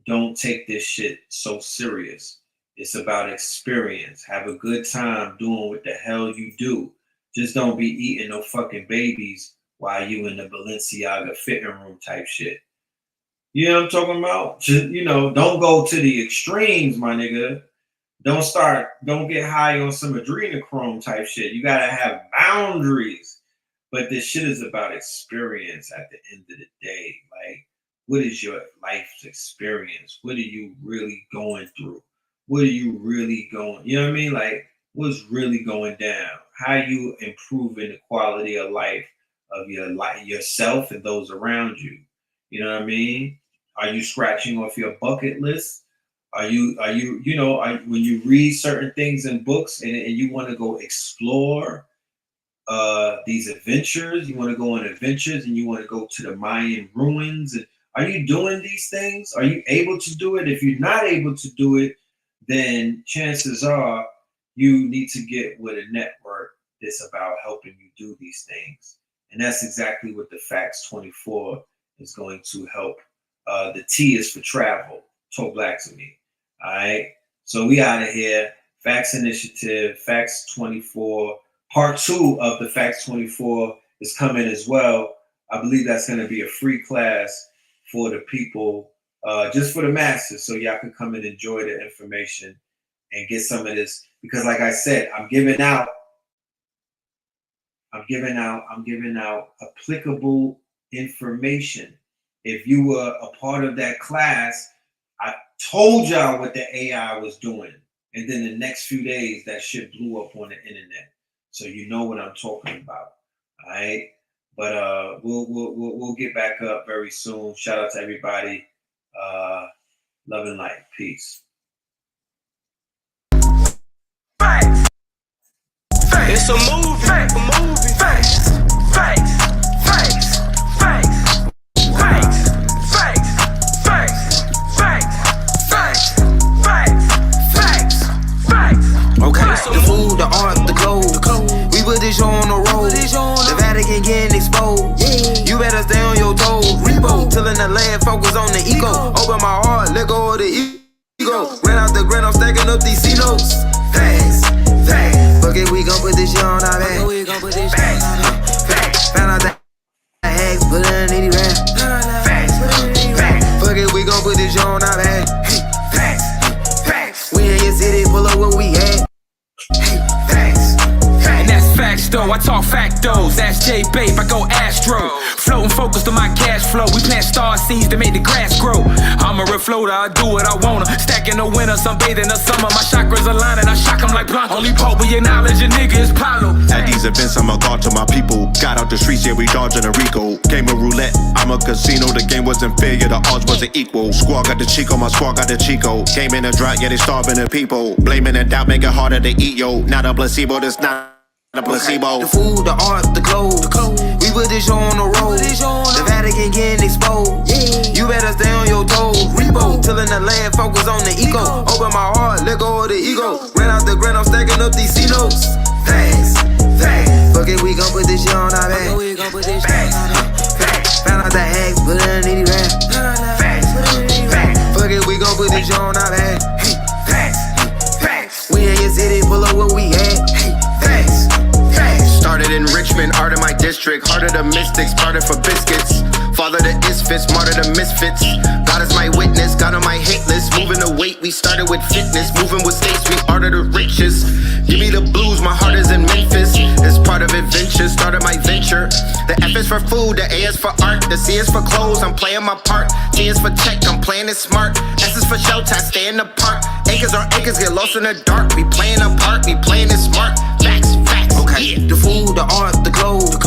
Don't take this shit so serious. It's about experience. Have a good time doing what the hell you do. Just don't be eating no fucking babies while you in the Balenciaga fitting room type shit. You know what I'm talking about? Just, don't go to the extremes, my nigga. Don't get high on some adrenochrome type shit. You gotta have boundaries. But this shit is about experience at the end of the day. Like, what is your life's experience? What are you really going through? What are you really going, you know what I mean? Like, what's really going down? How you improving the quality of life of yourself and those around you? You know what I mean? Are you scratching off your bucket list? Are you when you read certain things in books and you want to go explore these adventures, you want to go on adventures and you want to go to the Mayan ruins, and are you doing these things? Are you able to do it? If you're not able to do it, then chances are you need to get with a network that's about helping you do these things. And that's exactly what the Facts 24 is going to help. The T is for travel. Talk black to me. All right. So we out of here. Facts Initiative, Facts 24. Part 2 of the Facts 24 is coming as well. I believe that's going to be a free class for the people, just for the masses, so y'all can come and enjoy the information and get some of this. Because like I said, I'm giving out applicable information. If you were a part of that class, I told y'all what the AI was doing. And then the next few days, that shit blew up on the internet. So you know what I'm talking about. All right. But we'll get back up very soon. Shout out to everybody. Love and light. Peace. Facts. It's a movie. Facts. Facts. Facts. Facts. Facts. Facts. Facts. Facts. Facts. Facts. Facts. Facts. Okay, the food, the art, the clothes. We put this show on the road. The Vatican getting exposed. You better stay on your toes. Repo, tilling the land, focus on the ego. Open my heart, let go of the ego. Ran out the grind, I'm stacking up these C-notes. Facts, facts. Fuck it, we gon' put this shit on our back. Facts. Found out that hacks, put it in an 80 rap. Facts. Fuck it, we gon' put this shit on our back. Facts. We in your city, pull up where we at. Facts. And though, I talk factos. Ask J Babe, I go Astro. Floating focused on my cash flow. We plant star seeds to make the grass grow. I'm a real floater, I do what I wanna. Stack in the winter, sunbathe in the summer. My chakras align and I shock them like Blanco. Only Pope we acknowledge a nigga is Paulo. At these events, I'm a god to my people. Got out the streets, yeah, we dodging a Rico. Game of roulette, I'm a casino. The game wasn't fair, yeah, the odds wasn't equal. Squad got the Chico, my squad got the Chico. Came in a drought, yeah, they starving the people. Blaming and doubt, make it harder to eat, yo. Not a placebo, that's not a placebo. The food, the art, the clothes. We put this show on the road. The Vatican getting exposed. You better stay on your toes. Repo, tilling the land, focus on the eco. Open my heart, let go of the ego. Ran out the grind, I'm stacking up these C-notes. Facts, facts. Fuck it, we gon' put this shit on our back. Facts, facts. Found out the hacks, put it underneath rap. Facts, facts. Fuck it, we gon' put this shit on our back. Facts, facts. We in your city, pull up what we had. Facts, facts. Started in Richmond, art of my district. Heart of the mystics, started for biscuits. Father the isfits, martyr the misfits. God is my witness, God on my hate list. Moving the weight, we started with fitness. Moving with states, we art of the richest. Give me the blues, my heart is in Memphis. It's part of adventure, started my venture. The F is for food, the A is for art. The C is for clothes, I'm playing my part. T is for check, I'm playing it smart. S is for shelter, I stay in the park. Acres on acres, get lost in the dark. We playing a part, we playing it smart. Facts, facts, okay. Yeah. The food, the art, the clothes.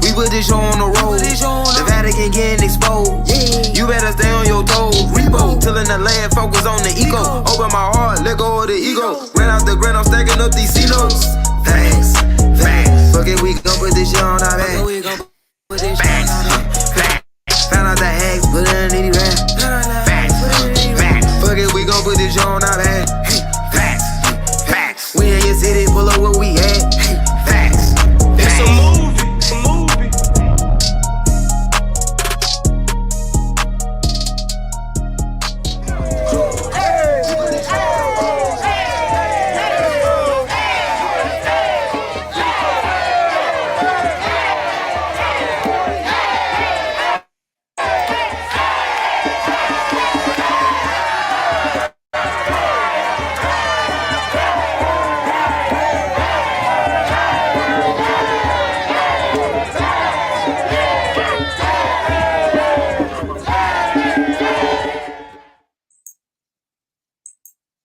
We put this show on the road. The Vatican getting exposed. You better stay on your toes. Repo, tilling the land, focus on the eco. Open my heart, let go of the ego. Ran out the grind, I'm stacking up these C-notes. Facts, facts. Fuck it, we gon' put this shit on our back. Facts, facts. Found out the hacks, put it underneath rap. Facts, facts. Fuck it, we gon' put this shit on our back.